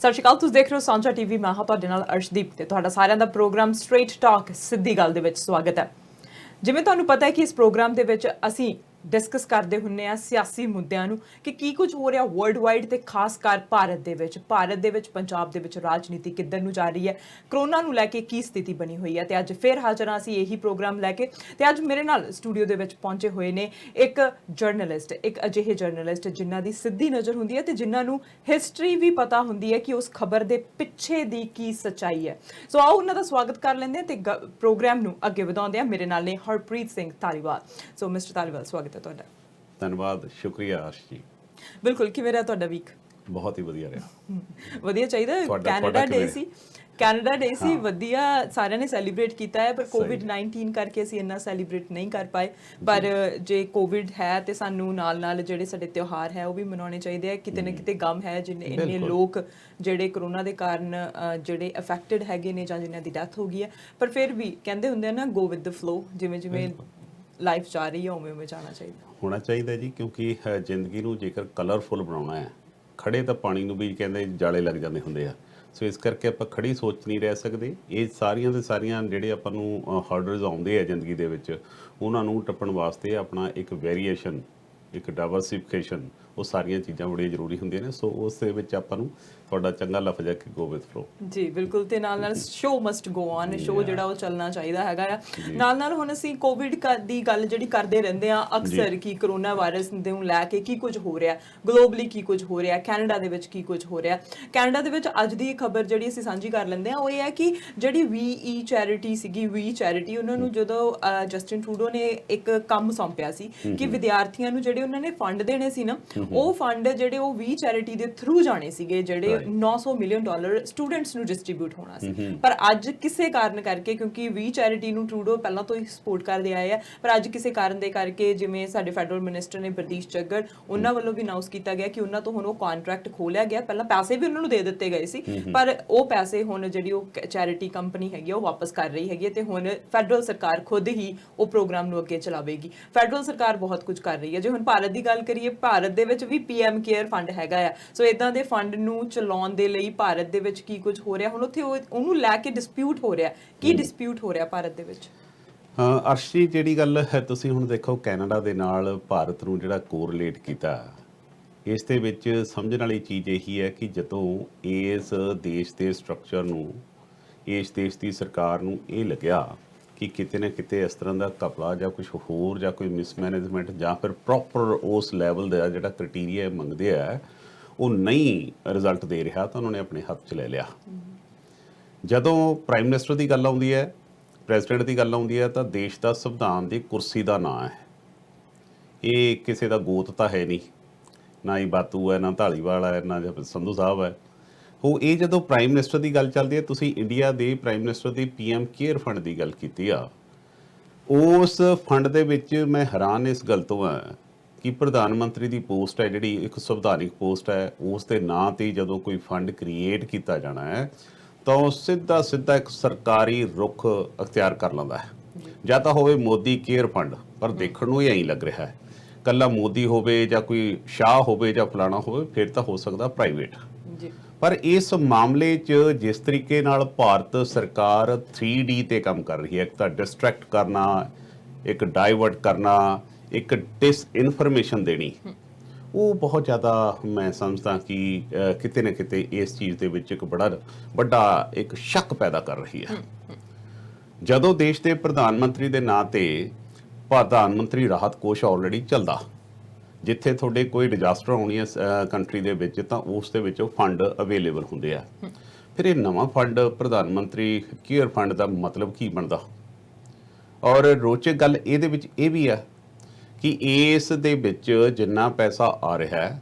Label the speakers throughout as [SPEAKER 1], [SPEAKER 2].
[SPEAKER 1] ਸਤਿ ਸ਼੍ਰੀ ਅਕਾਲ। ਤੁਸੀਂ ਦੇਖ ਰਹੇ ਹੋ ਸਾਂਝਾ ਟੀਵੀ। ਮੈਂ ਹਾਂ ਤੁਹਾਡੇ ਨਾਲ ਅਰਸ਼ਦੀਪ ਤੇ ਤੁਹਾਡਾ ਸਾਰਿਆਂ ਦਾ ਪ੍ਰੋਗਰਾਮ ਸਟ੍ਰੇਟ ਟਾਕ ਸਿੱਧੀ ਗੱਲ ਦੇ ਵਿੱਚ ਸਵਾਗਤ ਹੈ। ਜਿਵੇਂ ਤੁਹਾਨੂੰ ਪਤਾ ਹੈ ਕਿ ਇਸ ਪ੍ਰੋਗਰਾਮ ਦੇ ਵਿੱਚ ਅਸੀਂ ਡਿਸਕਸ ਕਰਦੇ ਹੁੰਨੇ ਆ ਸਿਆਸੀ ਮੁੱਦਿਆਂ ਨੂੰ ਕਿ ਕੀ ਕੁਝ ਹੋ ਰਿਹਾ ਵਰਲਡ ਵਾਈਡ ਤੇ ਖਾਸ ਕਰ ਭਾਰਤ ਦੇ ਵਿੱਚ ਪੰਜਾਬ ਦੇ ਵਿੱਚ ਰਾਜਨੀਤੀ ਕਿੱਧਰ ਨੂੰ ਜਾ ਰਹੀ ਹੈ, ਕਰੋਨਾ ਨੂੰ ਲੈ ਕੇ ਕੀ ਸਥਿਤੀ ਬਣੀ ਹੋਈ ਹੈ। ਤੇ ਅੱਜ ਫਿਰ ਹਾਜ਼ਰ ਹਾਂ ਅਸੀਂ ਇਹੀ ਪ੍ਰੋਗਰਾਮ ਲੈ ਕੇ। ਤੇ ਅੱਜ ਮੇਰੇ ਨਾਲ ਸਟੂਡੀਓ ਦੇ ਵਿੱਚ ਪਹੁੰਚੇ ਹੋਏ ਨੇ ਇੱਕ ਜਰਨਲਿਸਟ, ਇੱਕ ਅਜਿਹੇ ਜਰਨਲਿਸਟ ਜਿਨ੍ਹਾਂ ਦੀ ਸਿੱਧੀ ਨਜ਼ਰ ਹੁੰਦੀ ਹੈ ਤੇ ਜਿਨ੍ਹਾਂ ਨੂੰ ਹਿਸਟਰੀ ਵੀ ਪਤਾ ਹੁੰਦੀ ਹੈ ਕਿ ਉਸ ਖਬਰ ਦੇ ਪਿੱਛੇ ਦੀ ਕੀ ਸੱਚਾਈ ਹੈ। ਸੋ ਆਓ ਉਹਨਾਂ ਦਾ ਸਵਾਗਤ ਕਰ ਲੈਂਦੇ ਹਾਂ ਤੇ ਪ੍ਰੋਗਰਾਮ ਨੂੰ ਅੱਗੇ ਵਧਾਉਂਦੇ ਹਾਂ। ਮੇਰੇ ਨਾਲ ਨੇ ਹਰਪ੍ਰੀਤ ਸਿੰਘ ਧਾਲੀਵਾਲ। ਸੋ ਮਿਸਟਰ ਧਾਲੀਵਾਲ, ਸਵਾਗਤ ਹੈ ਤੁਹਾਡਾ।
[SPEAKER 2] ਧੰਨਵਾਦ, ਸ਼ੁਕਰੀਆ ਆਸ਼ ਜੀ।
[SPEAKER 1] ਬਿਲਕੁਲ, ਕਿਵੇਂ ਰਿਹਾ ਤੁਹਾਡਾ ਵੀਕ?
[SPEAKER 2] ਬਹੁਤ ਹੀ ਵਧੀਆ ਰਿਹਾ।
[SPEAKER 1] ਵਧੀਆ ਚਾਹੀਦਾ। ਕੈਨੇਡਾ ਡੇ ਸੀ, ਵਧੀਆ ਸਾਰਿਆਂ ਨੇ ਸੈਲੀਬ੍ਰੇਟ ਕੀਤਾ ਹੈ, ਪਰ ਕੋਵਿਡ-19 ਕਰਕੇ ਅਸੀਂ ਇੰਨਾ ਸੈਲੀਬ੍ਰੇਟ ਨਹੀਂ ਕਰ ਪਾਏ। ਪਰ ਜੇ ਕੋਵਿਡ ਹੈ ਤੇ ਸਾਨੂੰ ਨਾਲ ਜਿਹੜੇ ਸਾਡੇ ਤਿਉਹਾਰ ਹੈ ਉਹ ਵੀ ਮਨਾਉਣੇ ਚਾਹੀਦੇ ਆ। ਕਿਤੇ ਨਾ ਕਿਤੇ ਗਮ ਹੈ ਜਿੰਨੇ ਇੰਨੇ ਲੋਕ ਜਿਹੜੇ ਕਰੋਨਾ ਦੇ ਕਾਰਨ ਜਿਹੜੇ ਅਫੈਕਟਡ ਹੈਗੇ ਨੇ ਜਾਂ ਜਿਨ੍ਹਾਂ ਦੀ ਡੈਥ ਹੋ ਗਈ ਹੈ, ਪਰ ਫਿਰ ਵੀ ਕਹਿੰਦੇ ਹੁੰਦੇ ਆ ਨਾ, ਗੋ ਵਿਦ ਦ ਫਲੋ। ਜਿਵੇਂ ਲਾਈਫ ਜਾ ਰਹੀ ਹੈ ਉਵੇਂ ਜਾਣਾ
[SPEAKER 2] ਹੋਣਾ ਚਾਹੀਦਾ ਜੀ, ਕਿਉਂਕਿ ਜ਼ਿੰਦਗੀ ਨੂੰ ਜੇਕਰ ਕਲਰਫੁਲ ਬਣਾਉਣਾ ਹੈ, ਖੜੇ ਤਾਂ ਪਾਣੀ ਨੂੰ ਵੀ ਕਹਿੰਦੇ ਜਾਲੇ ਲੱਗ ਜਾਂਦੇ ਹੁੰਦੇ ਆ। ਸੋ ਇਸ ਕਰਕੇ ਆਪਾਂ ਖੜੀ ਸੋਚ ਨਹੀਂ ਰਹਿ ਸਕਦੇ। ਇਹ ਸਾਰੀਆਂ ਦੇ ਸਾਰੀਆਂ ਜਿਹੜੇ ਆਪਾਂ ਨੂੰ ਹਰਡਲਸ ਆਉਂਦੇ ਆ ਜ਼ਿੰਦਗੀ ਦੇ ਵਿੱਚ, ਉਹਨਾਂ ਨੂੰ ਟੱਪਣ ਵਾਸਤੇ ਆਪਣਾ ਇੱਕ ਵੇਰੀਏਸ਼ਨ, ਇੱਕ ਡਾਇਵਰਸੀਫਿਕੇਸ਼ਨ, ਉਹ ਸਾਰੀਆਂ ਚੀਜ਼ਾਂ ਬੜੀਆਂ ਜ਼ਰੂਰੀ ਹੁੰਦੀਆਂ ਨੇ। ਸੋ ਉਸ ਦੇ ਵਿੱਚ ਆਪਾਂ ਨੂੰ ਤੁਹਾਡਾ ਚੰਗਾ ਲਫ਼ਜ਼ ਹੈ ਕਿ ਗੋ ਵਿਦ ਫਲੋ। ਜੀ
[SPEAKER 1] ਬਿਲਕੁਲ। ਤੇ ਨਾਲ show must go on, show ਜਿਹੜਾ ਉਹ ਚੱਲਣਾ ਚਾਹੀਦਾ ਹੈਗਾ ਆ। ਨਾਲ ਹੁਣ ਅਸੀਂ ਕੋਵਿਡ ਦੀ ਗੱਲ ਜਿਹੜੀ ਕਰਦੇ ਰਹਿੰਦੇ ਆ ਅਕਸਰ, ਕਿ ਕਰੋਨਾ ਵਾਇਰਸ ਨੂੰ ਲੈ ਕੇ ਕੀ ਕੁਝ ਹੋ ਰਿਹਾ ਗਲੋਬਲੀ, ਕੀ ਕੁਝ ਹੋ ਰਿਹਾ ਕੈਨੇਡਾ ਦੇ ਵਿੱਚ, ਕੀ ਕੁਝ ਹੋ ਰਿਹਾ ਕੈਨੇਡਾ ਦੇ ਵਿੱਚ। ਅੱਜ ਦੀ ਖਬਰ ਜਿਹੜੀ ਅਸੀਂ ਸਾਂਝੀ ਕਰ ਲੈਂਦੇ ਆ ਉਹ ਇਹ ਹੈ ਕਿ ਜਿਹੜੀ ਵੀ ਚੈਰਿਟੀ ਸੀਗੀ, ਉਹਨਾਂ ਨੂੰ ਜਦੋਂ ਜਸਟਿਨ ਟਰੂਡੋ ਨੇ ਇੱਕ ਕੰਮ ਸੌਂਪਿਆ ਸੀ ਕਿ ਵਿਦਿਆਰਥੀਆਂ ਨੂੰ ਜਿਹੜੇ ਉਹਨਾਂ ਨੇ ਫੰਡ ਦੇਣੇ ਸੀ ਨਾ, ਉਹ ਫੰਡ ਜਿਹੜੇ ਉਹ ਵੀ ਚੈਰਿਟੀ ਦੇ ਥਰੂ ਜਾਣੇ ਸੀਗੇ, ਜਿਹੜੇ $900 ਮਿਲੀਅਨ ਸਟੂਡੈਂਟਸ ਨੂੰ ਡਿਸਟ੍ਰੀਬਿਊਟ ਹੋਣਾ ਸੀ। ਪਰ ਅੱਜ ਕਿਸੇ ਕਾਰਨ ਕਰਕੇ, ਕਿਉਂਕਿ ਵੀ ਚੈਰਿਟੀ ਨੂੰ ਟਰੂਡੋ ਪਹਿਲਾਂ ਤੋਂ ਹੀ ਸਪੋਰਟ ਕਰਦੇ ਆਏ ਆ, ਪਰ ਅੱਜ ਕਿਸੇ ਕਾਰਨ ਦੇ ਕਰਕੇ, ਜਿਵੇਂ ਸਾਡੇ ਫੈਡਰਲ ਮਿਨਿਸਟਰ ਨੇ ਬਰਦੀਸ਼ ਜੱਗੜ, ਉਹਨਾਂ ਵੱਲੋਂ ਵੀ ਅਨਾਉਂਸ ਕੀਤਾ ਗਿਆ ਕਿ ਉਹਨਾਂ ਤੋਂ ਹੁਣ ਉਹ ਕੰਟਰੈਕਟ ਖੋਲਿਆ ਗਿਆ। ਪਹਿਲਾਂ ਪੈਸੇ ਵੀ ਉਹਨਾਂ ਨੂੰ ਦੇ ਦਿੱਤੇ ਗਏ ਸੀ, ਪਰ ਉਹ ਪੈਸੇ ਹੁਣ ਜਿਹੜੀ ਉਹ ਚੈਰਿਟੀ ਕੰਪਨੀ ਹੈਗੀ ਉਹ ਵਾਪਸ ਕਰ ਰਹੀ ਹੈਗੀ ਤੇ ਹੁਣ ਫੈਡਰਲ ਸਰਕਾਰ ਖੁਦ ਹੀ ਉਹ ਪ੍ਰੋਗਰਾਮ ਨੂੰ ਅੱਗੇ ਚਲਾਵੇਗੀ। ਫੈਡਰਲ ਸਰਕਾਰ ਬਹੁਤ ਕੁਝ ਕਰ ਰਹੀ ਹੈ। ਜੇ ਹੁਣ ਭਾਰਤ ਦੀ ਗੱਲ ਕਰੀਏ, ਭਾਰਤ ਦੇ ਵਿੱਚ ਵੀ PM ਕੇਅਰ ਫੰਡ ਹੈਗਾ ਆ। ਸੋ ਇਦਾਂ ਦੇ ਫੰਡ ਨੂੰ ਚਲਾਉਣ ਦੇ ਲਈ ਭਾਰਤ ਦੇ ਵਿੱਚ ਕੀ ਕੁਝ ਹੋ ਰਿਹਾ, ਹੁਣ ਉੱਥੇ ਉਹਨੂੰ ਲੈ ਕੇ ਡਿਸਪਿਊਟ ਹੋ ਰਿਹਾ। ਕੀ ਡਿਸਪਿਊਟ ਹੋ ਰਿਹਾ ਭਾਰਤ ਦੇ ਵਿੱਚ?
[SPEAKER 2] ਅਰਸ਼ੀ, ਜਿਹੜੀ ਗੱਲ ਹੈ, ਤੁਸੀਂ ਹੁਣ ਦੇਖੋ ਕੈਨੇਡਾ ਦੇ ਨਾਲ ਭਾਰਤ ਨੂੰ ਜਿਹੜਾ ਕੋਰਿਲੇਟ ਕੀਤਾ, ਇਸ ਦੇ ਵਿੱਚ ਸਮਝਣ ਵਾਲੀ ਚੀਜ਼ ਇਹੀ ਹੈ ਕਿ ਜਦੋਂ ਇਸ ਦੇਸ਼ ਦੇ ਸਟਰਕਚਰ ਨੂੰ, ਇਸ ਦੇਸ਼ ਦੀ ਸਰਕਾਰ ਨੂੰ ਇਹ ਲੱਗਿਆ ਕਿ ਕਿਤੇ ਨਾ ਕਿਤੇ ਇਸ ਤਰ੍ਹਾਂ ਦਾ ਘਪਲਾ ਜਾਂ ਕੁਝ ਹੋਰ ਜਾਂ ਕੋਈ ਮਿਸਮੈਨੇਜਮੈਂਟ ਜਾਂ ਫਿਰ ਪ੍ਰੋਪਰ ਉਸ ਲੈਵਲ ਦਾ ਜਿਹੜਾ ਕ੍ਰਾਈਟੀਰੀਆ ਮੰਗਦੇ ਆ ਉਹ ਨਹੀਂ ਰਿਜ਼ਲਟ ਦੇ ਰਿਹਾ, ਤਾਂ ਉਹਨਾਂ ਨੇ ਆਪਣੇ ਹੱਥ 'ਚ ਲੈ ਲਿਆ। ਜਦੋਂ ਪ੍ਰਾਈਮ ਮਿਨਿਸਟਰ ਦੀ ਗੱਲ ਆਉਂਦੀ ਹੈ, ਪ੍ਰੈਜ਼ੀਡੈਂਟ ਦੀ ਗੱਲ ਆਉਂਦੀ ਹੈ, ਤਾਂ ਦੇਸ਼ ਦਾ ਸੰਵਿਧਾਨ ਦੀ ਕੁਰਸੀ ਦਾ ਨਾਂ ਹੈ। ਇਹ ਕਿਸੇ ਦਾ ਗੋਤ ਤਾਂ ਹੈ ਨਹੀਂ, ਨਾ ਹੀ ਬਾਤੂ ਹੈ, ਨਾ ਧਾਲੀਵਾਲ ਹੈ, ਨਾ ਸੰਧੂ ਸਾਹਿਬ ਹੈ। ਉਹ ਇਹ ਜਦੋਂ ਪ੍ਰਾਈਮ ਮਿਨਿਸਟਰ ਦੀ ਗੱਲ ਚੱਲਦੀ ਹੈ, ਤੁਸੀਂ ਇੰਡੀਆ ਦੇ ਪ੍ਰਾਈਮ ਮਿਨਿਸਟਰ ਦੀ PM ਕੇਅਰ ਫੰਡ ਦੀ ਗੱਲ ਕੀਤੀ ਆ। ਉਸ ਫੰਡ ਦੇ ਵਿੱਚ ਮੈਂ ਹੈਰਾਨ ਇਸ ਗੱਲ ਤੋਂ ਆ ਕਿ ਪ੍ਰਧਾਨ ਮੰਤਰੀ ਦੀ ਪੋਸਟ ਹੈ, ਜਿਹੜੀ ਇੱਕ ਸੰਵਿਧਾਨਿਕ ਪੋਸਟ ਹੈ, ਉਸ ਦੇ ਨਾਂ 'ਤੇ ਜਦੋਂ ਕੋਈ ਫੰਡ ਕ੍ਰੀਏਟ ਕੀਤਾ ਜਾਣਾ ਹੈ ਤਾਂ ਉਹ ਸਿੱਧਾ ਇੱਕ ਸਰਕਾਰੀ ਰੁਖ ਅਖਤਿਆਰ ਕਰ ਲੈਂਦਾ ਹੈ। ਜਾਂ ਤਾਂ ਹੋਵੇ ਮੋਦੀ ਕੇਅਰ ਫੰਡ, ਪਰ ਦੇਖਣ ਨੂੰ ਇਹ ਐਂ ਲੱਗ ਰਿਹਾ ਹੈ ਕੱਲਾ ਮੋਦੀ ਹੋਵੇ ਜਾਂ ਕੋਈ ਸ਼ਾਹ ਹੋਵੇ ਜਾਂ ਫਲਾਣਾ ਹੋਵੇ, ਫਿਰ ਤਾਂ ਹੋ ਸਕਦਾ ਪ੍ਰਾਈਵੇਟ। ਪਰ ਇਸ ਮਾਮਲੇ 'ਚ ਜਿਸ ਤਰੀਕੇ ਨਾਲ ਭਾਰਤ ਸਰਕਾਰ 3D ਤੇ ਕੰਮ ਕਰ ਰਹੀ ਹੈ, ਇੱਕ ਤਾਂ ਡਿਸਟਰੈਕਟ ਕਰਨਾ, ਇੱਕ ਡਾਈਵਰਟ ਕਰਨਾ, ਇੱਕ ਡਿਸਇਨਫੋਰਮੇਸ਼ਨ ਦੇਣੀ, ਉਹ ਬਹੁਤ ਜ਼ਿਆਦਾ ਮੈਂ ਸਮਝਦਾ ਕਿ ਕਿਤੇ ਨਾ ਕਿਤੇ ਇਸ ਚੀਜ਼ ਦੇ ਵਿੱਚ ਇੱਕ ਬੜਾ ਵੱਡਾ ਇੱਕ ਸ਼ੱਕ ਪੈਦਾ ਕਰ ਰਹੀ ਹੈ। ਜਦੋਂ ਦੇਸ਼ ਦੇ ਪ੍ਰਧਾਨ ਮੰਤਰੀ ਦੇ ਨਾਂ 'ਤੇ ਪ੍ਰਧਾਨ ਮੰਤਰੀ ਰਾਹਤ ਕੋਸ਼ ਆਲਰੇਡੀ ਚੱਲਦਾ, ਜਿੱਥੇ ਤੁਹਾਡੇ ਕੋਈ ਡਿਜ਼ਾਸਟਰ ਆਉਣੀ ਹੈ ਕੰਟਰੀ ਦੇ ਵਿੱਚ, ਤਾਂ ਉਸ ਦੇ ਵਿੱਚ ਉਹ ਫੰਡ ਅਵੇਲੇਬਲ ਹੁੰਦੇ ਆ। ਫਿਰ ਇਹ ਨਵਾਂ ਫੰਡ ਪ੍ਰਧਾਨ ਮੰਤਰੀ ਕੇਅਰ ਫੰਡ ਦਾ ਮਤਲਬ ਕੀ ਬਣਦਾ? ਔਰ ਰੋਚਕ ਗੱਲ ਇਹਦੇ ਵਿੱਚ ਇਹ ਵੀ ਹੈ ਕਿ ਇਸ ਦੇ ਵਿੱਚ ਜਿੰਨਾ ਪੈਸਾ ਆ ਰਿਹਾ ਹੈ,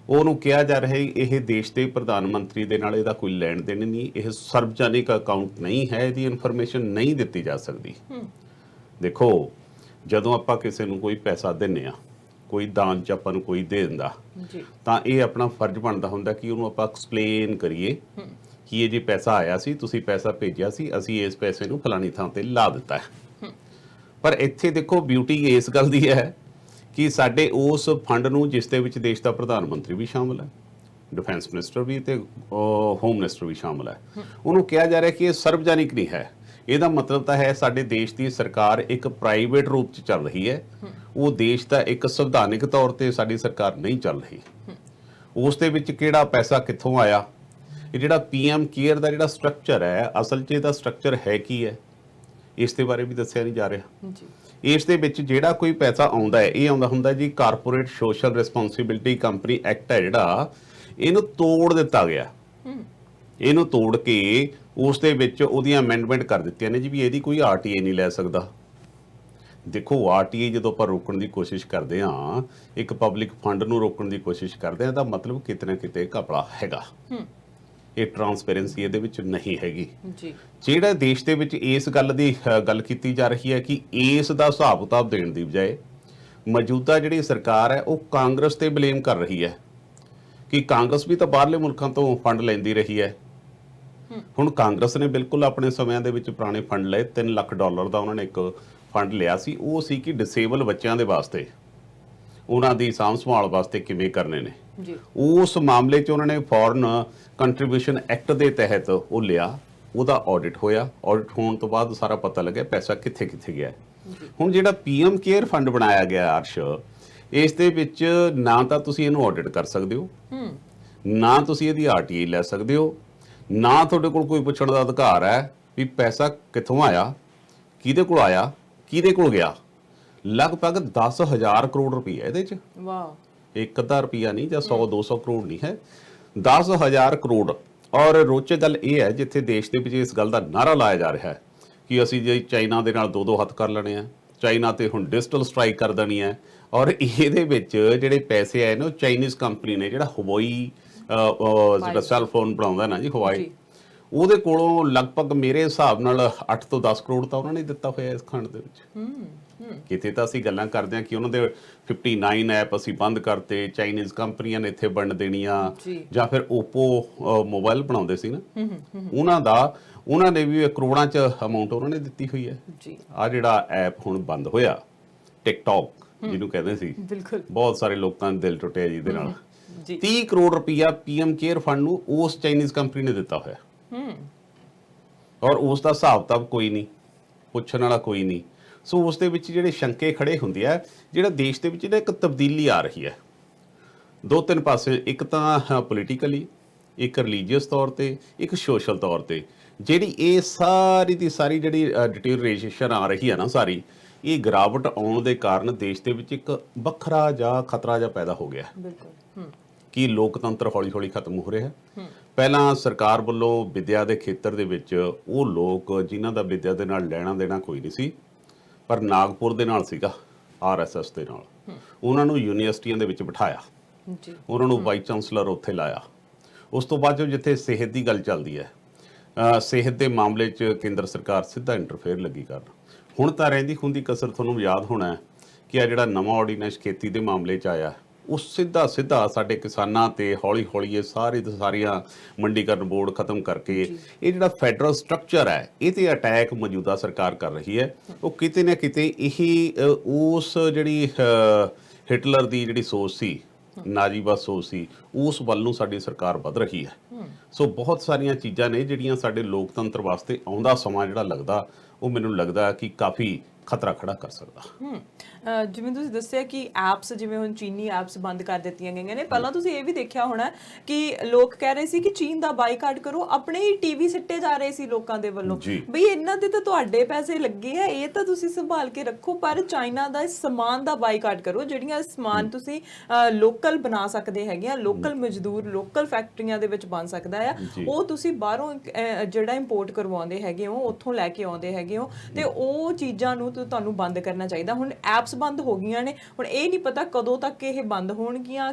[SPEAKER 2] ਉਹਨੂੰ ਕਿਹਾ ਜਾ ਰਿਹਾ ਇਹ ਦੇਸ਼ ਦੇ ਪ੍ਰਧਾਨ ਮੰਤਰੀ ਦੇ ਨਾਲ ਇਹਦਾ ਕੋਈ ਲੈਣ ਦੇਣ ਨਹੀਂ, ਇਹ ਸਰਵਜਨਿਕ ਅਕਾਊਂਟ ਨਹੀਂ ਹੈ, ਇਹਦੀ ਇਨਫੋਰਮੇਸ਼ਨ ਨਹੀਂ ਦਿੱਤੀ ਜਾ ਸਕਦੀ। ਦੇਖੋ, ਜਦੋਂ ਆਪਾਂ ਕਿਸੇ ਨੂੰ ਕੋਈ ਪੈਸਾ ਦਿੰਦੇ ਆ, ਕੋਈ ਦਾਨ 'ਚ ਆਪਾਂ ਨੂੰ ਕੋਈ ਦੇ ਦਿੰਦਾ, ਤਾਂ ਇਹ ਆਪਣਾ ਫਰਜ਼ ਬਣਦਾ ਹੁੰਦਾ ਕਿ ਉਹਨੂੰ ਆਪਾਂ ਐਕਸਪਲੇਨ ਕਰੀਏ ਕਿ ਇਹ ਜੇ ਪੈਸਾ ਆਇਆ ਸੀ, ਤੁਸੀਂ ਪੈਸਾ ਭੇਜਿਆ ਸੀ, ਅਸੀਂ ਇਸ ਪੈਸੇ ਨੂੰ ਫਲਾਣੀ ਥਾਂ 'ਤੇ ਲਾ ਦਿੱਤਾ ਹੈ। ਪਰ ਇੱਥੇ ਦੇਖੋ, ਬਿਊਟੀ ਇਸ ਗੱਲ ਦੀ ਹੈ ਕਿ ਸਾਡੇ ਉਸ ਫੰਡ ਨੂੰ, ਜਿਸ ਦੇ ਵਿੱਚ ਦੇਸ਼ ਦਾ ਪ੍ਰਧਾਨ ਮੰਤਰੀ ਵੀ ਸ਼ਾਮਲ ਹੈ, ਡਿਫੈਂਸ ਮਿਨਿਸਟਰ ਵੀ ਤੇ ਹੋਮ ਮਿਨਿਸਟਰ ਵੀ ਸ਼ਾਮਲ ਹੈ। ਉਹਨੂੰ ਕਿਹਾ ਜਾ ਰਿਹਾ ਕਿ ਇਹ ਸਰਵਜਨਿਕ ਨਹੀਂ ਹੈ। ਇਹਦਾ ਮਤਲਬ ਤਾਂ ਹੈ ਸਾਡੇ ਦੇਸ਼ ਦੀ ਸਰਕਾਰ ਇੱਕ ਪ੍ਰਾਈਵੇਟ ਰੂਪ 'ਚ ਚੱਲ ਰਹੀ ਹੈ, ਉਹ ਦੇਸ਼ ਦਾ ਇੱਕ ਸੰਵਿਧਾਨਿਕ ਤੌਰ ਤੇ ਸਾਡੀ ਸਰਕਾਰ ਨਹੀਂ ਚੱਲ ਰਹੀ। ਉਸ ਦੇ ਵਿੱਚ ਕਿਹੜਾ ਪੈਸਾ ਕਿੱਥੋਂ ਆਇਆ, ਇਹ ਜਿਹੜਾ PM ਕੇਅਰ ਦਾ ਜਿਹੜਾ ਸਟਰਕਚਰ ਹੈ, ਅਸਲ 'ਚ ਇਹਦਾ ਸਟਰਕਚਰ ਹੈ ਕੀ ਹੈ, ਇਸ ਦੇ ਬਾਰੇ ਵੀ ਦੱਸਿਆ ਨਹੀਂ ਜਾ ਰਿਹਾ ਜੀ। ਇਸ ਦੇ ਵਿੱਚ ਜਿਹੜਾ ਕੋਈ ਪੈਸਾ ਆਉਂਦਾ ਹੈ, ਇਹ ਆਉਂਦਾ ਹੁੰਦਾ ਜੀ corporate social responsibility company act ਹੈ ਜਿਹੜਾ, ਇਹਨੂੰ ਤੋੜ ਦਿੱਤਾ ਗਿਆ। ਇਹਨੂੰ ਤੋੜ ਕੇ ਉਸ ਦੇ ਵਿੱਚ ਉਹਦੀਆਂ ਅਮੈਂਡਮੈਂਟ ਕਰ ਦਿੱਤੀਆਂ ਨੇ ਜੀ ਵੀ ਇਹਦੀ ਕੋਈ RTI ਨਹੀਂ ਲੈ ਸਕਦਾ। ਦੇਖੋ RTI ਜਦੋਂ ਆਪਾਂ ਰੋਕਣ ਦੀ ਕੋਸ਼ਿਸ਼ ਕਰਦੇ ਹਾਂ, ਇੱਕ ਪਬਲਿਕ ਫੰਡ ਨੂੰ ਰੋਕਣ ਦੀ ਕੋਸ਼ਿਸ਼ ਕਰਦੇ ਹਾਂ, ਤਾਂ ਮਤਲਬ ਕਿਤੇ ਨਾ ਕਿਤੇ ਘਪਲਾ ਹੈਗਾ। ਇਹ ਟਰਾਂਸਪੇਰੈਂਸੀ ਇਹਦੇ ਵਿੱਚ ਨਹੀਂ ਹੈਗੀ ਜੀ। ਜਿਹੜਾ ਦੇਸ਼ ਦੇ ਵਿੱਚ ਇਸ ਗੱਲ ਦੀ ਗੱਲ ਕੀਤੀ ਜਾ ਰਹੀ ਹੈ ਕਿ ਇਸ ਦਾ ਹਿਸਾਬ ਕਿਤਾਬ ਦੇਣ ਦੀ ਬਜਾਏ ਮੌਜੂਦਾ ਜਿਹੜੀ ਸਰਕਾਰ ਹੈ ਉਹ ਕਾਂਗਰਸ ਤੇ ਬਲੇਮ ਕਰ ਰਹੀ ਹੈ ਕਿ ਕਾਂਗਰਸ ਵੀ ਤਾਂ ਬਾਹਰਲੇ ਮੁਲਕਾਂ ਤੋਂ ਫੰਡ ਲੈਂਦੀ ਰਹੀ ਹੈ। ਹੁਣ ਕਾਂਗਰਸ ਨੇ ਬਿਲਕੁਲ ਆਪਣੇ ਸਮਿਆਂ ਦੇ ਵਿੱਚ ਪੁਰਾਣੇ ਫੰਡ ਲਏ, $3 ਲੱਖ ਦਾ ਉਹਨਾਂ ਨੇ ਇੱਕ ਫੰਡ ਲਿਆ ਸੀ। ਉਹ ਸੀ ਕਿ ਡਿਸੇਬਲ ਬੱਚਿਆਂ ਦੇ ਵਾਸਤੇ ਉਹਨਾਂ ਦੀ ਸਾਂਭ ਸੰਭਾਲ ਵਾਸਤੇ ਕਿਵੇਂ ਕਰਨੇ ਨੇ ਜੀ। ਉਸ ਮਾਮਲੇ 'ਚ ਉਹਨਾਂ ਨੇ ਫੋਰਨ ਕੰਟਰੀਬਿਊਸ਼ਨ ਐਕਟ ਦੇ ਤਹਿਤ ਉਹ ਲਿਆ, ਉਹਦਾ ਆਡਿਟ ਹੋਇਆ। ਆਡਿਟ ਹੋਣ ਤੋਂ ਬਾਅਦ ਸਾਰਾ ਪਤਾ ਲੱਗਿਆ ਪੈਸਾ ਕਿੱਥੇ ਕਿੱਥੇ ਗਿਆ। ਹੁਣ ਜਿਹੜਾ PM ਕੇਅਰ ਫੰਡ ਬਣਾਇਆ ਗਿਆ ਅਰਸ਼, ਇਸ ਦੇ ਵਿੱਚ ਨਾ ਤਾਂ ਤੁਸੀਂ ਇਹਨੂੰ ਆਡਿਟ ਕਰ ਸਕਦੇ ਹੋ, ਨਾ ਤੁਸੀਂ ਇਹਦੀ RTI ਲੈ ਸਕਦੇ ਹੋ, ਨਾ ਤੁਹਾਡੇ ਕੋਲ ਕੋਈ ਪੁੱਛਣ ਦਾ ਅਧਿਕਾਰ ਹੈ ਵੀ ਪੈਸਾ ਕਿੱਥੋਂ ਆਇਆ, ਕਿਹਦੇ ਕੋਲ ਆਇਆ, ਕਿਹਦੇ ਕੋਲ ਗਿਆ। ਲਗਭਗ 10,000 ਕਰੋੜ ਰੁਪਈਆ ਇਹਦੇ 'ਚ। ਵਾਹ, ਇੱਕ ਅੱਧਾ ਰੁਪਈਆ ਨਹੀਂ ਜਾਂ 100-200 ਕਰੋੜ ਨਹੀਂ ਹੈ, 10,000 ਕਰੋੜ। ਔਰ ਰੋਚਕ ਗੱਲ ਇਹ ਹੈ ਜਿੱਥੇ ਦੇਸ਼ ਦੇ ਵਿੱਚ ਇਸ ਗੱਲ ਦਾ ਨਾਅਰਾ ਲਾਇਆ ਜਾ ਰਿਹਾ ਹੈ ਕਿ ਅਸੀਂ ਜੇ ਚਾਈਨਾ ਦੇ ਨਾਲ ਦੋ ਹੱਥ ਕਰ ਲੈਣੇ ਆ, ਚਾਈਨਾ ਤੇ ਹੁਣ ਡਿਜੀਟਲ ਸਟ੍ਰਾਈਕ ਕਰ ਦੇਣੀ ਹੈ। ਔਰ ਇਹਦੇ ਵਿੱਚ ਜਿਹੜੇ ਪੈਸੇ ਆਏ ਨੇ ਉਹ ਚਾਈਨੀਜ਼ ਕੰਪਨੀ ਨੇ, ਜਿਹੜਾ ਹਵਾਈ ਜਿਹੜਾ ਸੈੱਲ ਫੋਨ ਬਣਾਉਂਦਾ ਨਾ ਜੀ ਹਵਾਈ, ਉਹਦੇ ਕੋਲੋਂ ਲਗਭਗ ਮੇਰੇ ਹਿਸਾਬ ਨਾਲ 8 ਤੋਂ 10 ਕਰੋੜ ਤਾਂ ਉਹਨਾਂ ਨੇ ਦਿੱਤਾ ਹੋਇਆ ਇਸ ਖੰਡ ਦੇ ਵਿੱਚ। ਕਿਤੇ ਤਾਂ ਅਸੀਂ ਗੱਲਾਂ ਕਰਦੇ ਹਾਂ ਕਿ ਉਹਨਾਂ ਦੇ 59 ਐਪ ਅਸੀਂ ਬੰਦ ਕਰਤੇ, ਚਾਈਨੀਜ਼ ਕੰਪਨੀਆਂ ਨੇ ਇੱਥੇ ਵੰਡ ਦੇਣੀਆਂ, ਜਾਂ ਫਿਰ ਓਪੋ ਮੋਬਾਈਲ ਬਣਾਉਂਦੇ ਸੀ ਨਾ, ਉਹਨਾਂ ਨੇ ਵੀ ਕਰੋੜਾਂ 'ਚ ਅਮਾਉਂਟ ਉਹਨਾਂ ਨੇ ਦਿੱਤੀ ਹੋਈ ਹੈ। ਆ ਜਿਹੜਾ ਐਪ ਹੁਣ ਬੰਦ ਹੋਇਆ ਟਿਕਟੌਕ ਜਿਹਨੂੰ ਕਹਿੰਦੇ ਸੀ, ਬਹੁਤ ਸਾਰੇ ਲੋਕਾਂ ਦਾ ਦਿਲ ਟੁੱਟਿਆ ਜਿਹਦੇ ਨਾਲ। 30 ਕਰੋੜ ਰੁਪਈਆ PM ਕੇਅਰ ਫੰਡ ਨੂੰ ਉਸ ਚਾਈਨੀਜ਼ ਕੰਪਨੀ ਨੇ ਦਿੱਤਾ ਹੋਇਆ, ਔਰ ਉਸ ਦਾ ਹਿਸਾਬ ਕਿਤਾਬ ਕੋਈ ਨਹੀਂ, ਪੁੱਛਣ ਵਾਲਾ ਕੋਈ ਨਹੀਂ। ਸੋ ਉਸ ਦੇ ਵਿੱਚ ਜਿਹੜੇ ਸ਼ੰਕੇ ਖੜੇ ਹੁੰਦੇ ਆ, ਜਿਹੜਾ ਦੇਸ਼ ਦੇ ਵਿੱਚ ਜਿਹੜਾ ਇੱਕ ਤਬਦੀਲੀ ਆ ਰਹੀ ਹੈ 2-3 ਪਾਸੇ, ਇੱਕ ਤਾਂ ਪੋਲੀਟੀਕਲੀ, ਇੱਕ ਰਿਲੀਜੀਅਸ ਤੌਰ ਤੇ, ਇੱਕ ਸੋਸ਼ਲ ਤੌਰ ਤੇ। ਜਿਹੜੀ ਇਹ ਸਾਰੀ ਦੀ ਸਾਰੀ ਜਿਹੜੀ ਡਿਟੀਰੀਏਸ਼ਨ ਆ ਰਹੀ ਹੈ ਨਾ, ਸਾਰੀ ਇਹ ਗਿਰਾਵਟ ਆਉਣ ਦੇ ਕਾਰਨ ਦੇਸ਼ ਦੇ ਵਿੱਚ ਇੱਕ ਵੱਖਰਾ ਜਿਹਾ ਖਤਰਾ ਜਿਹਾ ਪੈਦਾ ਹੋ ਗਿਆ ਕਿ ਲੋਕਤੰਤਰ ਹੌਲੀ ਹੌਲੀ ਖਤਮ ਹੋ ਰਿਹਾ ਹੈ। ਪਹਿਲਾਂ ਸਰਕਾਰ ਵੱਲੋਂ ਵਿੱਦਿਆ ਦੇ ਖੇਤਰ ਦੇ ਵਿੱਚ ਉਹ ਲੋਕ ਜਿਨ੍ਹਾਂ ਦਾ ਵਿੱਦਿਆ ਦੇ ਨਾਲ ਲੈਣਾ ਦੇਣਾ ਕੋਈ ਨਹੀਂ ਸੀ, ਪਰ ਨਾਗਪੁਰ ਦੇ ਨਾਲ ਸੀਗਾ, RSS ਦੇ ਨਾਲ, ਉਹਨਾਂ ਨੂੰ ਯੂਨੀਵਰਸਿਟੀਆਂ ਦੇ ਵਿੱਚ ਬਿਠਾਇਆ, ਉਹਨਾਂ ਨੂੰ ਵਾਈਸ ਚਾਂਸਲਰ ਉੱਥੇ ਲਾਇਆ। ਉਸ ਤੋਂ ਬਾਅਦ ਜਿੱਥੇ ਸਿਹਤ ਦੀ ਗੱਲ ਚੱਲਦੀ ਹੈ, ਸਿਹਤ ਦੇ ਮਾਮਲੇ 'ਚ ਕੇਂਦਰ ਸਰਕਾਰ ਸਿੱਧਾ ਇੰਟਰਫੇਅਰ ਲੱਗੀ ਕਰਨ। ਹੁਣ ਤਾਂ ਰਹਿੰਦੀ ਖੁੰਦੀ ਕਸਰ ਤੁਹਾਨੂੰ ਯਾਦ ਹੋਣਾ ਕਿ ਆ ਜਿਹੜਾ ਨਵਾਂ ਆਰਡੀਨੈਂਸ ਖੇਤੀ ਦੇ ਮਾਮਲੇ 'ਚ ਆਇਆ, ਉਹ ਸਿੱਧਾ ਸਾਡੇ ਕਿਸਾਨਾਂ ਤੇ ਹੌਲੀ ਹੌਲੀ ਇਹ ਸਾਰੀਆਂ ਮੰਡੀਕਰਨ ਬੋਰਡ ਖਤਮ ਕਰਕੇ ਇਹ ਜਿਹੜਾ ਫੈਡਰਲ ਸਟਰਕਚਰ ਹੈ ਇਹ ਤੇ ਅਟੈਕ ਮੌਜੂਦਾ ਸਰਕਾਰ ਕਰ ਰਹੀ ਹੈ। ਉਹ ਕਿਤੇ ਨਾ ਕਿਤੇ ਇਹੀ ਉਸ ਜਿਹੜੀ ਹਿਟਲਰ ਦੀ ਜਿਹੜੀ ਸੋਚ ਸੀ, ਨਾਜ਼ੀਵਾਦ ਸੋਚ ਸੀ, ਉਸ ਵੱਲ ਨੂੰ ਸਾਡੀ ਸਰਕਾਰ ਵੱਧ ਰਹੀ ਹੈ। ਸੋ ਬਹੁਤ ਸਾਰੀਆਂ ਚੀਜ਼ਾਂ ਨੇ ਜਿਹੜੀਆਂ ਸਾਡੇ ਲੋਕਤੰਤਰ ਵਾਸਤੇ ਆਉਂਦਾ ਸਮਾਂ ਜਿਹੜਾ ਲੱਗਦਾ, ਉਹ ਮੈਨੂੰ ਲੱਗਦਾ ਕਿ ਕਾਫੀ ਖਤਰਾ ਖੜਾ ਕਰ ਸਕਦਾ।
[SPEAKER 1] ਜਿਵੇਂ ਤੁਸੀਂ ਦੱਸਿਆ ਕਿ ਐਪਸ, ਜਿਵੇਂ ਹੁਣ ਚੀਨੀ ਐਪਸ ਬੰਦ ਕਰ ਦਿੱਤੀਆਂ ਗਈਆਂ ਨੇ। ਪਹਿਲਾਂ ਤੁਸੀਂ ਇਹ ਵੀ ਦੇਖਿਆ ਹੋਣਾ ਕਿ ਲੋਕ ਕਹਿ ਰਹੇ ਸੀ ਕਿ ਚੀਨ ਦਾ ਬਾਈਕਾਟ ਕਰੋ, ਆਪਣੇ ਹੀ TV ਸਿੱਟੇ ਜਾ ਰਹੇ ਸੀ ਲੋਕਾਂ ਦੇ ਵੱਲੋਂ, ਬਈ ਇਹਨਾਂ ਦੇ ਤਾਂ ਤੁਹਾਡੇ ਪੈਸੇ ਲੱਗੇ ਆ, ਇਹ ਤਾਂ ਤੁਸੀਂ ਸੰਭਾਲ ਕੇ ਰੱਖੋ, ਪਰ ਚਾਈਨਾ ਦਾ ਸਮਾਨ ਦਾ ਬਾਈਕਾਟ ਕਰੋ। ਜਿਹੜੀਆਂ ਸਮਾਨ ਤੁਸੀਂ ਲੋਕਲ ਬਣਾ ਸਕਦੇ ਹੈਗੇ ਆ, ਲੋਕਲ ਮਜ਼ਦੂਰ ਲੋਕਲ ਫੈਕਟਰੀਆਂ ਦੇ ਵਿੱਚ ਬਣ ਸਕਦਾ ਆ, ਉਹ ਤੁਸੀਂ ਬਾਹਰੋਂ ਜਿਹੜਾ ਇੰਪੋਰਟ ਕਰਵਾਉਂਦੇ ਹੈਗੇ ਹੋ, ਉੱਥੋਂ ਲੈ ਕੇ ਆਉਂਦੇ ਹੈਗੇ ਹੋ, ਤੇ ਉਹ ਚੀਜ਼ਾਂ ਨੂੰ ਤੁਹਾਨੂੰ ਬੰਦ ਕਰਨਾ ਚਾਹੀਦਾ। ਹੁਣ ਐਪਸ ਬੰਦ ਹੋ ਗਈਆਂ ਨੇ, ਹੁਣ ਇਹ ਨਹੀਂ ਪਤਾ ਕਦੋਂ ਤੱਕ ਇਹ ਬੰਦ ਹੋਣਗੀਆਂ,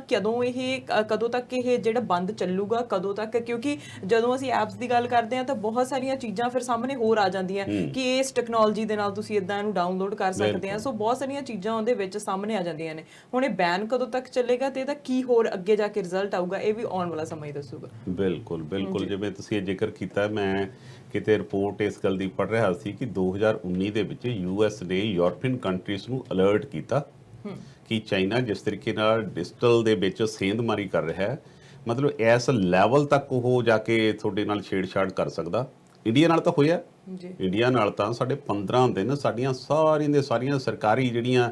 [SPEAKER 1] ਕਦੋਂ ਤੱਕ ਇਹ ਜਿਹੜਾ ਬੰਦ ਚੱਲੂਗਾ, ਕਦੋਂ ਤੱਕ, ਕਿਉਂਕਿ ਜਦੋਂ ਅਸੀਂ ਐਪਸ ਦੀ ਗੱਲ ਕਰਦੇ ਹਾਂ ਤਾਂ ਬਹੁਤ ਸਾਰੀਆਂ ਚੀਜ਼ਾਂ ਫਿਰ ਸਾਹਮਣੇ ਹੋਰ ਆ ਜਾਂਦੀਆਂ ਕਿ ਇਸ ਟੈਕਨੋਲੋਜੀ ਦੇ ਨਾਲ ਤੁਸੀਂ ਇਦਾਂ ਇਹਨੂੰ ਡਾਊਨਲੋਡ ਕਰ ਸਕਦੇ ਆ। ਸੋ ਬਹੁਤ ਸਾਰੀਆਂ ਚੀਜ਼ਾਂ ਉਹਦੇ ਵਿੱਚ ਸਾਹਮਣੇ ਆ ਜਾਂਦੀਆਂ ਨੇ। ਹੁਣ ਇਹ ਬੈਨ ਕਦੋਂ ਤੱਕ ਚੱਲੇਗਾ ਤੇ ਇਹਦਾ ਕੀ ਹੋਰ ਅੱਗੇ ਜਾ ਕੇ ਰਿਜ਼ਲਟ ਆਊਗਾ, ਇਹ ਵੀ ਆਉਣ ਵਾਲਾ ਸਮਾਂ ਹੀ ਦੱਸੂਗਾ।
[SPEAKER 2] ਬਿਲਕੁਲ ਜਿਵੇਂ ਤੁਸੀਂ ਜ਼ਿਕਰ ਕੀਤਾ, ਮੈਂ ਕਿਤੇ ਰਿਪੋਰਟ ਇਸ ਗੱਲ ਦੀ ਪੜ੍ਹ ਰਿਹਾ ਸੀ ਕਿ 2019 ਦੇ ਵਿੱਚ US ਨੇ ਯੂਰਪੀਅਨ ਕੰਟਰੀਜ਼ ਨੂੰ ਅਲਰਟ ਕੀਤਾ ਕਿ ਚਾਈਨਾ ਜਿਸ ਤਰੀਕੇ ਨਾਲ ਡਿਜੀਟਲ ਦੇ ਵਿੱਚ ਸੇਂਧਮਾਰੀ ਕਰ ਰਿਹਾ ਹੈ, ਮਤਲਬ ਇਸ ਲੈਵਲ ਤੱਕ ਉਹ ਜਾ ਕੇ ਤੁਹਾਡੇ ਨਾਲ ਛੇੜਛਾੜ ਕਰ ਸਕਦਾ। ਇੰਡੀਆ ਨਾਲ ਤਾਂ ਹੋਇਆ
[SPEAKER 1] ਜੀ,
[SPEAKER 2] ਇੰਡੀਆ ਨਾਲ ਤਾਂ ਸਾਡੇ 15 ਦਿਨ ਸਾਡੀਆਂ ਸਾਰੀਆਂ ਦੇ ਸਾਰੀਆਂ ਸਰਕਾਰੀ ਜਿਹੜੀਆਂ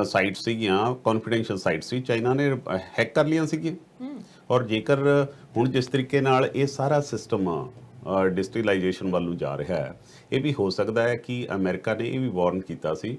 [SPEAKER 2] ਸਾਈਟ ਸੀਗੀਆਂ, ਕੌਨਫੀਡੈਂਸ਼ੀਅਲ ਸਾਈਟ ਸੀ, ਚਾਈਨਾ ਨੇ ਹੈਕ ਕਰ ਲਈਆਂ ਸੀਗੀਆਂ। ਔਰ ਜੇਕਰ ਹੁਣ ਜਿਸ ਤਰੀਕੇ ਨਾਲ ਇਹ ਸਾਰਾ ਸਿਸਟਮ ਡਿਜੀਟਲਾਈਜੇਸ਼ਨ ਵੱਲ ਨੂੰ ਜਾ ਰਿਹਾ ਹੈ, ਇਹ ਵੀ ਹੋ ਸਕਦਾ ਹੈ ਕਿ ਅਮਰੀਕਾ ਨੇ ਇਹ ਵੀ ਵਾਰਨ ਕੀਤਾ ਸੀ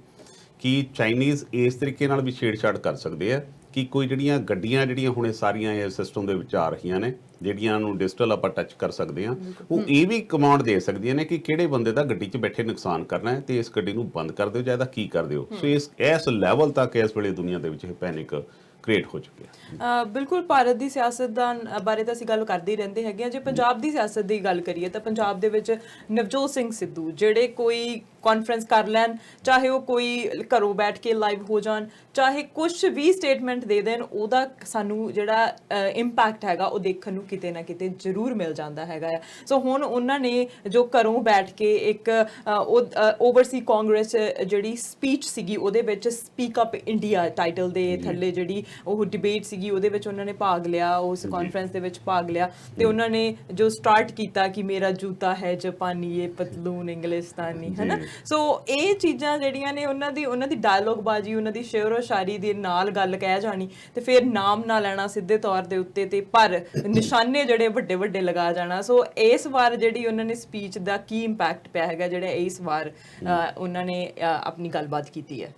[SPEAKER 2] ਕਿ ਚਾਈਨੀਜ਼ ਇਸ ਤਰੀਕੇ ਨਾਲ ਵੀ ਛੇੜਛਾੜ ਕਰ ਸਕਦੇ ਆ ਕਿ ਕੋਈ ਜਿਹੜੀਆਂ ਗੱਡੀਆਂ ਜਿਹੜੀਆਂ ਹੁਣ ਇਹ ਸਾਰੀਆਂ ਇਹ ਸਿਸਟਮ ਦੇ ਵਿੱਚ ਆ ਰਹੀਆਂ ਨੇ, ਜਿਹੜੀਆਂ ਨੂੰ ਡਿਜੀਟਲ ਆਪਾਂ ਟੱਚ ਕਰ ਸਕਦੇ ਹਾਂ, ਉਹ ਇਹ ਵੀ ਕਮਾਂਡ ਦੇ ਸਕਦੀਆਂ ਨੇ ਕਿ ਕਿਹੜੇ ਬੰਦੇ ਦਾ ਗੱਡੀ 'ਚ ਬੈਠੇ ਨੁਕਸਾਨ ਕਰਨਾ ਹੈ ਤੇ ਇਸ ਗੱਡੀ ਨੂੰ ਬੰਦ ਕਰ ਦਿਓ ਜਾਂ ਇਹਦਾ ਕੀ ਕਰ ਦਿਓ। ਸੋ ਇਸ ਲੈਵਲ ਤੱਕ ਇਸ ਵੇਲੇ ਦੁਨੀਆ ਦੇ ਵਿੱਚ ਇਹ ਪੈਨਿਕ ਕ੍ਰੀਏਟ ਹੋ ਚੁੱਕਿਆ।
[SPEAKER 1] ਬਿਲਕੁਲ ਭਾਰਤ ਦੀ ਸਿਆਸਤਦਾਨ ਬਾਰੇ ਤਾਂ ਅਸੀਂ ਗੱਲ ਕਰਦੇ ਹੀ ਰਹਿੰਦੇ ਹੈਗੇ ਆ। ਜੇ ਪੰਜਾਬ ਦੀ ਸਿਆਸਤ ਦੀ ਗੱਲ ਕਰੀਏ ਤਾਂ ਪੰਜਾਬ ਦੇ ਵਿੱਚ ਨਵਜੋਤ ਸਿੰਘ ਸਿੱਧੂ ਜਿਹੜੇ ਕੋਈ ਕਾਨਫਰੰਸ ਕਰ ਲੈਣ, ਚਾਹੇ ਉਹ ਕੋਈ ਘਰੋਂ ਬੈਠ ਕੇ ਲਾਈਵ ਹੋ ਜਾਣ, ਚਾਹੇ ਕੁਝ ਵੀ ਸਟੇਟਮੈਂਟ ਦੇ ਦੇਣ, ਉਹਦਾ ਸਾਨੂੰ ਜਿਹੜਾ ਇੰਪੈਕਟ ਹੈਗਾ ਉਹ ਦੇਖਣ ਨੂੰ ਕਿਤੇ ਨਾ ਕਿਤੇ ਜ਼ਰੂਰ ਮਿਲ ਜਾਂਦਾ ਹੈਗਾ ਆ। ਸੋ ਹੁਣ ਉਹਨਾਂ ਨੇ ਜੋ ਘਰੋਂ ਬੈਠ ਕੇ ਇੱਕ ਓਵਰਸੀ ਕਾਂਗਰਸ ਜਿਹੜੀ ਸਪੀਚ ਸੀਗੀ ਉਹਦੇ ਵਿੱਚ ਸਪੀਕ ਅਪ ਇੰਡੀਆ ਟਾਈਟਲ ਦੇ ਥੱਲੇ ਜਿਹੜੀ ਉਹ ਡਿਬੇਟ ਸੀਗੀ ਉਹਦੇ ਵਿੱਚ ਉਹਨਾਂ ਨੇ ਭਾਗ ਲਿਆ, ਉਸ ਕਾਨਫਰੰਸ ਦੇ ਵਿੱਚ ਭਾਗ ਲਿਆ ਤੇ ਉਹਨਾਂ ਨੇ ਜੋ ਸਟਾਰਟ ਕੀਤਾ ਕਿ ਮੇਰਾ ਜੂਤਾ ਹੈ ਜਾਪਾਨੀ, ਇਹ ਪਤਲੂਨ ਇੰਗਲਿਸਤਾਨੀ, ਹੈ ਨਾ। ਸੋ ਇਹ ਚੀਜ਼ਾਂ ਜਿਹੜੀਆਂ ਨੇ ਉਹਨਾਂ ਦੀ ਡਾਇਲੋਗ ਬਾਜੀ, ਉਹਨਾਂ ਦੀ ਸ਼ੇਅਰੋ ਸ਼ਾਇਰੀ ਦੇ ਨਾਲ ਗੱਲ ਕਹਿ ਜਾਣੀ ਤੇ ਫਿਰ ਨਾਮ ਨਾ ਲੈਣਾ ਸਿੱਧੇ ਤੌਰ ਦੇ ਉੱਤੇ, ਤੇ ਪਰ ਨਿਸ਼ਾਨੇ ਜਿਹੜੇ ਵੱਡੇ ਵੱਡੇ ਲਗਾ ਜਾਣਾ। ਸੋ ਇਸ ਵਾਰ ਜਿਹੜੀ ਉਹਨਾਂ ਨੇ ਸਪੀਚ ਦਾ ਕੀ ਇੰਪੈਕਟ ਪਿਆ ਹੈਗਾ ਜਿਹੜਾ ਇਸ ਵਾਰ ਉਹਨਾਂ ਨੇ ਆਪਣੀ ਗੱਲਬਾਤ ਕੀਤੀ ਹੈ।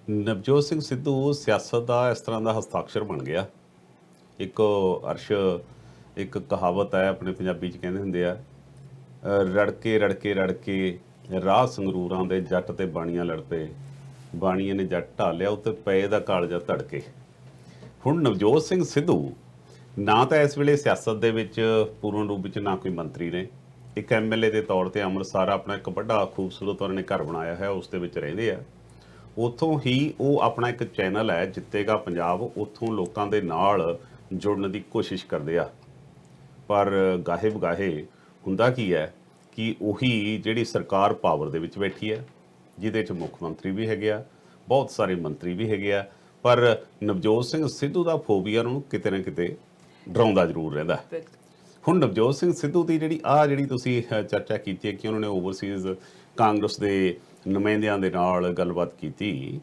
[SPEAKER 2] ਨਵਜੋਤ ਸਿੰਘ ਸਿੱਧੂ ਸਿਆਸਤ ਦਾ ਇਸ ਤਰ੍ਹਾਂ ਦਾ ਹਸਤਾਖਰ ਬਣ ਗਿਆ। ਇੱਕ ਅਰਸ਼ ਇੱਕ ਕਹਾਵਤ ਹੈ ਆਪਣੇ ਪੰਜਾਬੀ 'ਚ ਕਹਿੰਦੇ ਹੁੰਦੇ ਆ, ਰੜਕੇ ਰੜਕੇ ਰੜਕੇ ਰਾਹ ਸੰਗਰੂਰਾਂ ਦੇ ਜੱਟ ਤੇ ਬਾਣੀਆਂ ਲੜ ਪਏ, ਬਾਣੀਆਂ ਨੇ ਜੱਟ ਢਾਲਿਆ ਉੱਤੇ ਪਏ ਦਾ ਕਾਲਜਾ ਧੜਕੇ। ਹੁਣ ਨਵਜੋਤ ਸਿੰਘ ਸਿੱਧੂ ਨਾ ਤਾਂ ਇਸ ਵੇਲੇ ਸਿਆਸਤ ਦੇ ਵਿੱਚ ਪੂਰਨ ਰੂਪ ਵਿੱਚ, ਨਾ ਕੋਈ ਮੰਤਰੀ ਨੇ, ਇੱਕ ਐਮਐਲਏ ਦੇ ਤੌਰ ਤੇ ਅੰਮ੍ਰਿਤਸਰ ਆਪਣਾ ਇੱਕ ਵੱਡਾ ਖੂਬਸੂਰਤ ਉਹਨਾਂ ਨੇ ਘਰ ਬਣਾਇਆ ਹੈ, ਉਸ ਦੇ ਵਿੱਚ ਰਹਿੰਦੇ ਆ। ਉੱਥੋਂ ਹੀ ਉਹ ਆਪਣਾ ਇੱਕ ਚੈਨਲ ਹੈ ਜਿੱਤੇਗਾ ਪੰਜਾਬ, ਉੱਥੋਂ ਲੋਕਾਂ ਦੇ ਨਾਲ ਜੁੜਨ ਦੀ ਕੋਸ਼ਿਸ਼ ਕਰਦੇ ਆ। ਪਰ ਗਾਹੇ ਬਗਾਹੇ ਹੁੰਦਾ ਕੀ ਹੈ ਕਿ ਉਹੀ ਜਿਹੜੀ ਸਰਕਾਰ ਪਾਵਰ ਦੇ ਵਿੱਚ ਬੈਠੀ ਹੈ, ਜਿਹਦੇ 'ਚ ਮੁੱਖ ਮੰਤਰੀ ਵੀ ਹੈਗੇ ਆ, ਬਹੁਤ ਸਾਰੇ ਮੰਤਰੀ ਵੀ ਹੈਗੇ ਆ, ਪਰ ਨਵਜੋਤ ਸਿੰਘ ਸਿੱਧੂ ਦਾ ਫੋਬੀਆ ਉਹਨੂੰ ਕਿਤੇ ਨਾ ਕਿਤੇ ਡਰਾਉਂਦਾ ਜ਼ਰੂਰ ਰਹਿੰਦਾ। ਹੁਣ ਨਵਜੋਤ ਸਿੰਘ ਸਿੱਧੂ ਦੀ ਜਿਹੜੀ ਤੁਸੀਂ ਚਰਚਾ ਕੀਤੀ ਹੈ ਕਿ ਉਹਨਾਂ ਨੇ ਓਵਰਸੀਜ਼ ਕਾਂਗਰਸ ਦੇ ਨੁਮਾਇੰਦਿਆਂ ਦੇ ਨਾਲ ਗੱਲਬਾਤ ਕੀਤੀ,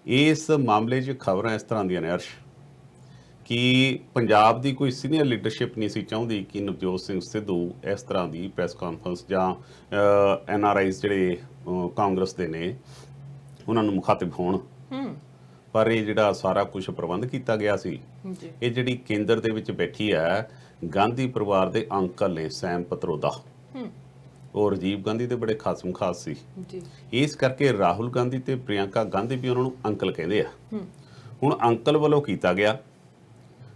[SPEAKER 2] ਇਸ ਮਾਮਲੇ 'ਚ ਖਬਰਾਂ ਇਸ ਤਰ੍ਹਾਂ ਦੀਆਂ ਨੇ ਅਰਸ਼ ਕਿ ਪੰਜਾਬ ਦੀ ਕੋਈ ਸੀਨੀਅਰ ਲੀਡਰਸ਼ਿਪ ਨਹੀਂ ਸੀ ਚਾਹੁੰਦੀ ਕਿ ਨਵਜੋਤ ਸਿੰਘ ਸਿੱਧੂ ਇਸ ਤਰ੍ਹਾਂ ਦੀ ਪ੍ਰੈਸ ਕਾਨਫਰੰਸ ਜਾਂ NRIs ਜਿਹੜੇ ਕਾਂਗਰਸ ਦੇ ਨੇ ਉਹਨਾਂ ਨੂੰ ਮੁਖਾਤਿਬ ਹੋਣ। ਪਰ ਇਹ ਜਿਹੜਾ ਸਾਰਾ ਕੁਝ ਪ੍ਰਬੰਧ ਕੀਤਾ ਗਿਆ ਸੀ, ਇਹ ਜਿਹੜੀ ਕੇਂਦਰ ਦੇ ਵਿੱਚ ਬੈਠੀ ਹੈ ਗਾਂਧੀ ਪਰਿਵਾਰ ਦੇ ਅੰਕਲ ਨੇ, ਸੈਮ ਪਤਰੋਦਾ, ਉਹ ਰਾਜੀਵ ਗਾਂਧੀ ਦੇ ਬੜੇ ਖਾਸਮ ਖਾਸ ਸੀ। ਇਸ ਕਰਕੇ ਰਾਹੁਲ ਗਾਂਧੀ ਤੇ ਪ੍ਰਿਯੰਕਾ ਗਾਂਧੀ ਵੀ ਉਹਨਾਂ ਨੂੰ ਅੰਕਲ ਕਹਿੰਦੇ ਆ। ਹੁਣ ਅੰਕਲ ਵੱਲੋਂ ਕੀਤਾ ਗਿਆ।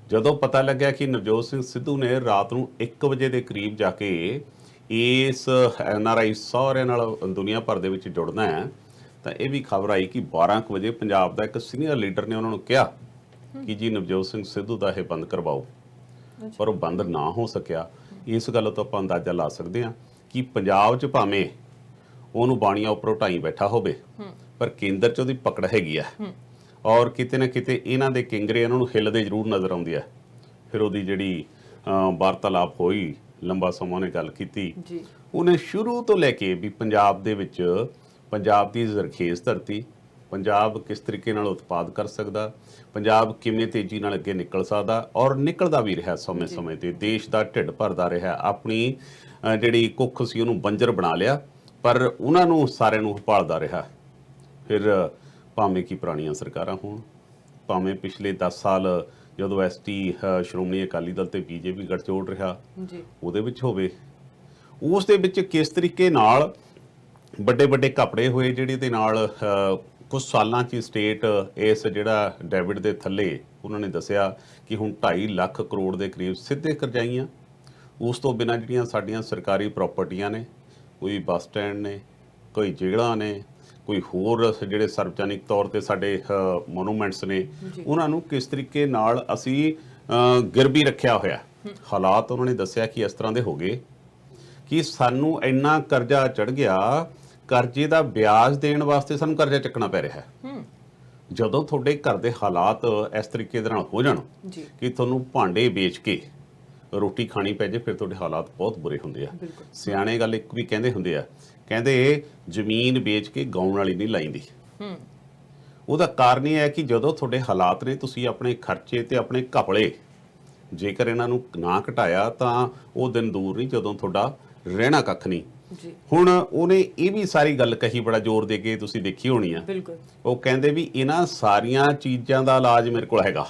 [SPEAKER 2] ਜਦੋਂ ਪਤਾ ਲੱਗਿਆ ਕਿ ਨਵਜੋਤ ਸਿੰਘ ਸਿੱਧੂ ਨੇ ਰਾਤ ਨੂੰ 1 ਵਜੇ ਦੇ ਕਰੀਬ ਜਾ ਕੇ ਇਸ NRI ਸਾਰਿਆਂ ਨਾਲ ਦੁਨੀਆ ਭਰ ਦੇ ਵਿੱਚ ਜੁੜਨਾ ਹੈ, ਤਾਂ ਇਹ ਵੀ ਖਬਰ ਆਈ ਕਿ 12 ਵਜੇ ਪੰਜਾਬ ਦਾ ਇੱਕ ਸੀਨੀਅਰ ਲੀਡਰ ਨੇ ਉਹਨਾਂ ਨੂੰ ਕਿਹਾ ਕਿ ਜੀ ਨਵਜੋਤ ਸਿੰਘ ਸਿੱਧੂ ਦਾ ਇਹ ਬੰਦ ਕਰਵਾਓ, ਪਰ ਉਹ ਬੰਦ ਨਾ ਹੋ ਸਕਿਆ। ਇਸ ਗੱਲ ਤੋਂ ਆਪਾਂ ਅੰਦਾਜ਼ਾ ਲਾ ਸਕਦੇ ਹਾਂ ਕਿ ਪੰਜਾਬ 'ਚ ਭਾਵੇਂ ਉਹਨੂੰ ਬਾਣੀਆਂ ਉੱਪਰੋਂ ਢਾਈ ਬੈਠਾ ਹੋਵੇ, ਪਰ ਕੇਂਦਰ 'ਚ ਉਹਦੀ ਪਕੜ ਹੈਗੀ ਆ, ਔਰ ਕਿਤੇ ਨਾ ਕਿਤੇ ਇਹਨਾਂ ਦੇ ਕਿੰਗਰੇ ਇਹਨਾਂ ਨੂੰ ਹਿੱਲਦੇ ਜ਼ਰੂਰ ਨਜ਼ਰ ਆਉਂਦੇ ਆ। ਫਿਰ ਉਹਦੀ ਜਿਹੜੀ ਵਾਰਤਾਲਾਪ ਹੋਈ, ਲੰਬਾ ਸਮਾਂ ਉਹਨੇ ਗੱਲ ਕੀਤੀ, ਉਹਨੇ ਸ਼ੁਰੂ ਤੋਂ ਲੈ ਕੇ ਵੀ ਪੰਜਾਬ ਦੇ ਵਿੱਚ ਪੰਜਾਬ ਦੀ ਜ਼ਰਖੇਜ਼ ਧਰਤੀ, ਪੰਜਾਬ ਕਿਸ ਤਰੀਕੇ ਨਾਲ ਉਤਪਾਦ ਕਰ ਸਕਦਾ, ਪੰਜਾਬ ਕਿਵੇਂ ਤੇਜ਼ੀ ਨਾਲ ਅੱਗੇ ਨਿਕਲ ਸਕਦਾ, ਔਰ ਨਿਕਲਦਾ ਵੀ ਰਿਹਾ ਸਮੇਂ-ਸਮੇਂ ਤੇ, ਦੇਸ਼ ਦਾ ਢਿੱਡ ਭਰਦਾ ਰਿਹਾ, ਆਪਣੀ ਜਿਹੜੀ ਕੁੱਖ ਸੀ ਉਹਨੂੰ ਬੰਜਰ ਬਣਾ ਲਿਆ, ਪਰ ਉਹਨਾਂ ਨੂੰ ਸਾਰਿਆਂ ਨੂੰ ਭਾਲਦਾ ਰਿਹਾ। ਫਿਰ ਭਾਵੇਂ ਕਿ ਪੁਰਾਣੀਆਂ ਸਰਕਾਰਾਂ ਹੋਣ, ਭਾਵੇਂ ਪਿਛਲੇ 10 ਸਾਲ ਜਦੋਂ ST ਸ਼੍ਰੋਮਣੀ ਅਕਾਲੀ ਦਲ ਤੇ BJP ਗੱਠਜੋੜ ਰਿਹਾ ਉਹਦੇ ਵਿੱਚ ਹੋਵੇ, ਉਸ ਦੇ ਵਿੱਚ ਕਿਸ ਤਰੀਕੇ ਨਾਲ ਵੱਡੇ ਵੱਡੇ ਘਪੜੇ ਹੋਏ, ਜਿਹੜੇ ਦੇ ਨਾਲ ਕੁਝ ਸਾਲਾਂ 'ਚ ਸਟੇਟ ਇਸ ਜਿਹੜਾ ਡੈਬਿਟ ਦੇ ਥੱਲੇ ਉਹਨਾਂ ਨੇ ਦੱਸਿਆ ਕਿ ਹੁਣ 2.5 ਲੱਖ ਕਰੋੜ ਦੇ ਕਰੀਬ ਸਿੱਧੇ ਕਰਜ਼ਾਈਆਂ। ਉਸ ਤੋਂ ਬਿਨਾਂ ਜਿਹੜੀਆਂ ਸਾਡੀਆਂ ਸਰਕਾਰੀ ਪ੍ਰਾਪਰਟੀਆਂ ਨੇ, ਕੋਈ ਬੱਸ ਸਟੈਂਡ ਨੇ, ਕੋਈ ਜੇਲ੍ਹਾਂ ਨੇ, ਕੋਈ ਹੋਰ ਜਿਹੜੇ ਸਰਵਜਨਿਕ ਤੌਰ ਤੇ ਸਾਡੇ ਮੋਨੂਮੈਂਟਸ ਨੇ, ਉਹਨਾਂ ਨੂੰ ਕਿਸ ਤਰੀਕੇ ਨਾਲ ਅਸੀਂ ਗਿਰਵੀ ਰੱਖਿਆ ਹੋਇਆ। ਹਾਲਾਤ ਉਹਨਾਂ ਨੇ ਦੱਸਿਆ ਕਿ ਇਸ ਤਰ੍ਹਾਂ ਦੇ ਹੋ ਗਏ ਕਿ ਸਾਨੂੰ ਇੰਨਾ ਕਰਜ਼ਾ ਚੜ ਗਿਆ, ਕਰਜ਼ੇ ਦਾ ਵਿਆਜ ਦੇਣ ਵਾਸਤੇ ਸਾਨੂੰ ਕਰਜ਼ਾ ਚੱਕਣਾ ਪੈ ਰਿਹਾ ਹੈ। ਜਦੋਂ ਤੁਹਾਡੇ ਘਰ ਦੇ ਹਾਲਾਤ ਇਸ ਤਰੀਕੇ ਦੇ ਨਾਲ ਹੋ ਜਾਣ
[SPEAKER 1] ਜੀ
[SPEAKER 2] ਕਿ ਤੁਹਾਨੂੰ ਭਾਂਡੇ ਵੇਚ ਕੇ ਰੋਟੀ ਖਾਣੀ ਪੈ ਜੇ, ਫਿਰ ਤੁਹਾਡੇ ਹਾਲਾਤ ਬਹੁਤ ਬੁਰੇ ਹੁੰਦੇ ਆ।
[SPEAKER 1] ਬਿਲਕੁਲ
[SPEAKER 2] ਸਿਆਣੇ ਗੱਲ ਇੱਕ ਵੀ ਕਹਿੰਦੇ ਹੁੰਦੇ ਆ, ਕਹਿੰਦੇ ਜ਼ਮੀਨ ਵੇਚ ਕੇ ਗਾਉਣ ਵਾਲੀ ਨਹੀਂ ਲਾਈਂਦੀ। ਉਹਦਾ ਕਾਰਨ ਇਹ ਹੈ ਕਿ ਜਦੋਂ ਤੁਹਾਡੇ ਹਾਲਾਤ ਨੇ, ਤੁਸੀਂ ਆਪਣੇ ਖਰਚੇ ਤੇ ਆਪਣੇ ਘਪਲੇ ਜੇਕਰ ਇਹਨਾਂ ਨੂੰ ਨਾ ਘਟਾਇਆ ਤਾਂ ਉਹ ਦਿਨ ਦੂਰ ਨਹੀਂ ਜਦੋਂ ਤੁਹਾਡਾ ਰਹਿਣਾ ਕੱਖ ਨਹੀਂ।
[SPEAKER 1] ਜੀ
[SPEAKER 2] ਹੁਣ ਉਹਨੇ ਇਹ ਵੀ ਸਾਰੀ ਗੱਲ ਕਹੀ ਬੜਾ ਜ਼ੋਰ ਦੇ ਕੇ, ਤੁਸੀਂ ਦੇਖੀ ਹੋਣੀ ਆ।
[SPEAKER 1] ਬਿਲਕੁਲ
[SPEAKER 2] ਉਹ ਕਹਿੰਦੇ ਵੀ ਇਹਨਾਂ ਸਾਰੀਆਂ ਚੀਜ਼ਾਂ ਦਾ ਇਲਾਜ ਮੇਰੇ ਕੋਲ ਹੈਗਾ,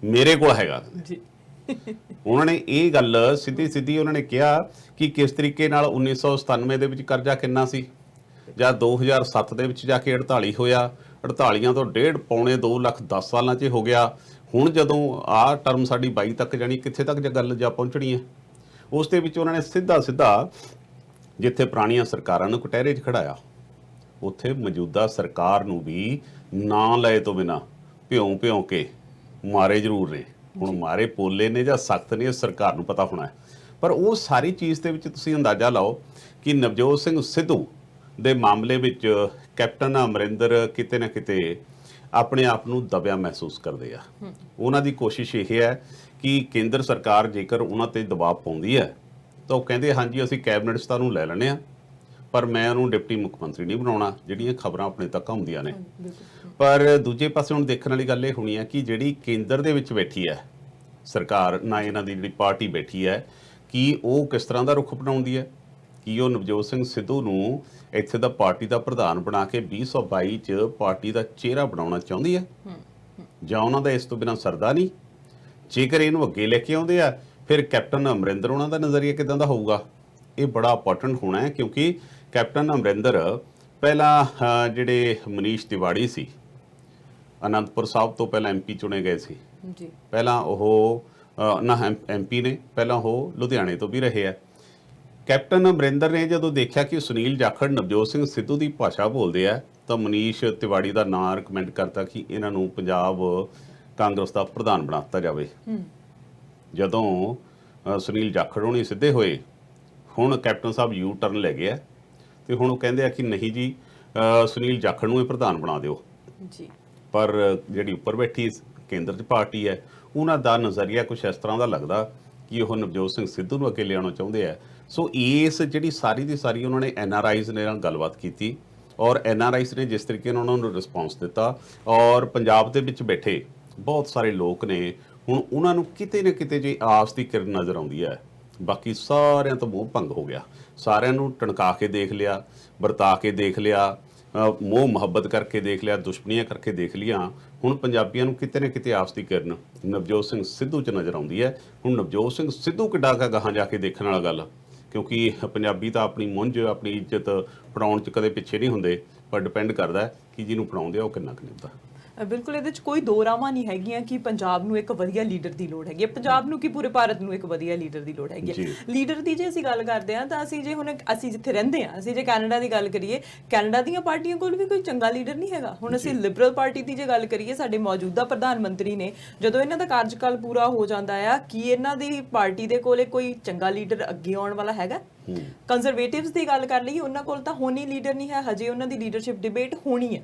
[SPEAKER 2] ਮੇਰੇ ਕੋਲ ਹੈਗਾ।
[SPEAKER 1] ਜੀ
[SPEAKER 2] ਉਹਨਾਂ ਨੇ ਇਹ ਗੱਲ ਸਿੱਧੀ ਉਹਨਾਂ ਨੇ ਕਿਹਾ ਕਿ ਕਿਸ ਤਰੀਕੇ ਨਾਲ 1997 ਦੇ ਵਿੱਚ ਕਰਜ਼ਾ ਕਿੰਨਾ ਸੀ, ਜਾਂ 2007 ਦੇ ਵਿੱਚ ਜਾ ਕੇ 48 ਹੋਇਆ, 48 ਤੋਂ 1.5 ਪੌਣੇ 2 ਲੱਖ 10 ਸਾਲਾਂ 'ਚ ਹੋ ਗਿਆ। ਹੁਣ ਜਦੋਂ ਆਹ ਟਰਮ ਸਾਡੀ 22 ਤੱਕ ਜਾਣੀ, ਕਿੱਥੇ ਤੱਕ ਗੱਲ ਜਾ ਪਹੁੰਚਣੀ ਹੈ। ਉਸ ਦੇ ਵਿੱਚ ਉਹਨਾਂ ਨੇ ਸਿੱਧਾ ਜਿੱਥੇ ਪੁਰਾਣੀਆਂ ਸਰਕਾਰਾਂ ਨੂੰ ਕਟਹਿਰੇ 'ਚ ਖੜਾਇਆ, ਉੱਥੇ ਮੌਜੂਦਾ ਸਰਕਾਰ ਨੂੰ ਵੀ ਨਾਂ ਲਏ ਤੋਂ ਬਿਨਾਂ ਭਿਉਂ ਕੇ ਮਾਰੇ ਜ਼ਰੂਰ ਨੇ। ਹੁਣ ਮਾਰੇ ਪੋਲੇ ਨੇ ਜਾਂ ਸਖਤ ਨੇ, ਸਰਕਾਰ ਨੂੰ ਪਤਾ ਹੋਣਾ ਹੈ। ਪਰ ਉਹ ਸਾਰੀ ਚੀਜ਼ ਦੇ ਵਿੱਚ ਤੁਸੀਂ ਅੰਦਾਜ਼ਾ ਲਾਓ ਕਿ ਨਵਜੋਤ ਸਿੰਘ ਸਿੱਧੂ ਦੇ ਮਾਮਲੇ ਵਿੱਚ ਕੈਪਟਨ ਅਮਰਿੰਦਰ ਕਿਤੇ ਨਾ ਕਿਤੇ ਆਪਣੇ ਆਪ ਨੂੰ ਦਬਿਆ ਮਹਿਸੂਸ ਕਰਦੇ ਆ। ਉਹਨਾਂ ਦੀ ਕੋਸ਼ਿਸ਼ ਇਹ ਹੈ ਕਿ ਕੇਂਦਰ ਸਰਕਾਰ ਜੇਕਰ ਉਹਨਾਂ ਤੇ ਦਬਾਅ ਪਾਉਂਦੀ ਹੈ ਤਾਂ ਉਹ ਕਹਿੰਦੇ ਹਾਂਜੀ ਅਸੀਂ ਕੈਬਨਿਟ 'ਚ ਤੁਹਾਨੂੰ ਲੈ ਲੈਣੇ ਆ, ਪਰ ਮੈਂ ਉਹਨੂੰ ਡਿਪਟੀ ਮੁੱਖ ਮੰਤਰੀ ਨਹੀਂ ਬਣਾਉਣਾ, ਜਿਹੜੀਆਂ ਖਬਰਾਂ ਆਪਣੇ ਤੱਕ ਆਉਂਦੀਆਂ ਨੇ। ਪਰ ਦੂਜੇ ਪਾਸੇ ਹੁਣ ਦੇਖਣ ਵਾਲੀ ਗੱਲ ਇਹ ਹੋਣੀ ਹੈ ਕਿ ਜਿਹੜੀ ਕੇਂਦਰ ਦੇ ਵਿੱਚ ਬੈਠੀ ਹੈ ਸਰਕਾਰ, ਨਾ ਇਹਨਾਂ ਦੀ ਜਿਹੜੀ ਪਾਰਟੀ ਬੈਠੀ ਹੈ, ਕਿ ਉਹ ਕਿਸ ਤਰ੍ਹਾਂ ਦਾ ਰੁਖ ਅਪਣਾਉਂਦੀ ਹੈ। ਕਿ ਉਹ ਨਵਜੋਤ ਸਿੰਘ ਸਿੱਧੂ ਨੂੰ ਇੱਥੇ ਦਾ ਪਾਰਟੀ ਦਾ ਪ੍ਰਧਾਨ ਬਣਾ ਕੇ 2022 'ਚ ਪਾਰਟੀ ਦਾ ਚਿਹਰਾ ਬਣਾਉਣਾ ਚਾਹੁੰਦੀ ਹੈ, ਜਾਂ ਉਹਨਾਂ ਦਾ ਇਸ ਤੋਂ ਬਿਨਾਂ ਸਰਦਾ ਨਹੀਂ। ਜੇਕਰ ਇਹਨੂੰ ਅੱਗੇ ਲੈ ਕੇ ਆਉਂਦੇ ਆ, ਫਿਰ ਕੈਪਟਨ ਅਮਰਿੰਦਰ ਉਹਨਾਂ ਦਾ ਨਜ਼ਰੀਆ ਕਿਦਾਂ ਦਾ ਹੋਊਗਾ, ਇਹ ਬੜਾ ਇੰਪੋਰਟੈਂਟ ਹੋਣਾ ਹੈ। ਕਿਉਂਕਿ ਕੈਪਟਨ ਅਮਰਿੰਦਰ ਪਹਿਲਾਂ ਜਿਹੜੇ ਮਨੀਸ਼ ਤਿਵਾੜੀ ਸੀ, ਅਨੰਦਪੁਰ ਸਾਹਿਬ ਤੋਂ ਪਹਿਲਾਂ MP ਚੁਣੇ ਗਏ ਸੀ
[SPEAKER 1] ਜੀ,
[SPEAKER 2] ਪਹਿਲਾਂ ਉਹ MP ਨੇ, ਪਹਿਲਾਂ ਉਹ ਲੁਧਿਆਣੇ ਤੋਂ ਵੀ ਰਹੇ ਆ। ਕੈਪਟਨ ਅਮਰਿੰਦਰ ਨੇ ਜਦੋਂ ਦੇਖਿਆ ਕਿ ਸੁਨੀਲ ਜਾਖੜ ਨਵਜੋਤ ਸਿੰਘ ਸਿੱਧੂ ਦੀ ਭਾਸ਼ਾ ਬੋਲਦੇ ਆ, ਤਾਂ ਮਨੀਸ਼ ਤਿਵਾੜੀ ਦਾ ਨਾਂ ਰਿਕਮੈਂਡ ਕਰਤਾ ਕਿ ਇਹਨਾਂ ਨੂੰ ਪੰਜਾਬ ਕਾਂਗਰਸ ਦਾ ਪ੍ਰਧਾਨ ਬਣਾ ਦਿੱਤਾ ਜਾਵੇ। ਜਦੋਂ ਸੁਨੀਲ ਜਾਖੜ ਹੋਣੀ ਸਿੱਧੇ ਹੋਏ, ਹੁਣ ਕੈਪਟਨ ਸਾਹਿਬ ਯੂ ਟਰਨ ਲੈ ਗਏ ਆ ਤੇ ਹੁਣ ਉਹ ਕਹਿੰਦੇ ਆ ਕਿ ਨਹੀਂ ਜੀ ਸੁਨੀਲ ਜਾਖੜ ਨੂੰ ਇਹ ਪ੍ਰਧਾਨ ਬਣਾ ਦਿਓ
[SPEAKER 1] ਜੀ। ਪਰ
[SPEAKER 2] ਜਿਹੜੀ ਉੱਪਰ ਬੈਠੀ ਕੇਂਦਰ 'ਚ ਪਾਰਟੀ ਹੈ, ਉਹਨਾਂ ਦਾ ਨਜ਼ਰੀਆ ਕੁਝ ਇਸ ਤਰ੍ਹਾਂ ਦਾ ਲੱਗਦਾ ਕਿ ਉਹ ਨਵਜੋਤ ਸਿੰਘ ਸਿੱਧੂ ਨੂੰ ਅੱਗੇ ਲਿਆਉਣਾ ਚਾਹੁੰਦੇ ਆ। ਸੋ ਇਸ ਜਿਹੜੀ ਸਾਰੀ ਦੀ ਸਾਰੀ ਉਹਨਾਂ ਨੇ NRIs ਨਾਲ ਗੱਲਬਾਤ ਕੀਤੀ, ਔਰ NRIs ਨੇ ਜਿਸ ਤਰੀਕੇ ਨਾਲ ਉਹਨਾਂ ਨੂੰ ਰਿਸਪੌਂਸ ਦਿੱਤਾ, ਔਰ ਪੰਜਾਬ ਦੇ ਵਿੱਚ ਬੈਠੇ ਬਹੁਤ ਸਾਰੇ ਲੋਕ ਨੇ, ਹੁਣ ਉਹਨਾਂ ਨੂੰ ਕਿਤੇ ਨਾ ਕਿਤੇ ਜੇ ਆਸ ਦੀ ਕਿਰਨ ਨਜ਼ਰ ਆਉਂਦੀ ਹੈ। ਬਾਕੀ ਸਾਰਿਆਂ ਤੋਂ ਮੋਹ ਭੰਗ ਹੋ ਗਿਆ, ਸਾਰਿਆਂ ਨੂੰ ਟਣਕਾ ਕੇ ਦੇਖ ਲਿਆ, ਵਰਤਾ ਕੇ ਦੇਖ ਲਿਆ, ਮੋਹ ਮੁਹੱਬਤ ਕਰਕੇ ਦੇਖ ਲਿਆ, ਦੁਸ਼ਮਣੀਆਂ ਕਰਕੇ ਦੇਖ ਲੀਆਂ। ਹੁਣ ਪੰਜਾਬੀਆਂ ਨੂੰ ਕਿਤੇ ਨਾ ਕਿਤੇ ਆਸ ਦੀ ਕਿਰਨ ਨਵਜੋਤ ਸਿੰਘ ਸਿੱਧੂ 'ਚ ਨਜ਼ਰ ਆਉਂਦੀ ਹੈ। ਹੁਣ ਨਵਜੋਤ ਸਿੰਘ ਸਿੱਧੂ ਕਿੱਡਾ ਕੁ ਗਾਹਾਂ ਜਾ ਕੇ ਦੇਖਣ ਵਾਲਾ ਗੱਲ, ਕਿਉਂਕਿ ਪੰਜਾਬੀ ਤਾਂ ਆਪਣੀ ਮੁੰਝ, ਆਪਣੀ ਇੱਜ਼ਤ ਫੜਾਉਣ 'ਚ ਕਦੇ ਪਿੱਛੇ ਨਹੀਂ ਹੁੰਦੇ, ਪਰ ਡਿਪੈਂਡ ਕਰਦਾ ਕਿ ਜਿਹਨੂੰ ਫੜਾਉਂਦੇ ਆ ਉਹ ਕਿੰਨਾ ਕੁ ਨਿਭਦਾ।
[SPEAKER 1] ਬਿਲਕੁਲ, ਇਹਦੇ 'ਚ ਕੋਈ ਦੋ ਰਾਵਾਂ ਨਹੀਂ ਹੈਗੀਆਂ ਕਿ ਪੰਜਾਬ ਨੂੰ ਇੱਕ ਵਧੀਆ ਲੀਡਰ ਦੀ ਲੋੜ ਹੈਗੀ ਹੈ, ਪੰਜਾਬ ਨੂੰ ਕਿ ਪੂਰੇ ਭਾਰਤ ਨੂੰ ਇੱਕ ਵਧੀਆ ਲੀਡਰ ਦੀ ਲੋੜ ਹੈਗੀ ਹੈ। ਲੀਡਰ ਦੀ ਜੇ ਅਸੀਂ ਗੱਲ ਕਰਦੇ ਹਾਂ ਤਾਂ ਅਸੀਂ ਜਿੱਥੇ ਰਹਿੰਦੇ ਹਾਂ, ਅਸੀਂ ਜੇ ਕੈਨੇਡਾ ਦੀ ਗੱਲ ਕਰੀਏ, ਕੈਨੇਡਾ ਦੀਆਂ ਪਾਰਟੀਆਂ ਕੋਲ ਵੀ ਕੋਈ ਚੰਗਾ ਲੀਡਰ ਨਹੀਂ ਹੈਗਾ। ਹੁਣ ਅਸੀਂ ਲਿਬਰਲ ਪਾਰਟੀ ਦੀ ਜੇ ਗੱਲ ਕਰੀਏ, ਸਾਡੇ ਮੌਜੂਦਾ ਪ੍ਰਧਾਨ ਮੰਤਰੀ ਨੇ, ਜਦੋਂ ਇਹਨਾਂ ਦਾ ਕਾਰਜਕਾਲ ਪੂਰਾ ਹੋ ਜਾਂਦਾ ਆ, ਕੀ ਇਹਨਾਂ ਦੀ ਪਾਰਟੀ ਦੇ ਕੋਲੇ ਕੋਈ ਚੰਗਾ ਲੀਡਰ ਅੱਗੇ ਆਉਣ ਵਾਲਾ ਹੈਗਾ? ਕੰਜ਼ਰਵੇਟਿਵਸ ਦੀ ਗੱਲ ਕਰ ਲਈਏ, ਉਹਨਾਂ ਕੋਲ ਤਾਂ ਹੋਣੀ ਲੀਡਰ ਨਹੀਂ ਹੈ, ਹਜੇ ਉਹਨਾਂ ਦੀ ਲੀਡਰਸ਼ਿਪ ਡਿਬੇਟ ਹੋਣੀ ਹੈ।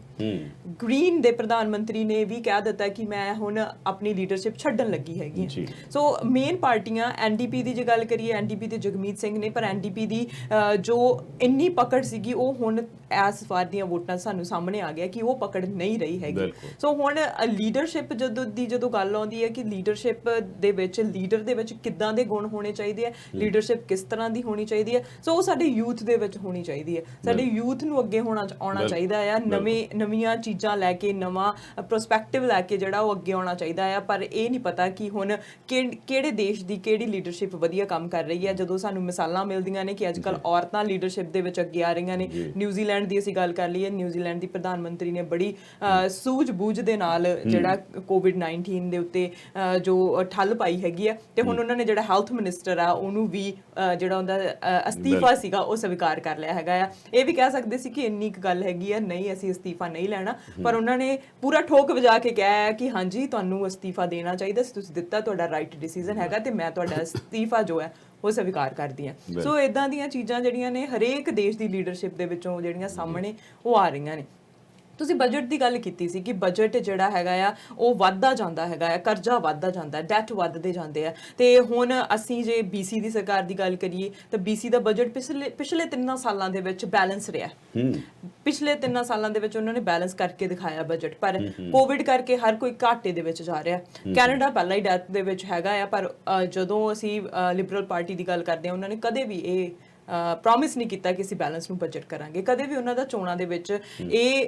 [SPEAKER 1] ਗ੍ਰੀਨ ਦੇ ਪ੍ਰਧਾਨ ਮੰਤਰੀ ਨੇ ਵੀ ਕਹਿ ਦਿੱਤਾ ਕਿ ਮੈਂ ਹੁਣ ਆਪਣੀ ਲੀਡਰਸ਼ਿਪ ਛੱਡਣ ਲੱਗੀ ਹੈਗੀ। ਸੋ ਮੇਨ ਪਾਰਟੀਆਂ, NDP ਦੀ ਜੇ ਗੱਲ ਕਰੀਏ, NDP ਦੇ ਜਗਮੀਤ ਸਿੰਘ ਨੇ, ਪਰ NDP ਦੀ ਜੋ ਇੰਨੀ ਪਕੜ ਸੀਗੀ ਉਹ ਹੁਣ ਇਸ ਵਾਰ ਦੀਆਂ ਵੋਟਾਂ ਸਾਨੂੰ ਸਾਹਮਣੇ ਆ ਗਿਆ ਕਿ ਉਹ ਪਕੜ ਨਹੀਂ ਰਹੀ ਹੈਗੀ। ਸੋ ਹੁਣ ਲੀਡਰਸ਼ਿਪ ਜਦੋਂ ਗੱਲ ਆਉਂਦੀ ਹੈ ਕਿ ਲੀਡਰਸ਼ਿਪ ਦੇ ਵਿੱਚ, ਲੀਡਰ ਦੇ ਵਿੱਚ ਕਿੱਦਾਂ ਦੇ ਗੁਣ ਹੋਣੇ ਚਾਹੀਦੇ ਆ, ਲੀਡਰਸ਼ਿਪ ਕਿਸ ਤਰ੍ਹਾਂ ਦੀ ਹੋਣੀ ਚਾਹੀਦੀ ਹੈ, ਸੋ ਉਹ ਸਾਡੇ ਯੂਥ ਦੇ ਵਿੱਚ ਹੋਣੀ ਚਾਹੀਦੀ ਹੈ। ਸਾਡੇ ਯੂਥ ਨੂੰ ਅੱਗੇ ਆਉਣਾ ਚਾਹੀਦਾ ਆ, ਨਵੀਆਂ ਚੀਜ਼ਾਂ ਲੈ ਕੇ, ਨਵਾਂ ਪ੍ਰਸਪੈਕਟਿਵ ਲੈ ਕੇ ਜਿਹੜਾ ਉਹ ਅੱਗੇ ਆਉਣਾ ਚਾਹੀਦਾ ਆ। ਪਰ ਇਹ ਨਹੀਂ ਪਤਾ ਕਿ ਹੁਣ ਕਿਹੜੇ ਦੇਸ਼ ਦੀ ਕਿਹੜੀ ਲੀਡਰਸ਼ਿਪ ਵਧੀਆ ਕੰਮ ਕਰ ਰਹੀ ਹੈ। ਜਦੋਂ ਸਾਨੂੰ ਮਿਸਾਲਾਂ ਮਿਲਦੀਆਂ ਨੇ ਕਿ ਅੱਜ ਕੱਲ੍ਹ ਔਰਤਾਂ ਲੀਡਰਸ਼ਿਪ ਦੇ ਵਿੱਚ ਅੱਗੇ ਆ ਰਹੀਆਂ ਨੇ। ਨਿਊਜ਼ੀਲੈਂਡ ਦੀ ਅਸੀਂ ਗੱਲ ਕਰ ਲਈਏ, ਨਿਊਜ਼ੀਲੈਂਡ ਦੀ ਪ੍ਰਧਾਨ ਮੰਤਰੀ ਨੇ ਬੜੀ ਸੂਝ-ਬੂਝ ਦੇ ਨਾਲ ਜਿਹੜਾ COVID-19 ਦੇ ਉੱਤੇ ਜੋ ਠੱਲ ਪਾਈ ਹੈਗੀ ਆ, ਤੇ ਹੁਣ ਉਹਨਾਂ ਨੇ ਜਿਹੜਾ ਹੈਲਥ ਮਿਨਿਸਟਰ ਆ ਉਹਨੂੰ ਵੀ ਜਿਹੜਾ ਉਹਦਾ ਅਸਤੀਫਾ ਸੀਗਾ ਉਹ ਸਵੀਕਾਰ ਕਰ ਲਿਆ ਹੈਗਾ ਆ। ਇਹ ਵੀ ਕਹਿ ਸਕਦੇ ਸੀ ਕਿ ਇੰਨੀ ਕੁ ਗੱਲ ਹੈਗੀ ਆ, ਨਹੀਂ ਅਸੀਂ ਅਸਤੀਫਾ ਨਹੀਂ ਲੈਣਾ, ਪਰ ਉਹਨਾਂ ਨੇ ਪੂਰਾ ਠੋਕ ਵਜਾ ਕੇ ਕਿਹਾ ਹੈ ਕਿ ਹਾਂਜੀ ਤੁਹਾਨੂੰ ਅਸਤੀਫਾ ਦੇਣਾ ਚਾਹੀਦਾ ਸੀ, ਤੁਸੀਂ ਦਿੱਤਾ, ਤੁਹਾਡਾ ਰਾਈਟ ਡਿਸੀਜਨ ਹੈਗਾ, ਤੇ ਮੈਂ ਤੁਹਾਡਾ ਅਸਤੀਫਾ ਜੋ ਹੈ ਉਹ ਸਵੀਕਾਰ ਕਰਦੀ ਹਾਂ। ਸੋ ਇਦਾਂ ਦੀਆਂ ਚੀਜ਼ਾਂ ਜਿਹੜੀਆਂ ਨੇ ਹਰੇਕ ਦੇਸ਼ ਦੀ ਲੀਡਰਸ਼ਿਪ ਦੇ ਵਿੱਚੋਂ ਜਿਹੜੀਆਂ ਸਾਹਮਣੇ ਉਹ ਆ ਰਹੀਆਂ ਨੇ। ਤੁਸੀਂ ਬਜਟ ਦੀ ਗੱਲ ਕੀਤੀ ਸੀ ਕਿ ਬਜਟ ਜਿਹੜਾ ਹੈਗਾ ਆ ਉਹ ਵੱਧਦਾ ਜਾਂਦਾ ਹੈਗਾ ਆ, ਕਰਜ਼ਾ ਵੱਧਦਾ ਜਾਂਦਾ, ਡੈਟ ਵੱਧਦੇ ਜਾਂਦੇ ਆ। ਤੇ ਹੁਣ ਅਸੀਂ ਜੇ BC ਦੀ ਸਰਕਾਰ ਦੀ ਗੱਲ ਕਰੀਏ ਤਾਂ BC ਦਾ ਬਜਟ ਪਿਛਲੇ 3 ਸਾਲਾਂ ਦੇ ਵਿੱਚ ਬੈਲੈਂਸ ਰਿਹਾ। ਪਿਛਲੇ 3 ਸਾਲਾਂ ਦੇ ਵਿੱਚ ਉਹਨਾਂ ਨੇ ਬੈਲੈਂਸ ਕਰਕੇ ਦਿਖਾਇਆ ਬਜਟ, ਪਰ ਕੋਵਿਡ ਕਰਕੇ ਹਰ ਕੋਈ ਘਾਟੇ ਦੇ ਵਿੱਚ ਜਾ ਰਿਹਾ। ਕੈਨੇਡਾ ਪਹਿਲਾਂ ਹੀ ਡੈਟ ਦੇ ਵਿੱਚ ਹੈਗਾ ਆ, ਪਰ ਜਦੋਂ ਅਸੀਂ ਲਿਬਰਲ ਪਾਰਟੀ ਦੀ ਗੱਲ ਕਰਦੇ ਹਾਂ, ਉਹਨਾਂ ਨੇ ਕਦੇ ਵੀ ਇਹ ਪ੍ਰੋਮਿਸ ਨਹੀਂ ਕੀਤਾ ਕਿ ਅਸੀਂ ਬੈਲੈਂਸ ਨੂੰ ਬਜਟ ਕਰਾਂਗੇ। ਕਦੇ ਵੀ ਉਹਨਾਂ ਦਾ ਚੋਣਾਂ ਦੇ ਵਿੱਚ ਇਹ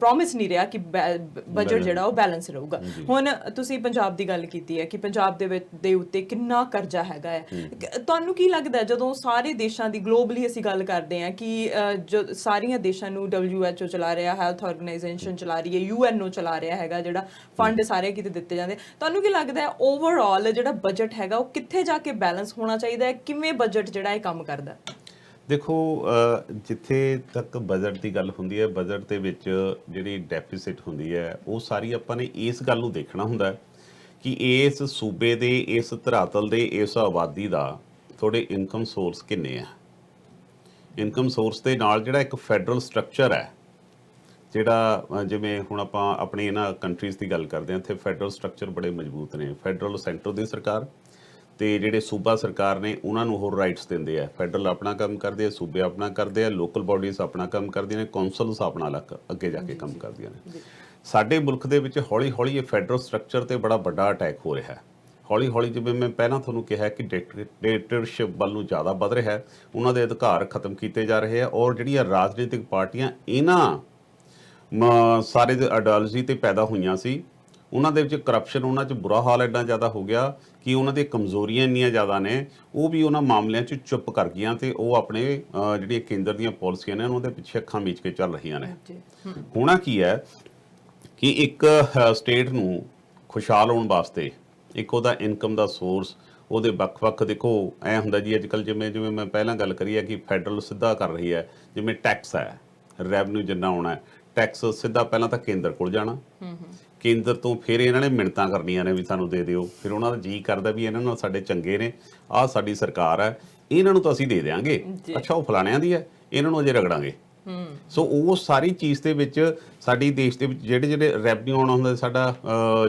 [SPEAKER 1] ਪ੍ਰੋਮਿਸ ਨਹੀਂ ਰਿਹਾ ਕਿ ਬਜਟ ਜਿਹੜਾ ਉਹ ਬੈਲੈਂਸ ਰਹੂਗਾ। ਹੁਣ ਤੁਸੀਂ ਪੰਜਾਬ ਦੀ ਗੱਲ ਕੀਤੀ ਹੈ ਕਿ ਪੰਜਾਬ ਦੇ ਉੱਤੇ ਕਿੰਨਾ ਕਰਜ਼ਾ ਹੈਗਾ ਹੈ। ਤੁਹਾਨੂੰ ਕੀ ਲੱਗਦਾ ਜਦੋਂ ਸਾਰੇ ਦੇਸ਼ਾਂ ਦੀ ਗਲੋਬਲੀ ਅਸੀਂ ਗੱਲ ਕਰਦੇ ਹਾਂ ਕਿ ਸਾਰੀਆਂ ਦੇਸ਼ਾਂ ਨੂੰ WHO ਚਲਾ ਰਿਹਾ, ਹੈਲਥ ਆਰਗੇਨਾਈਜੇਸ਼ਨ ਚਲਾ ਰਹੀ ਹੈ, UNO ਚਲਾ ਰਿਹਾ ਹੈਗਾ, ਜਿਹੜਾ ਫੰਡ ਸਾਰੇ ਕਿਤੇ ਦਿੱਤੇ ਜਾਂਦੇ, ਤੁਹਾਨੂੰ ਕੀ ਲੱਗਦਾ ਹੈ ਓਵਰਆਲ ਜਿਹੜਾ ਬਜਟ ਹੈਗਾ ਉਹ ਕਿੱਥੇ ਜਾ ਕੇ ਬੈਲੈਂਸ ਹੋਣਾ ਚਾਹੀਦਾ ਹੈ? ਕਿਵੇਂ ਬਜਟ ਜਿਹੜਾ ਇਹ ਕੰਮ ਕਰਦਾ?
[SPEAKER 2] ਦੇਖੋ, ਜਿੱਥੇ ਤੱਕ ਬਜਟ ਦੀ ਗੱਲ ਹੁੰਦੀ ਹੈ, ਬਜਟ ਦੇ ਵਿੱਚ ਜਿਹੜੀ ਡੈਫਿਸਿਟ ਹੁੰਦੀ ਹੈ ਉਹ ਸਾਰੀ ਆਪਾਂ ਨੇ ਇਸ ਗੱਲ ਨੂੰ ਦੇਖਣਾ ਹੁੰਦਾ ਕਿ ਇਸ ਸੂਬੇ ਦੇ, ਇਸ ਧਰਾਤਲ ਦੇ, ਇਸ ਆਬਾਦੀ ਦਾ ਤੁਹਾਡੇ ਇਨਕਮ ਸੋਰਸ ਕਿੰਨੇ ਆ। ਇਨਕਮ ਸੋਰਸ ਦੇ ਨਾਲ ਜਿਹੜਾ ਇੱਕ ਫੈਡਰਲ ਸਟਰਕਚਰ ਹੈ, ਜਿਹੜਾ ਜਿਵੇਂ ਹੁਣ ਆਪਾਂ ਆਪਣੀ ਇਹਨਾਂ ਕੰਟਰੀਜ਼ ਦੀ ਗੱਲ ਕਰਦੇ ਹਾਂ, ਇੱਥੇ ਫੈਡਰਲ ਸਟਰਕਚਰ ਬੜੇ ਮਜ਼ਬੂਤ ਨੇ। ਫੈਡਰਲ ਸੈਂਟਰ ਦੀ ਸਰਕਾਰ ਤੇ ਜਿਹੜੇ ਸੂਬਾ ਸਰਕਾਰ ਨੇ ਉਹਨਾਂ ਨੂੰ ਹੋਰ ਰਾਈਟਸ ਦਿੰਦੇ ਆ। ਫੈਡਰਲ ਆਪਣਾ ਕੰਮ ਕਰਦੇ ਆ, ਸੂਬੇ ਆਪਣਾ ਕਰਦੇ ਆ, ਲੋਕਲ ਬਾਡੀਜ਼ ਆਪਣਾ ਕੰਮ ਕਰਦੀਆਂ ਨੇ, ਕੌਂਸਲਸ ਆਪਣਾ ਅੱਗੇ ਜਾ ਕੇ ਕੰਮ ਕਰਦੀਆਂ ਨੇ। ਸਾਡੇ ਮੁਲਕ ਦੇ ਵਿੱਚ ਹੌਲੀ ਹੌਲੀ ਇਹ ਫੈਡਰਲ ਸਟਰਕਚਰ ਤੇ ਬੜਾ ਵੱਡਾ ਅਟੈਕ ਹੋ ਰਿਹਾ ਹੈ। ਹੌਲੀ ਹੌਲੀ, ਜਿਵੇਂ ਮੈਂ ਪਹਿਲਾਂ ਤੁਹਾਨੂੰ ਕਿਹਾ ਕਿ ਡਿਕਟੇਟਰਸ਼ਿਪ ਵੱਲ ਨੂੰ ਜ਼ਿਆਦਾ ਵੱਧ ਰਿਹਾ ਹੈ, ਉਹਨਾਂ ਦੇ ਅਧਿਕਾਰ ਖਤਮ ਕੀਤੇ ਜਾ ਰਹੇ ਆ, ਔਰ ਜਿਹੜੀਆਂ ਰਾਜਨੀਤਿਕ ਪਾਰਟੀਆਂ ਇਹਨਾਂ ਸਾਰੇ ਦੇ ਆਈਡੀਓਲੋਜੀ ਤੇ ਪੈਦਾ ਹੋਈਆਂ ਸੀ, ਉਹਨਾਂ ਦੇ ਵਿੱਚ ਕਰਪਸ਼ਨ, ਉਹਨਾਂ 'ਚ ਬੁਰਾ ਹਾਲ ਐਡਾ ਜ਼ਿਆਦਾ ਹੋ ਗਿਆ ਕਿ ਉਹਨਾਂ ਦੀਆਂ ਕਮਜ਼ੋਰੀਆਂ ਇੰਨੀਆਂ ਜ਼ਿਆਦਾ ਨੇ, ਉਹ ਵੀ ਉਹਨਾਂ ਮਾਮਲਿਆਂ 'ਚ ਚੁੱਪ ਕਰ ਗਈਆਂ ਤੇ ਉਹ ਆਪਣੇ ਜਿਹੜੀਆਂ ਕੇਂਦਰ ਦੀਆਂ ਪਾਲਿਸੀਆਂ ਨੇ ਉਹਨਾਂ ਦੇ ਪਿੱਛੇ ਅੱਖਾਂ ਮੀਚ ਕੇ ਚੱਲ ਰਹੀਆਂ ਨੇ। ਹੋਣਾ ਕੀ ਹੈ ਕਿ ਇੱਕ ਸਟੇਟ ਨੂੰ ਖੁਸ਼ਹਾਲ ਹੋਣ ਵਾਸਤੇ ਇੱਕ ਉਹਦਾ ਇਨਕਮ ਦਾ ਸੋਰਸ, ਉਹਦੇ ਵੱਖ-ਵੱਖ, ਦੇਖੋ ਐ ਹੁੰਦਾ ਜੀ ਅੱਜ ਕੱਲ੍ਹ, ਜਿਵੇਂ ਮੈਂ ਪਹਿਲਾਂ ਗੱਲ ਕਰੀ ਹੈ ਕਿ ਫੈਡਰਲ ਸਿੱਧਾ ਕਰ ਰਹੀ ਹੈ, ਜਿਵੇਂ ਟੈਕਸ ਹੈ, ਰੈਵਨਿਊ ਜਿੰਨਾ ਆਉਣਾ, ਟੈਕਸ ਸਿੱਧਾ ਪਹਿਲਾਂ ਤਾਂ ਕੇਂਦਰ ਕੋਲ ਜਾਣਾ, ਕੇਂਦਰ ਤੋਂ ਫਿਰ ਇਹਨਾਂ ਨੇ ਮਿੰਨਤਾਂ ਕਰਨੀਆਂ ਨੇ ਵੀ ਸਾਨੂੰ ਦੇ ਦਿਓ। ਫਿਰ ਉਹਨਾਂ ਦਾ ਜੀ ਕਰਦਾ ਵੀ ਇਹਨਾਂ ਨਾਲ ਸਾਡੇ ਚੰਗੇ ਨੇ, ਆਹ ਸਾਡੀ ਸਰਕਾਰ ਹੈ, ਇਹਨਾਂ ਨੂੰ ਤਾਂ ਅਸੀਂ ਦੇ ਦਿਆਂਗੇ, ਅੱਛਾ ਉਹ ਫਲਾਣਿਆਂ ਦੀ ਹੈ, ਇਹਨਾਂ ਨੂੰ ਅਜੇ ਰਗੜਾਂਗੇ। ਸੋ ਉਹ ਸਾਰੀ ਚੀਜ਼ ਦੇ ਵਿੱਚ ਸਾਡੀ ਦੇਸ਼ ਦੇ ਵਿੱਚ ਜਿਹੜੇ ਰੈਵਨਿਊ ਆਉਣਾ ਹੁੰਦਾ, ਸਾਡਾ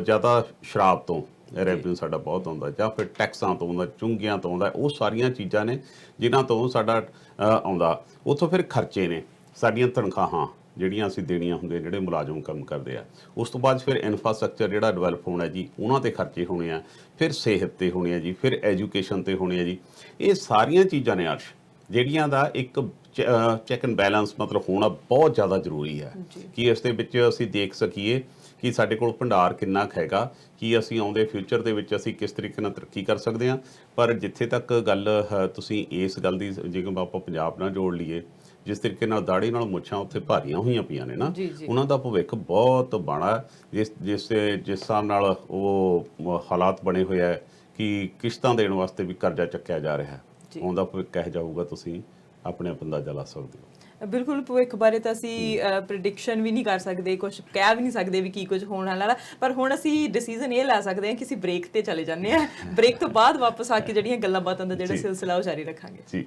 [SPEAKER 2] ਜ਼ਿਆਦਾ ਸ਼ਰਾਬ ਤੋਂ ਰੈਵਨਿਊ ਸਾਡਾ ਬਹੁਤ ਆਉਂਦਾ, ਜਾਂ ਫਿਰ ਟੈਕਸਾਂ ਤੋਂ ਆਉਂਦਾ, ਚੁੰਗੀਆਂ ਤੋਂ ਆਉਂਦਾ, ਉਹ ਸਾਰੀਆਂ ਚੀਜ਼ਾਂ ਨੇ ਜਿਨ੍ਹਾਂ ਤੋਂ ਸਾਡਾ ਆਉਂਦਾ। ਉੱਥੋਂ ਫਿਰ ਖਰਚੇ ਨੇ, ਸਾਡੀਆਂ ਤਨਖਾਹਾਂ ਜਿਹੜੀਆਂ ਅਸੀਂ ਦੇਣੀਆਂ ਹੁੰਦੀਆਂ, ਜਿਹੜੇ ਮੁਲਾਜ਼ਮ ਕੰਮ ਕਰਦੇ ਆ। ਉਸ ਤੋਂ ਬਾਅਦ ਫਿਰ ਇਨਫਰਾਸਟਰਕਚਰ ਜਿਹੜਾ ਡਿਵੈਲਪ ਹੋਣਾ ਜੀ, ਉਹਨਾਂ 'ਤੇ ਖਰਚੇ ਹੋਣੇ ਆ, ਫਿਰ ਸਿਹਤ 'ਤੇ ਹੋਣੇ ਆ ਜੀ, ਫਿਰ ਐਜੂਕੇਸ਼ਨ 'ਤੇ ਹੋਣੇ ਆ ਜੀ। ਇਹ ਸਾਰੀਆਂ ਚੀਜ਼ਾਂ ਨੇ ਅਰਸ਼, ਜਿਹੜੀਆਂ ਦਾ ਇੱਕ ਚੈੱਕ ਐਂਡ ਬੈਲੈਂਸ ਮਤਲਬ ਹੋਣਾ ਬਹੁਤ ਜ਼ਿਆਦਾ ਜ਼ਰੂਰੀ ਹੈ ਕਿ ਇਸ ਦੇ ਵਿੱਚ ਅਸੀਂ ਦੇਖ ਸਕੀਏ ਕਿ ਸਾਡੇ ਕੋਲ ਭੰਡਾਰ ਕਿੰਨਾ ਕੁ ਹੈਗਾ, ਕਿ ਅਸੀਂ ਆਉਂਦੇ ਫਿਊਚਰ ਦੇ ਵਿੱਚ ਅਸੀਂ ਕਿਸ ਤਰੀਕੇ ਨਾਲ ਤਰੱਕੀ ਕਰ ਸਕਦੇ ਹਾਂ। ਪਰ ਜਿੱਥੇ ਤੱਕ ਗੱਲ ਤੁਸੀਂ ਇਸ ਗੱਲ ਦੀ, ਜਿਵੇਂ ਆਪਾਂ ਪੰਜਾਬ ਨਾਲ ਜੋੜ ਲਈਏ, ਜਿਸ ਤਰੀਕੇ ਨਾਲ ਦਾੜੀ ਨਾਲ ਮੁੱਛਾਂ ਉੱਥੇ ਭਾਰੀਆਂ ਹੋਈਆਂ ਪਈਆਂ ਨੇ ਨਾ, ਉਹਨਾਂ ਦਾ ਭਵਿੱਖ ਬਹੁਤ ਬਾਣਾ, ਜਿਸ ਹਿਸਾਬ ਨਾਲ ਉਹ ਹਾਲਾਤ ਬਣੇ ਹੋਏ ਹੈ ਕਿ ਕਿਸ਼ਤਾਂ ਦੇਣ ਵਾਸਤੇ ਵੀ ਕਰਜ਼ਾ ਚੱਕਿਆ ਜਾ ਰਿਹਾ ਹੈ, ਉਹਦਾ ਭਵਿੱਖ ਕਿਹੋ ਜਿਹਾ ਹੋਊਗਾ ਤੁਸੀਂ ਆਪਣੇ ਆਪ ਅੰਦਾਜ਼ਾ ਲਾ ਸਕਦੇ ਹੋ।
[SPEAKER 1] ਬਿਲਕੁਲ, ਭਵਿੱਖ ਬਾਰੇ ਤਾਂ ਅਸੀਂ ਪ੍ਰੈਡਿਕਸ਼ਨ ਵੀ ਨਹੀਂ ਕਰ ਸਕਦੇ, ਕੁਝ ਕਹਿ ਵੀ ਨਹੀਂ ਸਕਦੇ ਵੀ ਕੀ ਕੁਝ ਹੋਣ ਵਾਲਾ, ਪਰ ਹੁਣ ਅਸੀਂ ਡਿਸੀਜਨ ਇਹ ਲੈ ਸਕਦੇ ਹਾਂ ਕਿ ਅਸੀਂ ਬ੍ਰੇਕ ਤੇ ਚਲੇ ਜਾਂਦੇ ਹਾਂ। ਬ੍ਰੇਕ ਤੋਂ ਬਾਅਦ ਵਾਪਸ ਆ ਕੇ ਜਿਹੜੀਆਂ ਗੱਲਾਂ ਬਾਤਾਂ ਦਾ ਜਿਹੜਾ ਸਿਲਸਿਲਾ ਉਹ ਜਾਰੀ ਰੱਖਾਂਗੇ। ਜੀ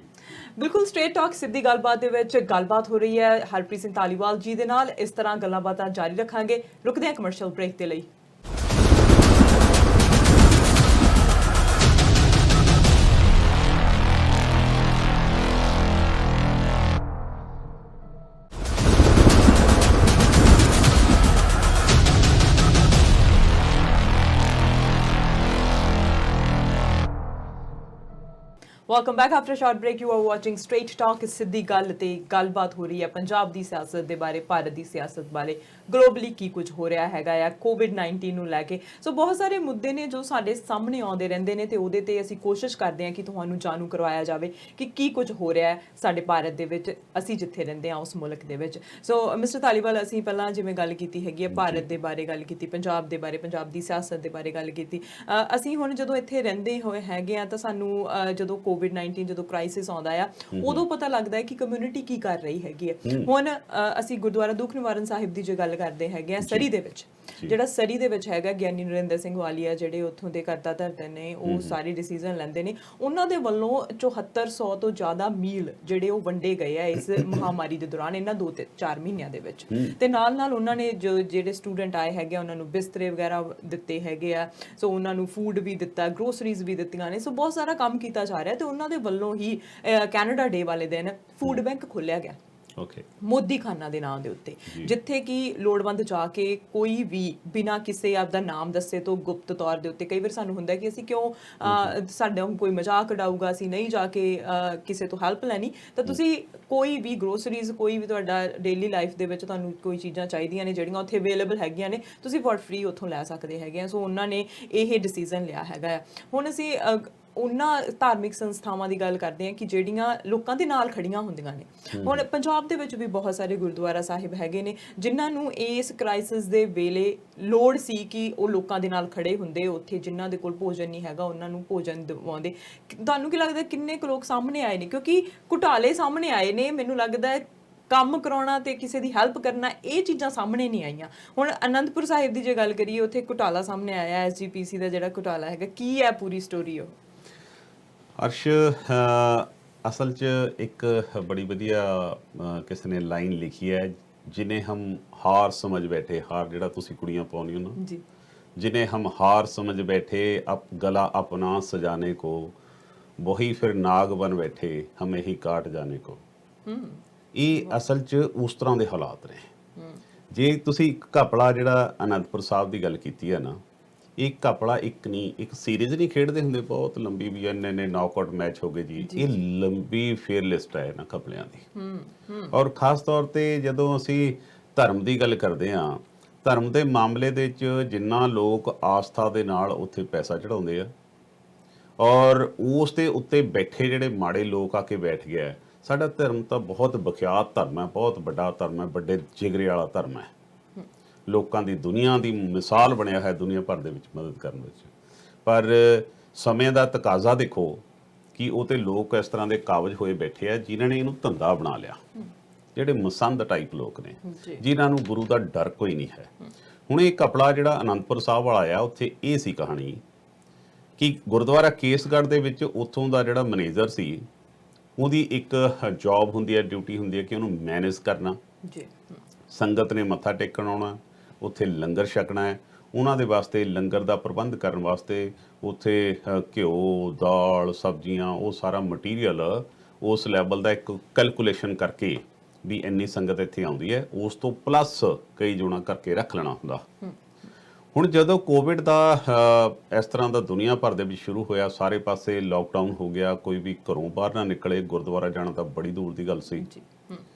[SPEAKER 1] ਬਿਲਕੁਲ, ਸਟ੍ਰੇਟ ਟਾਕ ਸਿੱਧੀ ਗੱਲਬਾਤ ਦੇ ਵਿੱਚ ਗੱਲਬਾਤ ਹੋ ਰਹੀ ਹੈ ਹਰਪ੍ਰੀਤ ਸਿੰਘ ਧਾਲੀਵਾਲ ਜੀ ਦੇ ਨਾਲ। ਇਸ ਤਰ੍ਹਾਂ ਗੱਲਾਂ ਬਾਤਾਂ ਜਾਰੀ ਰੱਖਾਂਗੇ। ਰੁਕਦੇ ਹਾਂ ਕਮਰਸ਼ੀਅਲ ਬ੍ਰੇਕ ਦੇ ਲਈ। Welcome back after short break. You are watching straight talk ਸਿੱਧੀ ਗੱਲ, ਤੇ ਗੱਲਬਾਤ ਹੋ ਰਹੀ ਹੈ ਪੰਜਾਬ ਦੀ ਸਿਆਸਤ ਦੇ ਬਾਰੇ, ਭਾਰਤ ਦੀ ਸਿਆਸਤ ਬਾਰੇ, ਗਲੋਬਲੀ ਕੀ ਕੁਝ ਹੋ ਰਿਹਾ ਹੈਗਾ ਆ COVID-19 ਨੂੰ ਲੈ ਕੇ। ਸੋ ਬਹੁਤ ਸਾਰੇ ਮੁੱਦੇ ਨੇ ਜੋ ਸਾਡੇ ਸਾਹਮਣੇ ਆਉਂਦੇ ਰਹਿੰਦੇ ਨੇ ਤੇ ਉਹਦੇ ਤੇ ਅਸੀਂ ਕੋਸ਼ਿਸ਼ ਕਰਦੇ ਹਾਂ ਕਿ ਤੁਹਾਨੂੰ ਜਾਣੂ ਕਰਵਾਇਆ ਜਾਵੇ ਕਿ ਕੀ ਕੁਝ ਹੋ ਰਿਹਾ ਹੈ ਸਾਡੇ ਭਾਰਤ ਦੇ ਵਿੱਚ, ਅਸੀਂ ਜਿੱਥੇ ਰਹਿੰਦੇ ਹਾਂ ਉਸ ਮੁਲਕ ਦੇ ਵਿੱਚ। ਸੋ ਮਿਸਟਰ ਧਾਲੀਵਾਲ, ਅਸੀਂ ਪਹਿਲਾਂ ਜਿਵੇਂ ਗੱਲ ਕੀਤੀ ਹੈਗੀ ਹੈ ਭਾਰਤ ਦੇ ਬਾਰੇ ਗੱਲ ਕੀਤੀ, ਪੰਜਾਬ ਦੇ ਬਾਰੇ, ਪੰਜਾਬ ਦੀ ਸਿਆਸਤ ਦੇ ਬਾਰੇ ਗੱਲ ਕੀਤੀ। ਅਸੀਂ ਹੁਣ ਜਦੋਂ ਇੱਥੇ ਰਹਿੰਦੇ ਹੋਏ ਹੈਗੇ ਆ ਤਾਂ ਸਾਨੂੰ ਜਦੋਂ ਕੋਵਿਡ-19 ਜਦੋਂ ਕ੍ਰਾਈਸਿਸ ਆਉਂਦਾ ਆ ਉਦੋਂ ਪਤਾ ਲੱਗਦਾ ਹੈ ਕਿ ਕਮਿਊਨਿਟੀ ਕੀ ਕਰ ਰਹੀ ਹੈਗੀ ਹੈ। ਹੁਣ ਅਸੀਂ ਗੁਰਦੁਆਰਾ ਦੁੱਖ ਨਿਵਾਰਨ ਸਾਹਿਬ ਦੀ ਜੇ ਗੱਲ ਕਰਦੇ ਹੈਗੇ ਆ ਸਰੀ ਦੇ ਵਿੱਚ, ਜਿਹੜਾ ਸਰੀ ਦੇ ਵਿੱਚ ਹੈਗਾ ਗਿਆਨੀ ਨਰਿੰਦਰ ਸਿੰਘ ਵਾਲੀਆ ਜਿਹੜੇ ਉੱਥੋਂ ਦੇ ਕਰਤਾ ਧਰਤੇ ਨੇ, ਉਹ ਸਾਰੇ ਡਿਸੀਜਨ ਲੈਂਦੇ ਨੇ। ਉਹਨਾਂ ਦੇ ਵੱਲੋਂ 7400 ਤੋਂ ਜ਼ਿਆਦਾ ਮੀਲ ਜਿਹੜੇ ਉਹ ਵੰਡੇ ਗਏ ਆ ਇਸ ਮਹਾਮਾਰੀ ਦੇ ਦੌਰਾਨ, ਇਹਨਾਂ 2-4 ਮਹੀਨਿਆਂ ਦੇ ਵਿੱਚ। ਤੇ ਨਾਲ ਨਾਲ ਉਹਨਾਂ ਨੇ ਜਿਹੜੇ ਸਟੂਡੈਂਟ ਆਏ ਹੈਗੇ ਉਹਨਾਂ ਨੂੰ ਬਿਸਤਰੇ ਵਗੈਰਾ ਦਿੱਤੇ ਹੈਗੇ ਆ, ਸੋ ਉਹਨਾਂ ਨੂੰ ਫੂਡ ਵੀ ਦਿੱਤਾ, ਗਰੋਸਰੀਜ਼ ਵੀ ਦਿੱਤੀਆਂ ਨੇ। ਸੋ ਬਹੁਤ ਸਾਰਾ ਕੰਮ ਕੀਤਾ ਜਾ ਰਿਹਾ ਤੇ ਉਹਨਾਂ ਦੇ ਵੱਲੋਂ ਹੀ ਕੈਨੇਡਾ ਡੇ ਵਾਲੇ ਦਿਨ ਫੂਡ ਬੈਂਕ ਖੋਲ੍ਹਿਆ ਗਿਆ ਮੋਦੀ ਖਾਨਾ ਦੇ ਨਾਮ ਦੇ ਉੱਤੇ, ਜਿੱਥੇ ਕਿ ਲੋੜਵੰਦ ਜਾ ਕੇ ਕੋਈ ਵੀ ਬਿਨਾਂ ਕਿਸੇ ਆਪਦਾ ਨਾਮ ਦੱਸੇ ਤੋਂ ਗੁਪਤ ਤੌਰ ਦੇ ਉੱਤੇ, ਕਈ ਵਾਰ ਸਾਨੂੰ ਹੁੰਦਾ ਕਿ ਅਸੀਂ ਕਿਉਂ ਸਾਡਾ ਕੋਈ ਮਜ਼ਾਕ ਉਡਾਊਗਾ, ਅਸੀਂ ਨਹੀਂ ਜਾ ਕੇ ਕਿਸੇ ਤੋਂ ਹੈਲਪ ਲੈਣੀ। ਤਾਂ ਤੁਸੀਂ ਕੋਈ ਵੀ ਗਰੋਸਰੀਜ਼, ਕੋਈ ਵੀ ਤੁਹਾਡਾ ਡੇਲੀ ਲਾਈਫ ਦੇ ਵਿੱਚ ਤੁਹਾਨੂੰ ਕੋਈ ਚੀਜ਼ਾਂ ਚਾਹੀਦੀਆਂ ਨੇ ਜਿਹੜੀਆਂ ਉੱਥੇ ਅਵੇਲੇਬਲ ਹੈਗੀਆਂ ਨੇ, ਤੁਸੀਂ ਫॉर ਫ੍ਰੀ ਉੱਥੋਂ ਲੈ ਸਕਦੇ ਹੈਗੇ ਆ। ਸੋ ਉਹਨਾਂ ਨੇ ਇਹ ਡਿਸੀਜ਼ਨ ਲਿਆ ਹੈਗਾ। ਹੁਣ ਅਸੀਂ ਉਹਨਾਂ ਧਾਰਮਿਕ ਸੰਸਥਾਵਾਂ ਦੀ ਗੱਲ ਕਰਦੇ ਹਾਂ ਕਿ ਜਿਹੜੀਆਂ ਲੋਕਾਂ ਦੇ ਨਾਲ ਖੜੀਆਂ ਹੁੰਦੀਆਂ ਨੇ। ਹੁਣ ਪੰਜਾਬ ਦੇ ਵਿੱਚ ਵੀ ਬਹੁਤ ਸਾਰੇ ਗੁਰਦੁਆਰਾ ਸਾਹਿਬ ਹੈਗੇ ਨੇ ਜਿਨ੍ਹਾਂ ਨੂੰ ਇਸ ਕ੍ਰਾਈਸਿਸ ਦੇ ਵੇਲੇ ਲੋੜ ਸੀ ਕਿ ਉਹ ਲੋਕਾਂ ਦੇ ਨਾਲ ਖੜੇ ਹੁੰਦੇ, ਉੱਥੇ ਜਿਨ੍ਹਾਂ ਦੇ ਕੋਲ ਭੋਜਨ ਨਹੀਂ ਹੈਗਾ ਉਹਨਾਂ ਨੂੰ ਭੋਜਨ ਦਿਵਾਉਂਦੇ। ਤੁਹਾਨੂੰ ਕੀ ਲੱਗਦਾ ਕਿੰਨੇ ਕੁ ਲੋਕ ਸਾਹਮਣੇ ਆਏ ਨੇ? ਕਿਉਂਕਿ ਘੁਟਾਲੇ ਸਾਹਮਣੇ ਆਏ ਨੇ, ਮੈਨੂੰ ਲੱਗਦਾ ਹੈ ਕੰਮ ਕਰਾਉਣਾ ਤੇ ਕਿਸੇ ਦੀ ਹੈਲਪ ਕਰਨਾ, ਇਹ ਚੀਜ਼ਾਂ ਸਾਹਮਣੇ ਨਹੀਂ ਆਈਆਂ। ਹੁਣ ਅਨੰਦਪੁਰ ਸਾਹਿਬ ਦੀ ਜੇ ਗੱਲ ਕਰੀਏ, ਉੱਥੇ ਘੁਟਾਲਾ ਸਾਹਮਣੇ ਆਇਆ, SGPC ਦਾ ਜਿਹੜਾ ਘੁਟਾਲਾ ਹੈਗਾ, ਕੀ ਹੈ ਪੂਰੀ ਸਟੋਰੀ? ਉਹ
[SPEAKER 2] ਅਰਸ਼, ਅਸਲ 'ਚ ਇੱਕ ਬੜੀ ਵਧੀਆ ਕਿਸੇ ਨੇ ਲਾਈਨ ਲਿਖੀ ਹੈ, ਜਿਨੇ ਹਮ ਹਾਰ ਸਮਝ ਬੈਠੇ, ਹਾਰ ਜਿਹੜਾ ਤੁਸੀਂ ਕੁੜੀਆਂ ਪਾਉਂਦੇ ਹੋ ਨਾ ਜੀ, ਜਿਨੇ ਹਮ ਹਾਰ ਸਮਝ ਬੈਠੇ ਅਬ ਗਲਾ ਆਪਣਾ ਸਜਾने को वही फिर नाग बन बैठे हमें ही काट जाने को। ਇਹ ਅਸਲ 'ਚ ਉਸ ਤਰ੍ਹਾਂ ਦੇ ਹਾਲਾਤ ਨੇ। ਜੇ ਤੁਸੀਂ ਘਪਲਾ ਜਿਹੜਾ ਅਨੰਦਪੁਰ ਸਾਹਿਬ ਦੀ ਗੱਲ ਕੀਤੀ ਹੈ ਨਾ, ਇਹ ਘਪਲਾ ਇੱਕ ਨਹੀਂ, ਇੱਕ ਸੀਰੀਜ਼ ਨਹੀਂ ਖੇਡਦੇ ਹੁੰਦੇ ਬਹੁਤ ਲੰਬੀ ਵੀ ਇੰਨੇ ਨੌਕਆਊਟ ਮੈਚ ਹੋ ਗਏ ਜੀ, ਇਹ ਲੰਬੀ ਫੇਅਰ ਲਿਸਟ ਹੈ ਨਾ ਘਪਲਿਆਂ ਦੀ। ਔਰ ਖਾਸ ਤੌਰ ਤੇ ਜਦੋਂ ਅਸੀਂ ਧਰਮ ਦੀ ਗੱਲ ਕਰਦੇ ਹਾਂ, ਧਰਮ ਦੇ ਮਾਮਲੇ ਦੇ ਵਿੱਚ ਜਿੰਨਾ ਲੋਕ ਆਸਥਾ ਦੇ ਨਾਲ ਉੱਥੇ ਪੈਸਾ ਚੜਾਉਂਦੇ ਆ ਔਰ ਉਸ ਦੇ ਉੱਤੇ ਬੈਠੇ ਜਿਹੜੇ ਮਾੜੇ ਲੋਕ ਆ ਕੇ ਬੈਠ ਗਿਆ। ਸਾਡਾ ਧਰਮ ਤਾਂ ਬਹੁਤ ਵਿਖਿਆਤ ਧਰਮ ਹੈ, ਬਹੁਤ ਵੱਡਾ ਧਰਮ ਹੈ, ਵੱਡੇ ਜਿਗਰੇ ਵਾਲਾ ਧਰਮ ਹੈ, ਲੋਕਾਂ ਦੀ ਦੁਨੀਆ ਦੀ ਮਿਸਾਲ ਬਣਿਆ ਹੈ ਦੁਨੀਆ ਭਰ ਦੇ ਵਿੱਚ ਮਦਦ ਕਰਨ ਵਿੱਚ। ਪਰ ਸਮੇਂ ਦਾ ਤਕਾਜ਼ਾ ਦੇਖੋ ਕਿ ਉਹ ਤੇ ਲੋਕ ਇਸ ਤਰ੍ਹਾਂ ਦੇ ਕਾਬਜ ਹੋਏ ਬੈਠੇ ਆ ਜਿਨ੍ਹਾਂ ਨੇ ਇਹਨੂੰ ਧੰਦਾ ਬਣਾ ਲਿਆ, ਜਿਹੜੇ ਮਸੰਦ ਟਾਈਪ ਲੋਕ ਨੇ, ਜਿਨ੍ਹਾਂ ਨੂੰ ਗੁਰੂ ਦਾ ਡਰ ਕੋਈ ਨਹੀਂ ਹੈ। ਹੁਣ ਇਹ ਘਪਲਾ ਜਿਹੜਾ ਅਨੰਦਪੁਰ ਸਾਹਿਬ ਵਾਲਾ ਆ, ਉੱਥੇ ਇਹ ਸੀ ਕਹਾਣੀ ਕਿ ਗੁਰਦੁਆਰਾ ਕੇਸਗੜ੍ਹ ਦੇ ਵਿੱਚ ਉੱਥੋਂ ਦਾ ਜਿਹੜਾ ਮੈਨੇਜਰ ਸੀ, ਉਹਦੀ ਇੱਕ ਜੌਬ ਹੁੰਦੀ ਹੈ, ਡਿਊਟੀ ਹੁੰਦੀ ਹੈ ਕਿ ਉਹਨੂੰ ਮੈਨੇਜ ਕਰਨਾ। ਸੰਗਤ ਨੇ ਮੱਥਾ ਟੇਕਣ ਆਉਣਾ, ਉੱਥੇ ਲੰਗਰ ਛਕਣਾ ਹੈ, ਉਹਨਾਂ ਦੇ ਵਾਸਤੇ ਲੰਗਰ ਦਾ ਪ੍ਰਬੰਧ ਕਰਨ ਵਾਸਤੇ ਉੱਥੇ ਘਿਓ, ਦਾਲ, ਸਬਜ਼ੀਆਂ, ਉਹ ਸਾਰਾ ਮਟੀਰੀਅਲ ਉਸ ਲੈਵਲ ਦਾ ਇੱਕ ਕੈਲਕੂਲੇਸ਼ਨ ਕਰਕੇ ਵੀ ਇੰਨੀ ਸੰਗਤ ਇੱਥੇ ਆਉਂਦੀ ਹੈ, ਉਸ ਤੋਂ ਪਲੱਸ ਕਈ ਜੁਣਾ ਕਰਕੇ ਰੱਖ ਲੈਣਾ ਹੁੰਦਾ। ਹੁਣ ਜਦੋਂ ਕੋਵਿਡ ਦਾ ਇਸ ਤਰ੍ਹਾਂ ਦਾ ਦੁਨੀਆ ਭਰ ਦੇ ਵਿੱਚ ਸ਼ੁਰੂ ਹੋਇਆ, ਸਾਰੇ ਪਾਸੇ ਲੋਕਡਾਊਨ ਹੋ ਗਿਆ, ਕੋਈ ਵੀ ਘਰੋਂ ਬਾਹਰ ਨਾ ਨਿਕਲੇ, ਗੁਰਦੁਆਰਾ ਜਾਣਾ ਤਾਂ ਬੜੀ ਦੂਰ ਦੀ ਗੱਲ ਸੀ।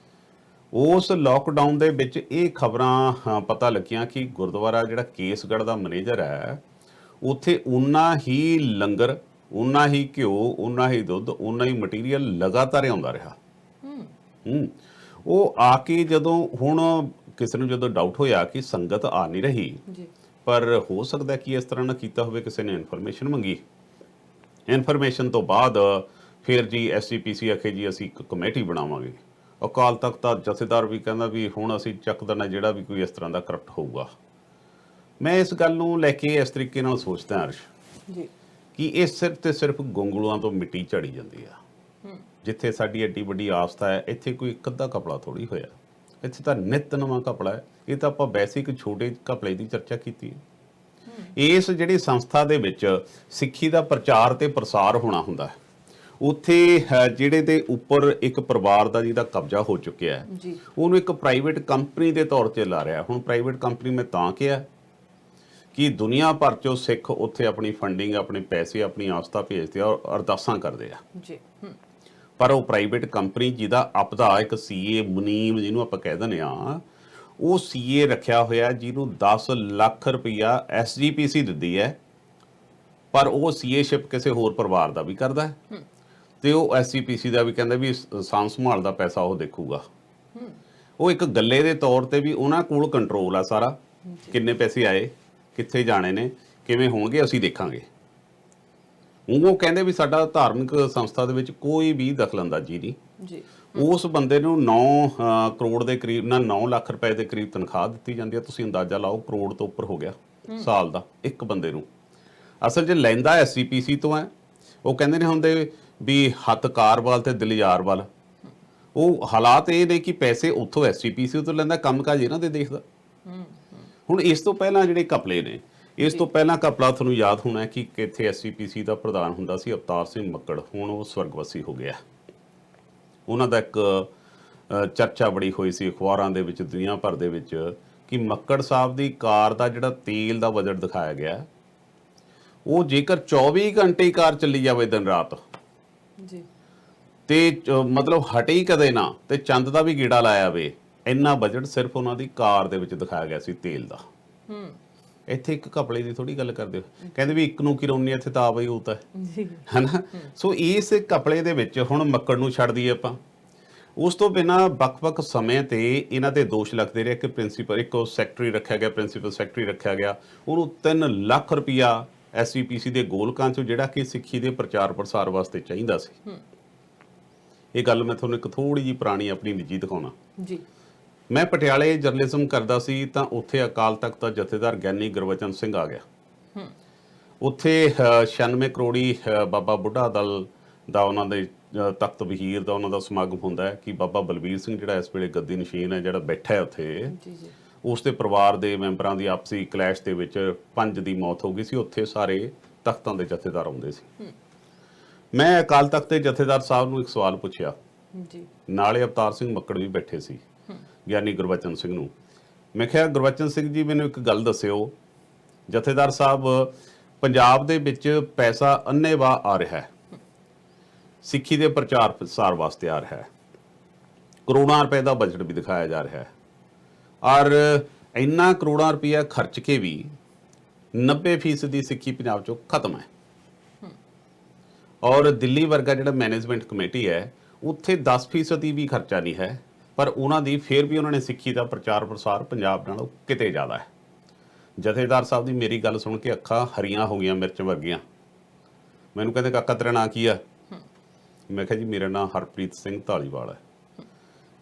[SPEAKER 2] ਉਸ ਲੋਕਡਾਊਨ ਦੇ ਵਿੱਚ ਇਹ ਖਬਰਾਂ ਪਤਾ ਲੱਗੀਆਂ ਕਿ ਗੁਰਦੁਆਰਾ ਜਿਹੜਾ ਕੇਸਗੜ੍ਹ ਦਾ ਮੈਨੇਜਰ ਹੈ, ਉੱਥੇ ਉਨਾ ਹੀ ਲੰਗਰ, ਉਨਾ ਹੀ ਘਿਓ, ਉਨਾ ਹੀ ਦੁੱਧ, ਉਨਾ ਹੀ ਮਟੀਰੀਅਲ ਲਗਾਤਾਰ ਆਉਂਦਾ ਰਿਹਾ। ਉਹ ਆ ਕੇ ਜਦੋਂ ਹੁਣ ਕਿਸੇ ਨੂੰ ਜਦੋਂ ਡਾਊਟ ਹੋਇਆ ਕਿ ਸੰਗਤ ਆ ਨਹੀਂ ਰਹੀ, ਪਰ ਹੋ ਸਕਦਾ ਕਿ ਇਸ ਤਰ੍ਹਾਂ ਨਾ ਕੀਤਾ ਹੋਵੇ, ਕਿਸੇ ਨੇ ਇਨਫੋਰਮੇਸ਼ਨ ਮੰਗੀ, ਇਨਫੋਰਮੇਸ਼ਨ ਤੋਂ ਬਾਅਦ ਫਿਰ ਜੀ SGPC ਆਖੇ ਜੀ ਅਸੀਂ ਇੱਕ ਕਮੇਟੀ ਬਣਾਵਾਂਗੇ। ਅਕਾਲ ਤਖਤ ਦਾ ਜਥੇਦਾਰ ਵੀ ਕਹਿੰਦਾ ਵੀ ਹੁਣ ਅਸੀਂ ਚੱਕ ਦੇਣਾ ਜਿਹੜਾ ਵੀ ਕੋਈ ਇਸ ਤਰ੍ਹਾਂ ਦਾ ਕਰਪਟ ਹੋਊਗਾ। ਮੈਂ ਇਸ ਗੱਲ ਨੂੰ ਲੈ ਕੇ ਇਸ ਤਰੀਕੇ ਨਾਲ ਸੋਚਦਾ ਅਰਸ਼ ਜੀ ਕਿ ਇਹ ਸਿਰਫ ਤੇ ਸਿਰਫ ਗੋਂਗਲੂਆਂ ਤੋਂ ਮਿੱਟੀ ਝਾੜੀ ਜਾਂਦੀ ਆ। ਜਿੱਥੇ ਸਾਡੀ ਐਡੀ ਵੱਡੀ ਆਸਥਾ ਹੈ, ਇੱਥੇ ਕੋਈ ਇੱਕ ਅੱਧਾ ਘਪਲਾ ਥੋੜੀ ਹੋਇਆ, ਇੱਥੇ ਤਾਂ ਨਿੱਤ ਨਵਾਂ ਘਪਲਾ ਹੈ। ਇਹ ਤਾਂ ਆਪਾਂ ਵੈਸੇ ਇੱਕ ਛੋਟੇ ਘਪਲੇ ਦੀ ਚਰਚਾ ਕੀਤੀ ਹੈ। ਇਸ ਜਿਹੜੀ ਸੰਸਥਾ ਦੇ ਵਿੱਚ ਸਿੱਖੀ ਦਾ ਪ੍ਰਚਾਰ ਤੇ ਪ੍ਰਸਾਰ ਹੋਣਾ ਹੁੰਦਾ ਹੈ, ਉੱਥੇ ਜਿਹੜੇ ਦੇ ਉੱਪਰ ਇੱਕ ਪਰਿਵਾਰ ਦਾ ਜਿਹਦਾ ਕਬਜ਼ਾ ਹੋ ਚੁੱਕਿਆ ਹੈ, ਉਹਨੂੰ ਇੱਕ ਪ੍ਰਾਈਵੇਟ ਕੰਪਨੀ ਦੇ ਤੌਰ ਤੇ ਲਾ ਰਿਹਾ। ਹੁਣ ਪ੍ਰਾਈਵੇਟ ਕੰਪਨੀ ਮੈਂ ਤਾਂ ਕਿਹਾ ਕਿ ਦੁਨੀਆ ਭਰ ਚੋਂ ਸਿੱਖ ਉੱਥੇ ਆਪਣੀ ਫੰਡਿੰਗ, ਆਪਣੇ ਪੈਸੇ, ਆਪਣੀ ਆਸਥਾ ਭੇਜਦੇ ਆ ਔਰ ਅਰਦਾਸਾਂ ਕਰਦੇ ਆ। ਪਰ ਉਹ ਪ੍ਰਾਈਵੇਟ ਕੰਪਨੀ ਜਿਹਦਾ ਆਪਦਾ ਇੱਕ CA ਮੁਨੀਮ ਜਿਹਨੂੰ ਆਪਾਂ ਕਹਿ ਦਿੰਦੇ ਆ, ਉਹ CA ਰੱਖਿਆ ਹੋਇਆ ਜਿਹਨੂੰ 10 ਲੱਖ ਰੁਪਈਆ SGPC ਦਿੰਦੀ ਹੈ, ਪਰ ਉਹ CAਸ਼ਿਪ ਕਿਸੇ ਹੋਰ ਪਰਿਵਾਰ ਦਾ ਵੀ ਕਰਦਾ ਹੈ ਤੇ ਉਹ SGPC ਦਾ ਵੀ ਕਹਿੰਦਾ ਵੀ ਸਾਂਭ ਸੰਭਾਲ ਦਾ ਪੈਸਾ ਉਹ ਦੇਖੂਗਾ। ਉਹ ਇੱਕ ਗੱਲੇ ਦੇ ਤੌਰ ਤੇ ਵੀ ਉਹਨਾਂ ਕੋਲ ਕੰਟਰੋਲ ਆ ਸਾਰਾ, ਕਿੰਨੇ ਪੈਸੇ ਆਏ, ਕਿੱਥੇ ਜਾਣੇ ਨੇ, ਕਿਵੇਂ ਹੋਣਗੇ, ਅਸੀਂ ਦੇਖਾਂਗੇ। ਉਹ ਕਹਿੰਦੇ ਵੀ ਸਾਡਾ ਧਾਰਮਿਕ ਸੰਸਥਾ ਦੇ ਵਿੱਚ ਕੋਈ ਵੀ ਦਖਲਅੰਦਾਜ਼ੀ ਨਹੀਂ
[SPEAKER 1] ਜੀ।
[SPEAKER 2] ਉਸ ਬੰਦੇ ਨੂੰ 9 ਕਰੋੜ ਦੇ ਕਰੀਬ ਨਾ 9 ਲੱਖ ਰੁਪਏ ਦੇ ਕਰੀਬ ਤਨਖਾਹ ਦਿੱਤੀ ਜਾਂਦੀ ਹੈ। ਤੁਸੀਂ ਅੰਦਾਜ਼ਾ ਲਾਓ, ਕਰੋੜ ਤੋਂ ਉੱਪਰ ਹੋ ਗਿਆ ਸਾਲ ਦਾ ਇੱਕ ਬੰਦੇ ਨੂੰ। ਅਸਲ 'ਚ ਲੈਂਦਾ SCPC ਤੋਂ ਹੈ। ਉਹ ਕਹਿੰਦੇ ਨੇ ਹੁੰਦੇ ਵੀ ਹੱਥ ਕਾਰਵਾਲ ਤੇ ਦਿਲਯਾਰਵਾਲ। ਉਹ ਹਾਲਾਤ ਇਹ ਨੇ ਕਿ ਪੈਸੇ ਉੱਥੋਂ SCPC ਤੋਂ ਲੈਂਦਾ, ਕੰਮਕਾਜ ਇਹਨਾਂ ਦੇ ਦੇਖਦਾ। ਹੁਣ ਇਸ ਤੋਂ ਪਹਿਲਾਂ ਜਿਹੜੇ ਘਪਲੇ ਨੇ, ਇਸ ਤੋਂ ਪਹਿਲਾਂ ਘਪਲਾ ਤੁਹਾਨੂੰ ਯਾਦ ਹੋਣਾ ਕਿ ਇੱਥੇ SCPC ਦਾ ਪ੍ਰਧਾਨ ਹੁੰਦਾ ਸੀ ਅਵਤਾਰ ਸਿੰਘ ਮੱਕੜ, ਹੁਣ ਉਹ ਸਵਰਗਵਾਸੀ ਹੋ ਗਿਆ। ਉਹਨਾਂ ਦਾ ਇੱਕ ਚਰਚਾ ਬੜੀ ਹੋਈ ਸੀ ਅਖਬਾਰਾਂ ਦੇ ਵਿੱਚ, ਦੁਨੀਆ ਭਰ ਦੇ ਵਿੱਚ, ਕਿ ਮੱਕੜ ਸਾਹਿਬ ਦੀ ਕਾਰ ਦਾ ਜਿਹੜਾ ਤੇਲ ਦਾ ਬਜਟ ਦਿਖਾਇਆ ਗਿਆ, ਉਹ ਜੇਕਰ 24 ਘੰਟੇ ਕਾਰ ਚੱਲੀ ਜਾਵੇ ਦਿਨ ਰਾਤ
[SPEAKER 1] ਜੀ, ਤੇ
[SPEAKER 2] ਮਤਲਬ ਹਟੇ ਹੀ ਕਦੇ ਨਾ, ਤੇ ਚੰਦ ਦਾ ਵੀ ਗੇੜਾ ਲਾਇਆ ਵੇ, ਇੰਨਾ ਬਜਟ ਸਿਰਫ ਉਹਨਾਂ ਦੀ ਕਾਰ ਦੇ ਵਿੱਚ ਦਿਖਾਇਆ ਗਿਆ ਸੀ ਤੇਲ ਦਾ। ਇੱਥੇ ਇੱਕ ਘਪਲੇ ਦੀ ਥੋੜੀ ਗੱਲ ਕਰਦੇ ਹੋ, ਕਹਿੰਦੇ ਵੀ ਇੱਕ ਨੂੰ ਕੀ ਰੋਣੀ, ਇੱਥੇ ਤਾਂ ਆ ਬਈ ਉਹ ਤਾਂ ਹਨਾ। ਸੋ ਇਸ ਘਪਲੇ ਦੇ ਵਿੱਚ ਹੁਣ ਮੱਕੜ ਨੂੰ ਛੱਡ ਦਈਏ ਆਪਾਂ। ਉਸ ਤੋਂ ਬਿਨਾਂ ਵੱਖ-ਵੱਖ ਸਮੇਂ ਤੇ ਇਹਨਾਂ ਦੇ ਦੋਸ਼ ਲੱਗਦੇ ਰਹੇ ਕਿ ਪ੍ਰਿੰਸੀਪਲ, ਇੱਕ ਸੈਕਟਰੀ ਰੱਖਿਆ ਗਿਆ, ਪ੍ਰਿੰਸੀਪਲ ਸੈਕਟਰੀ ਰੱਖਿਆ ਗਿਆ, ਉਹਨੂੰ 3 ਲੱਖ ਰੁਪਇਆ SCPC ਦੇ ਗੋਲਕਾਂ ਚੋਂ ਜਿਹੜਾ ਕਿ ਸਿੱਖੀ ਦੇ ਪ੍ਰਚਾਰ ਪ੍ਰਸਾਰ ਵਾਸਤੇ ਚਾਹੀਦਾ ਸੀ। ਇਹ ਗੱਲ ਮੈਂ ਤੁਹਾਨੂੰ ਇੱਕ ਥੋੜੀ ਜਿਹੀ ਪੁਰਾਣੀ ਆਪਣੀ ਨਿੱਜੀ ਦਿਖਾਉਣਾ
[SPEAKER 1] ਜੀ।
[SPEAKER 2] ਮੈਂ ਪਟਿਆਲੇ ਜਰਨਲਿਜ਼ਮ ਕਰਦਾ ਸੀ ਤਾਂ ਉੱਥੇ ਅਕਾਲ ਤਖਤ ਦਾ ਜਥੇਦਾਰ ਗਿਆਨੀ ਗੁਰਬਚਨ ਸਿੰਘ ਆ ਗਿਆ। ਉੱਥੇ 96 ਕਰੋੜੀ ਬਾਬਾ ਬੁੱਢਾ ਦਲ ਦਾ ਉਹਨਾਂ ਦੇ ਤਖਤ ਵਹੀਰ ਦਾ ਉਹਨਾਂ ਦਾ ਸਮਾਗਮ ਹੁੰਦਾ ਹੈ ਕਿ ਬਾਬਾ ਬਲਬੀਰ ਸਿੰਘ ਜਿਹੜਾ ਇਸ ਵੇਲੇ ਗੱਦੀ ਨਸ਼ੀਨ ਹੈ, ਜਿਹੜਾ ਬੈਠਾ ਹੈ ਉੱਥੇ, ਉਸ ਦੇ ਪਰਿਵਾਰ ਦੇ ਮੈਂਬਰਾਂ ਦੀ ਆਪਸੀ ਕਲੈਸ਼ ਦੇ ਵਿੱਚ 5 ਦੀ ਮੌਤ ਹੋ ਗਈ ਸੀ। ਉੱਥੇ ਸਾਰੇ ਤਖਤਾਂ ਦੇ ਜਥੇਦਾਰ ਆਉਂਦੇ ਸੀ। ਮੈਂ ਅਕਾਲ ਤਖਤ ਦੇ ਜਥੇਦਾਰ ਸਾਹਿਬ ਨੂੰ ਇੱਕ ਸਵਾਲ ਪੁੱਛਿਆ
[SPEAKER 1] ਜੀ,
[SPEAKER 2] ਨਾਲੇ ਅਵਤਾਰ ਸਿੰਘ ਮੱਕੜ ਵੀ ਬੈਠੇ ਸੀ, ਗਿਆਨੀ ਗੁਰਬਚਨ ਸਿੰਘ ਨੂੰ। ਮੈਂ ਕਿਹਾ, ਗੁਰਬਚਨ ਸਿੰਘ ਜੀ ਮੈਨੂੰ ਇੱਕ ਗੱਲ ਦੱਸਿਓ, ਜਥੇਦਾਰ ਸਾਹਿਬ, ਪੰਜਾਬ ਦੇ ਵਿੱਚ ਪੈਸਾ ਅੰਨ੍ਹੇਵਾਹ ਆ ਰਿਹਾ ਹੈ, ਸਿੱਖੀ ਦੇ ਪ੍ਰਚਾਰ ਪ੍ਰਸਾਰ ਵਾਸਤੇ ਆ ਰਿਹਾ ਹੈ, ਕਰੋੜਾਂ ਰੁਪਏ ਦਾ ਬਜਟ ਵੀ ਦਿਖਾਇਆ ਜਾ ਰਿਹਾ ਹੈ, ਔਰ ਇੰਨਾ ਕਰੋੜਾਂ ਰੁਪਇਆ ਖਰਚ ਕੇ ਵੀ 90% ਦੀ ਸਿੱਖੀ ਪੰਜਾਬ ਚੋਂ ਖਤਮ ਹੈ। ਔਰ ਦਿੱਲੀ ਵਰਗਾ ਜਿਹੜਾ ਮੈਨੇਜਮੈਂਟ ਕਮੇਟੀ ਹੈ, ਉੱਥੇ 10% ਵੀ ਖਰਚਾ ਨਹੀਂ ਹੈ, ਪਰ ਉਹਨਾਂ ਦੀ ਫਿਰ ਵੀ ਉਹਨਾਂ ਨੇ ਸਿੱਖੀ ਦਾ ਪ੍ਰਚਾਰ ਪ੍ਰਸਾਰ ਪੰਜਾਬ ਨਾਲੋਂ ਕਿਤੇ ਜ਼ਿਆਦਾ ਹੈ। ਜਥੇਦਾਰ ਸਾਹਿਬ ਦੀ ਮੇਰੀ ਗੱਲ ਸੁਣ ਕੇ ਅੱਖਾਂ ਹਰੀਆਂ ਹੋ ਗਈਆਂ, ਮਿਰਚ ਵਰਗੀਆਂ। ਮੈਨੂੰ ਕਹਿੰਦੇ, ਕਾਕਾ ਤੇਰਾ ਨਾਂ ਕੀ ਆ? ਮੈਂ ਕਿਹਾ ਜੀ ਮੇਰਾ ਨਾਂ ਹਰਪ੍ਰੀਤ ਸਿੰਘ ਧਾਲੀਵਾਲ ਹੈ।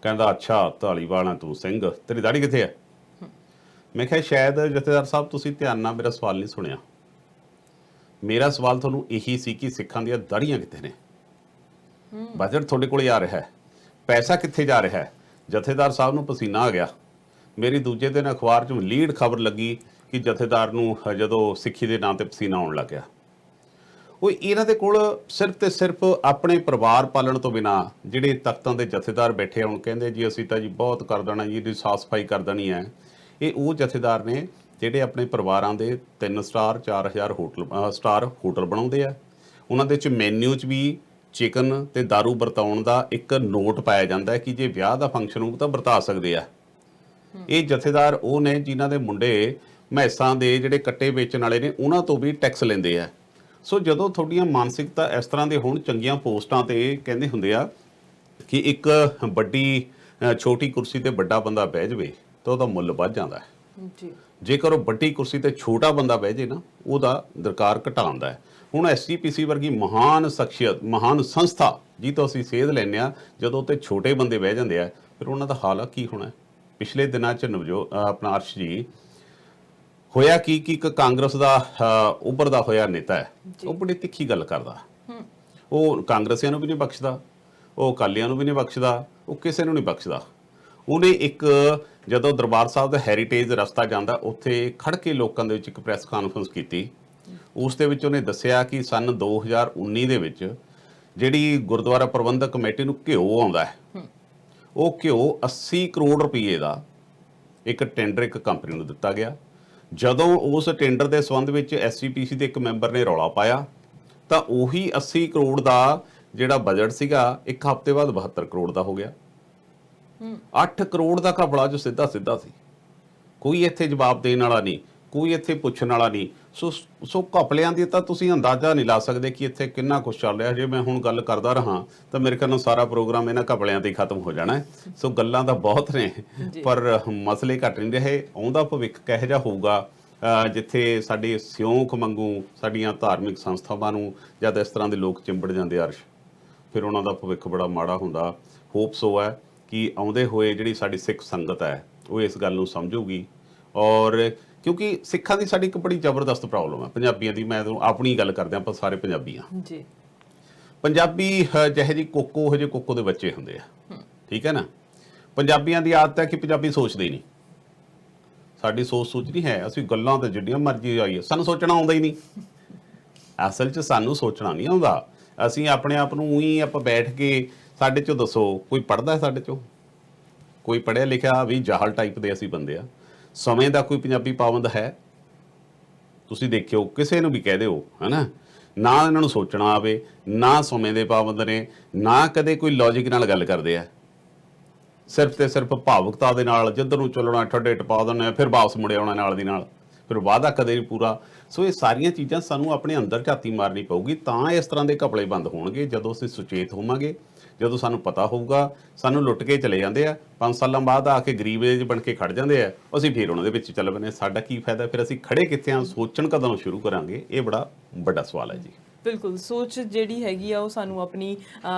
[SPEAKER 2] ਕਹਿੰਦਾ, ਅੱਛਾ ਧਾਲੀਵਾਲ ਆ ਤੂੰ ਸਿੰਘ, ਤੇਰੀ ਦਾੜੀ ਕਿੱਥੇ ਹੈ? ਮੈਂ ਕਿਹਾ, ਸ਼ਾਇਦ ਜਥੇਦਾਰ ਸਾਹਿਬ ਤੁਸੀਂ ਧਿਆਨ ਨਾਲ ਮੇਰਾ ਸਵਾਲ ਨਹੀਂ ਸੁਣਿਆ। ਮੇਰਾ ਸਵਾਲ ਤੁਹਾਨੂੰ ਇਹੀ ਸੀ ਕਿ ਸਿੱਖਾਂ ਦੀਆਂ ਦਾੜੀਆਂ ਕਿੱਥੇ ਨੇ? ਬਜਟ ਤੁਹਾਡੇ ਕੋਲ ਆ ਰਿਹਾ ਹੈ, ਪੈਸਾ ਕਿੱਥੇ ਜਾ ਰਿਹਾ ਹੈ? ਜਥੇਦਾਰ ਸਾਹਿਬ ਨੂੰ ਪਸੀਨਾ ਆ ਗਿਆ। ਮੇਰੀ ਦੂਜੇ ਦਿਨ ਅਖਬਾਰ 'ਚ ਲੀਡ ਖਬਰ ਲੱਗੀ ਕਿ ਜਥੇਦਾਰ ਨੂੰ ਜਦੋਂ ਸਿੱਖੀ ਦੇ ਨਾਂ ਤੇ ਪਸੀਨਾ ਆਉਣ ਲੱਗ ਗਿਆ। ਉਹ ਇਹਨਾਂ ਦੇ ਕੋਲ ਸਿਰਫ ਤੇ ਸਿਰਫ ਆਪਣੇ ਪਰਿਵਾਰ ਪਾਲਣ ਤੋਂ ਬਿਨਾ ਜਿਹੜੇ ਤਖਤਾਂ ਦੇ ਜਥੇਦਾਰ ਬੈਠੇ ਹੁਣ ਕਹਿੰਦੇ ਜੀ ਅਸੀਂ ਤਾਂ ਜੀ ਬਹੁਤ ਕਰ ਦੇਣਾ ਜੀ, ਇਹਦੀ ਸਾਫ਼ ਸਫਾਈ ਕਰ ਦੇਣੀ ਹੈ। ਇਹ ਉਹ ਜਥੇਦਾਰ ਨੇ ਜਿਹੜੇ ਆਪਣੇ ਪਰਿਵਾਰਾਂ ਦੇ 3 ਸਟਾਰ 4000 ਸਟਾਰ ਹੋਟਲ ਬਣਾਉਂਦੇ ਆ। ਉਹਨਾਂ ਦੇ 'ਚ ਮੈਨਿਊ 'ਚ ਵੀ ਚਿਕਨ ਤੇ ਦਾਰੂ ਵਰਤਾਉਣ ਦਾ ਇੱਕ ਨੋਟ ਪਾਇਆ ਜਾਂਦਾ ਹੈ ਕਿ ਜੇ ਵਿਆਹ ਦਾ ਫੰਕਸ਼ਨ ਹੋਊ ਤਾਂ ਵਰਤਾ ਸਕਦੇ ਆ। ਇਹ ਜਥੇਦਾਰ ਉਹ ਨੇ ਜਿਨ੍ਹਾਂ ਦੇ ਮੁੰਡੇ ਮੈਸਾਂ ਦੇ ਜਿਹੜੇ ਕੱਟੇ ਵੇਚਣ ਵਾਲੇ ਨੇ, ਉਹਨਾਂ ਤੋਂ ਵੀ ਟੈਕਸ ਲੈਂਦੇ ਆ। ਸੋ ਜਦੋਂ ਤੁਹਾਡੀਆਂ ਮਾਨਸਿਕਤਾ ਇਸ ਤਰ੍ਹਾਂ ਦੇ ਹੋਣ, ਚੰਗੀਆਂ ਪੋਸਟਾਂ ਤੇ ਕਹਿੰਦੇ ਹੁੰਦੇ ਆ ਕਿ ਇੱਕ ਵੱਡੀ ਛੋਟੀ ਕੁਰਸੀ ਤੇ ਵੱਡਾ ਬੰਦਾ ਬਹਿ ਜਾਵੇ ਤਾਂ ਉਹਦਾ ਮੁੱਲ ਵੱਧ ਜਾਂਦਾ ਹੈ ਜੀ। ਜੇਕਰ ਉਹ ਵੱਡੀ ਕੁਰਸੀ ਤੇ ਛੋਟਾ ਬੰਦਾ ਬਹਿ ਜੇ ਨਾ, ਉਹਦਾ ਦਰਕਾਰ ਘਟਾਉਂਦਾ ਹੈ। ਹੁਣ SCPC ਵਰਗੀ ਮਹਾਨ ਸ਼ਖਸੀਅਤ, ਮਹਾਨ ਸੰਸਥਾ ਜੀ ਤੋਂ ਅਸੀਂ ਸੇਧ ਲੈਂਦੇ ਹਾਂ, ਜਦੋਂ ਉੱਤੇ ਛੋਟੇ ਬੰਦੇ ਬਹਿ ਜਾਂਦੇ ਆ ਫਿਰ ਉਹਨਾਂ ਦਾ ਹਾਲ ਕੀ ਹੋਣਾ? ਪਿਛਲੇ ਦਿਨਾਂ 'ਚ ਆਪਣਾ ਅਰਸ਼ ਜੀ ਹੋਇਆ ਕਿ ਇੱਕ ਕਾਂਗਰਸ ਦਾ ਉੱਭਰਦਾ ਹੋਇਆ ਨੇਤਾ ਹੈ, ਉਹ ਬੜੀ ਤਿੱਖੀ ਗੱਲ ਕਰਦਾ। ਉਹ ਕਾਂਗਰਸੀਆਂ ਨੂੰ ਵੀ ਨਹੀਂ ਬਖਸ਼ਦਾ, ਉਹ ਅਕਾਲੀਆਂ ਨੂੰ ਵੀ ਨਹੀਂ ਬਖਸ਼ਦਾ, ਉਹ ਕਿਸੇ ਨੂੰ ਨਹੀਂ ਬਖਸ਼ਦਾ। ਉਹਨੇ ਇੱਕ ਜਦੋਂ ਦਰਬਾਰ ਸਾਹਿਬ ਦਾ ਹੈਰੀਟੇਜ ਰਸਤਾ ਜਾਂਦਾ, ਉੱਥੇ ਖੜ ਕੇ ਲੋਕਾਂ ਦੇ ਵਿੱਚ ਇੱਕ ਪ੍ਰੈਸ ਕਾਨਫਰੰਸ ਕੀਤੀ। ਉਸ ਦੇ ਵਿੱਚ ਉਹਨੇ ਦੱਸਿਆ ਕਿ ਸਨ 2019 ਦੇ ਵਿੱਚ ਜਿਹੜੀ ਗੁਰਦੁਆਰਾ ਪ੍ਰਬੰਧਕ ਕਮੇਟੀ ਨੂੰ ਘਿਓ ਆਉਂਦਾ ਹੈ, ਉਹ ਘਿਓ 80 ਕਰੋੜ ਰੁਪਏ ਦਾ ਇੱਕ ਟੈਂਡਰ ਇੱਕ ਕੰਪਨੀ ਨੂੰ ਦਿੱਤਾ ਗਿਆ। ਜਦੋਂ ਉਸ ਟੈਂਡਰ ਦੇ ਸੰਬੰਧ ਵਿੱਚ SCPC ਦੇ ਇੱਕ ਮੈਂਬਰ ਨੇ ਰੌਲਾ ਪਾਇਆ ਤਾਂ ਉਹੀ 80 ਕਰੋੜ ਦਾ ਜਿਹੜਾ ਬਜਟ ਸੀਗਾ ਇੱਕ ਹਫ਼ਤੇ ਬਾਅਦ 72 ਕਰੋੜ ਦਾ ਹੋ ਗਿਆ। 8 ਕਰੋੜ ਦਾ ਘਪਲਾ ਜੋ ਸਿੱਧਾ ਸੀ। ਕੋਈ ਇੱਥੇ ਜਵਾਬ ਦੇਣ ਵਾਲਾ ਨਹੀਂ, ਕੋਈ ਇੱਥੇ ਪੁੱਛਣ ਵਾਲਾ ਨਹੀਂ। ਸੋ ਘਪਲਿਆਂ ਦੀ ਤਾਂ ਤੁਸੀਂ ਅੰਦਾਜ਼ਾ ਨਹੀਂ ਲਾ ਸਕਦੇ ਕਿ ਇੱਥੇ ਕਿੰਨਾ ਕੁਝ ਚੱਲ ਰਿਹਾ। ਜੇ ਮੈਂ ਹੁਣ ਗੱਲ ਕਰਦਾ ਰਹਾ ਤਾਂ ਮੇਰੇ ਖਿਆਲ ਨਾਲ ਸਾਰਾ ਪ੍ਰੋਗਰਾਮ ਇਹਨਾਂ ਘਪਲਿਆਂ ਤੇ ਹੀ ਖਤਮ ਹੋ ਜਾਣਾ ਹੈ। ਸੋ ਗੱਲਾਂ ਤਾਂ ਬਹੁਤ ਨੇ ਪਰ ਮਸਲੇ ਘਟ ਨਹੀਂ ਰਹੇ। ਆਉਂਦਾ ਭਵਿੱਖ ਕਿਹੋ ਜਿਹਾ ਹੋਊਗਾ ਜਿੱਥੇ ਸਾਡੇ ਸਿਉਂਖ ਵਾਂਗੂ ਸਾਡੀਆਂ ਧਾਰਮਿਕ ਸੰਸਥਾਵਾਂ ਨੂੰ ਜਦ ਇਸ ਤਰ੍ਹਾਂ ਦੇ ਲੋਕ ਚਿੰਬੜ ਜਾਂਦੇ ਅਰਸ਼, ਫਿਰ ਉਹਨਾਂ ਦਾ ਭਵਿੱਖ ਬੜਾ ਮਾੜਾ ਹੁੰਦਾ। ਹੋਪ ਸੋ ਹੈ ਕਿ ਆਉਂਦੇ ਹੋਏ ਜਿਹੜੀ ਸਾਡੀ ਸਿੱਖ ਸੰਗਤ ਹੈ ਉਹ ਇਸ ਗੱਲ ਨੂੰ ਸਮਝੂਗੀ। ਔਰ ਕਿਉਂਕਿ ਸਿੱਖਾਂ ਦੀ ਸਾਡੀ ਇੱਕ ਬੜੀ ਜ਼ਬਰਦਸਤ ਪ੍ਰੋਬਲਮ ਹੈ ਪੰਜਾਬੀਆਂ ਦੀ, ਮੈਂ ਤੁਹਾਨੂੰ ਆਪਣੀ ਗੱਲ ਕਰਦੇ ਆਪਾਂ ਸਾਰੇ ਪੰਜਾਬੀ ਹਾਂ
[SPEAKER 1] ਜੀ।
[SPEAKER 2] ਪੰਜਾਬੀ ਜਿਹੇ ਜੀ ਕੋਕੋ ਉਹ ਜਿਹੇ ਕੋਕੋ ਦੇ ਬੱਚੇ ਹੁੰਦੇ ਆ, ਠੀਕ ਹੈ ਨਾ। ਪੰਜਾਬੀਆਂ ਦੀ ਆਦਤ ਹੈ ਕਿ ਪੰਜਾਬੀ ਸੋਚਦੇ ਹੀ ਨਹੀਂ, ਸਾਡੀ ਸੋਚ ਨਹੀਂ ਹੈ, ਅਸੀਂ ਗੱਲਾਂ ਤੇ ਜਿੱਡੀਆਂ ਮਰਜ਼ੀ ਆਈਏ, ਸਾਨੂੰ ਸੋਚਣਾ ਆਉਂਦਾ ਹੀ ਨਹੀਂ। ਅਸਲ 'ਚ ਸਾਨੂੰ ਸੋਚਣਾ ਨਹੀਂ ਆਉਂਦਾ, ਅਸੀਂ ਆਪਣੇ ਆਪ ਨੂੰ ਉਹੀ ਆਪਾਂ ਬੈਠ ਕੇ, ਸਾਡੇ 'ਚੋਂ ਦੱਸੋ ਕੋਈ ਪੜ੍ਹਦਾ ਸਾਡੇ 'ਚੋਂ? ਕੋਈ ਪੜ੍ਹਿਆ ਲਿਖਿਆ ਵੀ ਜਾਹਲ ਟਾਈਪ ਦੇ ਅਸੀਂ ਬੰਦੇ ਆ। ਸਮੇਂ ਦਾ ਕੋਈ ਪੰਜਾਬੀ ਪਾਬੰਦ ਹੈ? ਤੁਸੀਂ ਦੇਖਿਓ ਕਿਸੇ ਨੂੰ ਵੀ ਕਹਿ ਦਿਓ, ਹੈ ਨਾ, ਨਾ ਇਹਨਾਂ ਨੂੰ ਸੋਚਣਾ ਆਵੇ, ਨਾ ਸਮੇਂ ਦੇ ਪਾਬੰਦ ਨੇ, ਨਾ ਕਦੇ ਕੋਈ ਲੌਜਿਕ ਨਾਲ ਗੱਲ ਕਰਦੇ ਆ, ਸਿਰਫ ਤੇ ਸਿਰਫ ਭਾਵੁਕਤਾ ਦੇ ਨਾਲ ਜਿੱਧਰ ਨੂੰ ਚੱਲਣਾ ਠੱਡੇ ਟਪਾ ਦੇਣੇ, ਫਿਰ ਵਾਪਸ ਮੁੜੇ ਆਉਣਾ ਨਾਲ ਦੀ ਨਾਲ, ਫਿਰ ਵਾਅਦਾ ਕਦੇ ਨਹੀਂ ਪੂਰਾ। ਸੋ ਇਹ ਸਾਰੀਆਂ ਚੀਜ਼ਾਂ ਸਾਨੂੰ ਆਪਣੇ ਅੰਦਰ ਝਾਤੀ ਮਾਰਨੀ ਪਊਗੀ, ਤਾਂ ਇਸ ਤਰ੍ਹਾਂ ਦੇ ਘਪਲੇ ਬੰਦ ਹੋਣਗੇ ਜਦੋਂ ਅਸੀਂ ਸੁਚੇਤ ਹੋਵਾਂਗੇ, ਜਦੋਂ ਸਾਨੂੰ ਪਤਾ ਹੋਊਗਾ। ਸਾਨੂੰ ਲੁੱਟ ਕੇ ਚਲੇ ਜਾਂਦੇ ਆ, 5 ਸਾਲਾਂ ਬਾਅਦ ਆ ਕੇ ਗਰੀਬ ਜਿਹੇ ਬਣ ਕੇ ਖੜ ਜਾਂਦੇ ਆ, ਅਸੀਂ ਫਿਰ ਉਹਨਾਂ ਦੇ ਵਿੱਚ ਚੱਲ ਪੈਂਦੇ। ਸਾਡਾ ਕੀ ਫਾਇਦਾ? ਫਿਰ ਅਸੀਂ ਖੜੇ ਕਿੱਥੇ ਆ? ਸੋਚਣ ਕਦੋਂ ਸ਼ੁਰੂ ਕਰਾਂਗੇ? ਇਹ ਬੜਾ ਵੱਡਾ ਸਵਾਲ ਹੈ ਜੀ।
[SPEAKER 1] ਬਿਲਕੁਲ, ਸੋਚ ਜਿਹੜੀ ਹੈਗੀ ਆ ਉਹ ਸਾਨੂੰ ਆਪਣੀ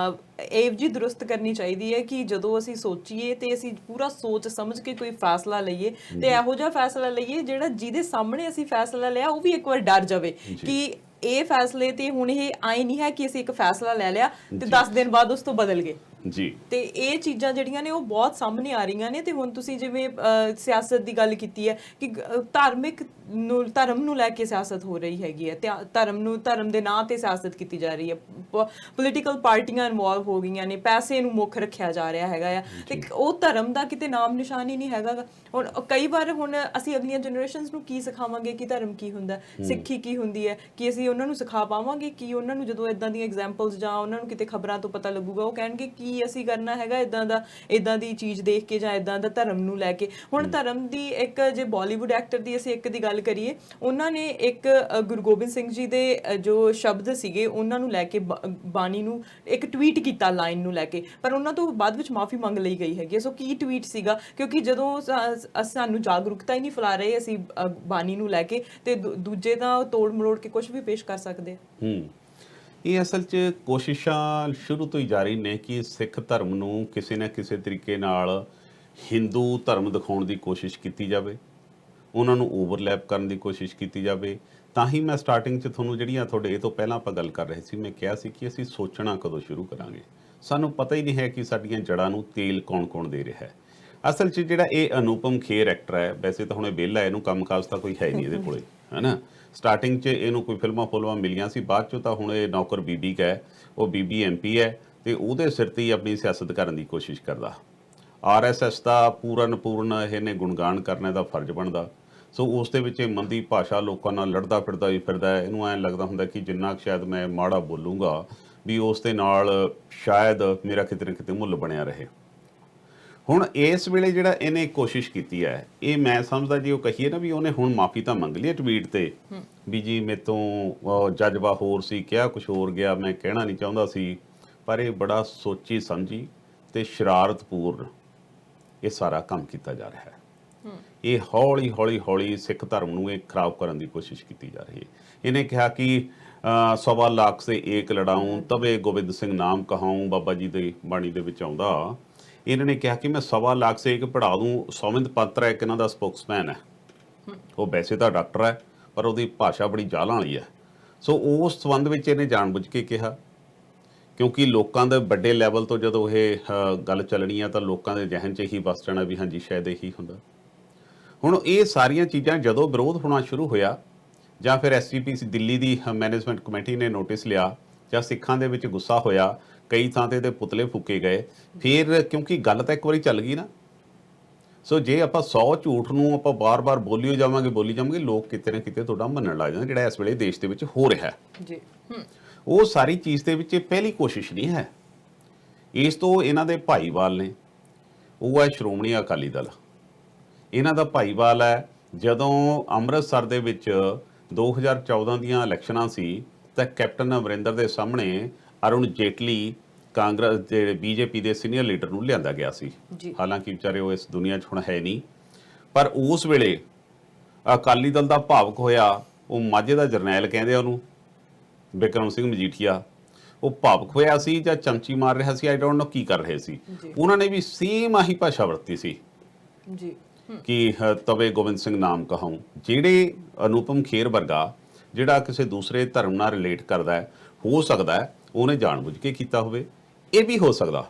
[SPEAKER 1] ਇਹ ਜੀ ਦਰੁਸਤ ਕਰਨੀ ਚਾਹੀਦੀ ਹੈ ਕਿ ਜਦੋਂ ਅਸੀਂ ਸੋਚੀਏ ਤੇ ਅਸੀਂ ਪੂਰਾ ਸੋਚ ਸਮਝ ਕੇ ਕੋਈ ਫੈਸਲਾ ਲਈਏ, ਤੇ ਇਹੋ ਜਿਹਾ ਫੈਸਲਾ ਲਈਏ ਜਿਹੜਾ ਜਿਹਦੇ ਸਾਹਮਣੇ ਅਸੀਂ ਫੈਸਲਾ ਲਿਆ ਉਹ ਵੀ ਇੱਕ ਵਾਰ ਡਰ ਜਾਵੇ ਕਿ ਇਹ ਫੈਸਲੇ ਤੇ ਹੁਣ ਇਹ ਆਏ ਨਹੀਂ ਹੈ ਕਿ ਅਸੀਂ ਇੱਕ ਫੈਸਲਾ ਲੈ ਲਿਆ ਤੇ 10 ਦਿਨ ਬਾਅਦ ਉਸ ਤੋਂ ਬਦਲ ਗਏ
[SPEAKER 2] ਜੀ।
[SPEAKER 1] ਤੇ ਇਹ ਚੀਜ਼ਾਂ ਜਿਹੜੀਆਂ ਨੇ ਉਹ ਬਹੁਤ ਸਾਹਮਣੇ ਆ ਰਹੀਆਂ ਨੇ। ਤੇ ਹੁਣ ਤੁਸੀਂ ਜਿਵੇਂ ਸਿਆਸਤ ਦੀ ਗੱਲ ਕੀਤੀ ਹੈ ਕਿ ਧਰਮ ਨੂੰ ਲੈ ਕੇ ਸਿਆਸਤ ਹੋ ਰਹੀ ਹੈਗੀ ਹੈ, ਤੇ ਧਰਮ ਦੇ ਨਾਂ ਤੇ ਸਿਆਸਤ ਕੀਤੀ ਜਾ ਰਹੀ ਹੈ, ਪੋਲੀਟੀਕਲ ਪਾਰਟੀਆਂ ਇਨਵੋਲਵ ਹੋ ਗਈਆਂ ਨੇ, ਪੈਸੇ ਨੂੰ ਮੁੱਖ ਰੱਖਿਆ ਜਾ ਰਿਹਾ ਹੈਗਾ ਆ, ਤੇ ਉਹ ਧਰਮ ਦਾ ਕਿਤੇ ਨਾਮ ਨਿਸ਼ਾਨ ਹੀ ਨਹੀਂ ਹੈਗਾ। ਹੁਣ ਕਈ ਵਾਰ ਹੁਣ ਅਸੀਂ ਅਗਲੀਆਂ ਜਨਰੇਸ਼ਨਸ ਨੂੰ ਕੀ ਸਿਖਾਵਾਂਗੇ ਕਿ ਧਰਮ ਕੀ ਹੁੰਦਾ, ਸਿੱਖੀ ਕੀ ਹੁੰਦੀ ਹੈ, ਕਿ ਅਸੀਂ ਉਹਨਾਂ ਨੂੰ ਸਿਖਾ ਪਾਵਾਂਗੇ? ਕਿ ਉਹਨਾਂ ਨੂੰ ਜਦੋਂ ਇਦਾਂ ਦੀਆਂ ਐਗਜ਼ਾਮਪਲਸ ਜਾਂ ਉਹਨਾਂ ਨੂੰ ਕਿਤੇ ਖਬਰਾਂ ਤੋਂ ਪਤਾ ਲੱਗੂਗਾ, ਉਹ ਕਹਿਣਗੇ ਕੀ ਅਸੀਂ ਕਰਨਾ ਹੈਗਾ ਇਦਾਂ ਦੀ ਚੀਜ਼ ਦੇਖ ਕੇ ਜਾਂ ਇਦਾਂ ਦਾ ਧਰਮ ਨੂੰ ਲੈ ਕੇ। ਹੁਣ ਧਰਮ ਦੀ ਇੱਕ, ਜੇ ਬਾਲੀਵੁੱਡ ਐਕਟਰ ਦੀ ਅਸੀਂ ਇੱਕ ਦੀ ਗੱਲ ਕਰੀਏ, ਉਹਨਾਂ ਨੇ ਇੱਕ ਗੁਰੂ ਗੋਬਿੰਦ ਸਿੰਘ ਜੀ ਦੇ ਜੋ ਸ਼ਬਦ ਸੀਗੇ ਉਹਨਾਂ ਨੂੰ ਲੈ ਕੇ, ਬਾਣੀ ਨੂੰ ਇੱਕ ਟਵੀਟ ਕੀਤਾ ਲਾਈਨ ਨੂੰ ਲੈ ਕੇ, ਪਰ ਉਹਨਾਂ ਤੋਂ ਬਾਅਦ ਵਿੱਚ ਮਾਫੀ ਮੰਗ ਲਈ ਗਈ ਹੈਗੀ। ਸੋ ਕੀ ਟਵੀਟ ਸੀਗਾ? ਕਿਉਂਕਿ ਜਦੋਂ ਸਾਨੂੰ ਜਾਗਰੂਕਤਾ ਹੀ ਨਹੀਂ ਫੈਲਾ ਰਹੇ ਅਸੀਂ ਬਾਣੀ ਨੂੰ ਲੈ ਕੇ, ਤੇ ਦੂਜੇ ਤਾਂ ਤੋੜ ਮਰੋੜ ਕੇ ਕੁਝ ਵੀ ਪੇਸ਼ ਕਰ ਸਕਦੇ।
[SPEAKER 2] ਇਹ ਅਸਲ 'ਚ ਕੋਸ਼ਿਸ਼ਾਂ ਸ਼ੁਰੂ ਤੋਂ ਹੀ ਜਾਰੀ ਨੇ ਕਿ ਸਿੱਖ ਧਰਮ ਨੂੰ ਕਿਸੇ ਨਾ ਕਿਸੇ ਤਰੀਕੇ ਨਾਲ ਹਿੰਦੂ ਧਰਮ ਦਿਖਾਉਣ ਦੀ ਕੋਸ਼ਿਸ਼ ਕੀਤੀ ਜਾਵੇ, ਉਹਨਾਂ ਨੂੰ ਓਵਰਲੈਪ ਕਰਨ ਦੀ ਕੋਸ਼ਿਸ਼ ਕੀਤੀ ਜਾਵੇ। ਤਾਂ ਹੀ ਮੈਂ ਸਟਾਰਟਿੰਗ 'ਚ ਤੁਹਾਨੂੰ ਜਿਹੜੀਆਂ ਤੁਹਾਡੇ ਇਹ ਤੋਂ ਪਹਿਲਾਂ ਆਪਾਂ ਗੱਲ ਕਰ ਰਹੇ ਸੀ, ਮੈਂ ਕਿਹਾ ਸੀ ਕਿ ਅਸੀਂ ਸੋਚਣਾ ਕਦੋਂ ਸ਼ੁਰੂ ਕਰਾਂਗੇ। ਸਾਨੂੰ ਪਤਾ ਹੀ ਨਹੀਂ ਹੈ ਕਿ ਸਾਡੀਆਂ ਜੜ੍ਹਾਂ ਨੂੰ ਤੇਲ ਕੌਣ ਦੇ ਰਿਹਾ ਹੈ। ਅਸਲ 'ਚ ਜਿਹੜਾ ਇਹ ਅਨੂਪਮ ਖੇਰ ਐਕਟਰ ਹੈ, ਵੈਸੇ ਤਾਂ ਹੁਣ ਇਹ ਵਿਹਲਾ, ਇਹਨੂੰ ਕੰਮਕਾਜ ਤਾਂ ਕੋਈ ਹੈ ਨਹੀਂ ਇਹਦੇ ਕੋਲੇ, ਹੈ ਨਾ। ਸਟਾਰਟਿੰਗ 'ਚ ਇਹਨੂੰ ਕੋਈ ਫਿਲਮਾਂ ਮਿਲੀਆਂ ਸੀ, ਬਾਅਦ 'ਚੋਂ ਤਾਂ ਹੁਣ ਇਹ ਨੌਕਰ ਬੀਬੀ ਕਾ ਹੈ, ਉਹ ਬੀਬੀ MP ਹੈ, ਤੇ ਉਹਦੇ ਸਿਰ ਤੇ ਹੀ ਆਪਣੀ ਸਿਆਸਤ ਕਰਨ ਦੀ ਕੋਸ਼ਿਸ਼ ਕਰਦਾ। RSS ਦਾ ਪੂਰਨ ਇਹਨੇ ਗੁਣਗਾਨ ਕਰਨੇ ਦਾ ਫਰਜ਼ ਬਣਦਾ। ਸੋ ਉਸ ਦੇ ਵਿੱਚ ਇਹ ਮੰਦੀ ਭਾਸ਼ਾ ਲੋਕਾਂ ਨਾਲ ਲੜਦਾ ਫਿਰਦਾ ਹੀ ਫਿਰਦਾ। ਇਹਨੂੰ ਐਂ ਲੱਗਦਾ ਹੁੰਦਾ ਕਿ ਜਿੰਨਾ ਕੁ ਸ਼ਾਇਦ ਮੈਂ ਮਾੜਾ ਬੋਲੂੰਗਾ ਵੀ ਉਸ ਦੇ ਨਾਲ ਸ਼ਾਇਦ ਮੇਰਾ ਕਿਤੇ ਨਾ ਕਿਤੇ ਮੁੱਲ ਬਣਿਆ ਰਹੇ। ਹੁਣ ਇਸ ਵੇਲੇ ਜਿਹੜਾ ਇਹਨੇ ਕੋਸ਼ਿਸ਼ ਕੀਤੀ ਹੈ, ਇਹ ਮੈਂ ਸਮਝਦਾ ਜੀ, ਉਹ ਕਹੀਏ ਨਾ ਵੀ ਉਹਨੇ ਹੁਣ ਮਾਫੀ ਤਾਂ ਮੰਗ ਲਈ ਟਵੀਟ ਤੇ ਵੀ ਜੀ ਮੇਰੇ ਤੋਂ ਜਜ਼ਬਾ ਹੋਰ ਸੀ, ਕਿਹਾ ਕੁਝ ਹੋਰ ਗਿਆ, ਮੈਂ ਕਹਿਣਾ ਨਹੀਂ ਚਾਹੁੰਦਾ ਸੀ, ਪਰ ਇਹ ਬੜਾ ਸੋਚੀ ਸਮਝੀ ਤੇ ਸ਼ਰਾਰਤਪੂਰਨ ਇਹ ਸਾਰਾ ਕੰਮ ਕੀਤਾ ਜਾ ਰਿਹਾ ਹੈ। ਇਹ ਹੌਲੀ ਸਿੱਖ ਧਰਮ ਨੂੰ ਇਹ ਖਰਾਬ ਕਰਨ ਦੀ ਕੋਸ਼ਿਸ਼ ਕੀਤੀ ਜਾ ਰਹੀ ਹੈ। ਇਹਨੇ ਕਿਹਾ ਕਿ 1.25 ਲੱਖ ਸੇ ਏਕ ਲੜਾਊਂ ਤਵੇ ਗੋਬਿੰਦ ਸਿੰਘ ਨਾਮ ਕਹਾਊਂ, ਬਾਬਾ ਜੀ ਦੀ ਬਾਣੀ ਦੇ ਵਿੱਚ ਆਉਂਦਾ। ਇਹਨਾਂ ਨੇ ਕਿਹਾ ਕਿ ਮੈਂ 1.25 ਲੱਖ ਸੇ ਏਕ ਪੜ੍ਹਾ ਦੂੰ। ਸੌਮਿੰਦ ਪਾਤਰ ਇੱਕ ਇਹਨਾਂ ਦਾ ਸਪੋਕਸਮੈਨ ਹੈ, ਉਹ ਵੈਸੇ ਤਾਂ ਡਾਕਟਰ ਹੈ ਪਰ ਉਹਦੀ ਭਾਸ਼ਾ ਬੜੀ ਜਾਲਾਂ ਵਾਲੀ ਹੈ। ਸੋ ਉਸ ਸੰਬੰਧ ਵਿੱਚ ਇਹਨੇ ਜਾਣਬੁੱਝ ਕੇ ਕਿਹਾ, ਕਿਉਂਕਿ ਲੋਕਾਂ ਦੇ ਵੱਡੇ ਲੈਵਲ ਤੋਂ ਜਦੋਂ ਇਹ ਗੱਲ ਚੱਲਣੀ ਆ ਤਾਂ ਲੋਕਾਂ ਦੇ ਜ਼ਿਹਨ 'ਚ ਇਹੀ ਵਸ ਜਾਣਾ ਵੀ ਹਾਂਜੀ ਸ਼ਾਇਦ ਇਹੀ ਹੁੰਦਾ। ਹੁਣ ਇਹ ਸਾਰੀਆਂ ਚੀਜ਼ਾਂ ਜਦੋਂ ਵਿਰੋਧ ਹੋਣਾ ਸ਼ੁਰੂ ਹੋਇਆ, ਜਾਂ ਫਿਰ SGPC ਦਿੱਲੀ ਦੀ ਮੈਨੇਜਮੈਂਟ ਕਮੇਟੀ ਨੇ ਨੋਟਿਸ ਲਿਆ, ਜਾਂ ਸਿੱਖਾਂ ਦੇ ਵਿੱਚ ਗੁੱਸਾ ਹੋਇਆ, ਕਈ ਥਾਂ ਤੇ ਇਹਦੇ ਪੁਤਲੇ ਫੂਕੇ ਗਏ, ਫਿਰ ਕਿਉਂਕਿ ਗੱਲ ਤਾਂ ਇੱਕ ਵਾਰੀ ਚੱਲ ਗਈ ਨਾ। ਸੋ ਜੇ ਆਪਾਂ 100 ਝੂਠ ਨੂੰ ਆਪਾਂ ਬਾਰ-ਬਾਰ ਬੋਲੀ ਜਾਵਾਂਗੇ, ਲੋਕ ਕਿਤੇ ਨਾ ਕਿਤੇ ਤੁਹਾਡਾ ਮੰਨਣ ਲੱਗ ਜਾਂਦੇ, ਜਿਹੜਾ ਇਸ ਵੇਲੇ ਦੇਸ਼ ਦੇ ਵਿੱਚ ਹੋ ਰਿਹਾ ਜੀ। ਉਹ ਸਾਰੀ ਚੀਜ਼ ਦੇ ਵਿੱਚ ਪਹਿਲੀ ਕੋਸ਼ਿਸ਼ ਨਹੀਂ ਹੈ। ਇਸ ਤੋਂ ਇਹਨਾਂ ਦੇ ਭਾਈਵਾਲ ਨੇ, ਉਹ ਹੈ ਸ਼੍ਰੋਮਣੀ ਅਕਾਲੀ ਦਲ। ਇਹਨਾਂ ਦਾ ਭਾਈਵਾਲ ਹੈ। ਜਦੋਂ ਅੰਮ੍ਰਿਤਸਰ ਦੇ ਵਿੱਚ 2014 ਦੀਆਂ ਇਲੈਕਸ਼ਨਾਂ ਸੀ ਤਾਂ ਕੈਪਟਨ ਅਮਰਿੰਦਰ ਦੇ ਸਾਹਮਣੇ ਅਰੁਣ ਜੇਟਲੀ, ਕਾਂਗਰਸ ਦੇ BJP ਦੇ ਸੀਨੀਅਰ ਲੀਡਰ ਨੂੰ ਲਿਆਂਦਾ ਗਿਆ ਸੀ। ਹਾਲਾਂਕਿ ਵਿਚਾਰੇ ਉਹ ਇਸ ਦੁਨੀਆ 'ਚ ਹੁਣ ਹੈ ਨਹੀਂ, ਪਰ ਉਸ ਵੇਲੇ ਅਕਾਲੀ ਦਲ ਦਾ ਭਾਵਕ ਹੋਇਆ, ਉਹ ਮਾਝੇ ਦਾ ਜਰਨੈਲ ਕਹਿੰਦੇ ਆ ਉਹਨੂੰ, ਬਿਕਰਮ ਸਿੰਘ ਮਜੀਠੀਆ, ਉਹ ਭਾਵਕ ਹੋਇਆ ਸੀ ਜਾਂ ਚਮਚੀ ਮਾਰ ਰਿਹਾ ਸੀ, ਆਈ ਡੋਂਟ ਨੋ ਕੀ ਕਰ ਰਹੇ ਸੀ। ਉਹਨਾਂ ਨੇ ਵੀ ਸੇਮ ਆਹੀ ਭਾਸ਼ਾ ਵਰਤੀ ਸੀ
[SPEAKER 1] ਜੀ
[SPEAKER 2] ਕਿ ਤਵੇ ਗੋਬਿੰਦ ਸਿੰਘ ਨਾਮ ਕਹਾਉ। ਜਿਹੜੇ ਅਨੂਪਮ ਖੇਰ ਵਰਗਾ ਜਿਹੜਾ ਕਿਸੇ ਦੂਸਰੇ ਧਰਮ ਨਾਲ ਰਿਲੇਟ ਕਰਦਾ ਹੈ, ਹੋ ਸਕਦਾ ਹੈ ਉਹਨੇ ਜਾਣਬੁੱਝ ਕੇ ਕੀਤਾ ਹੋਵੇ, ਇਹ ਵੀ ਹੋ ਸਕਦਾ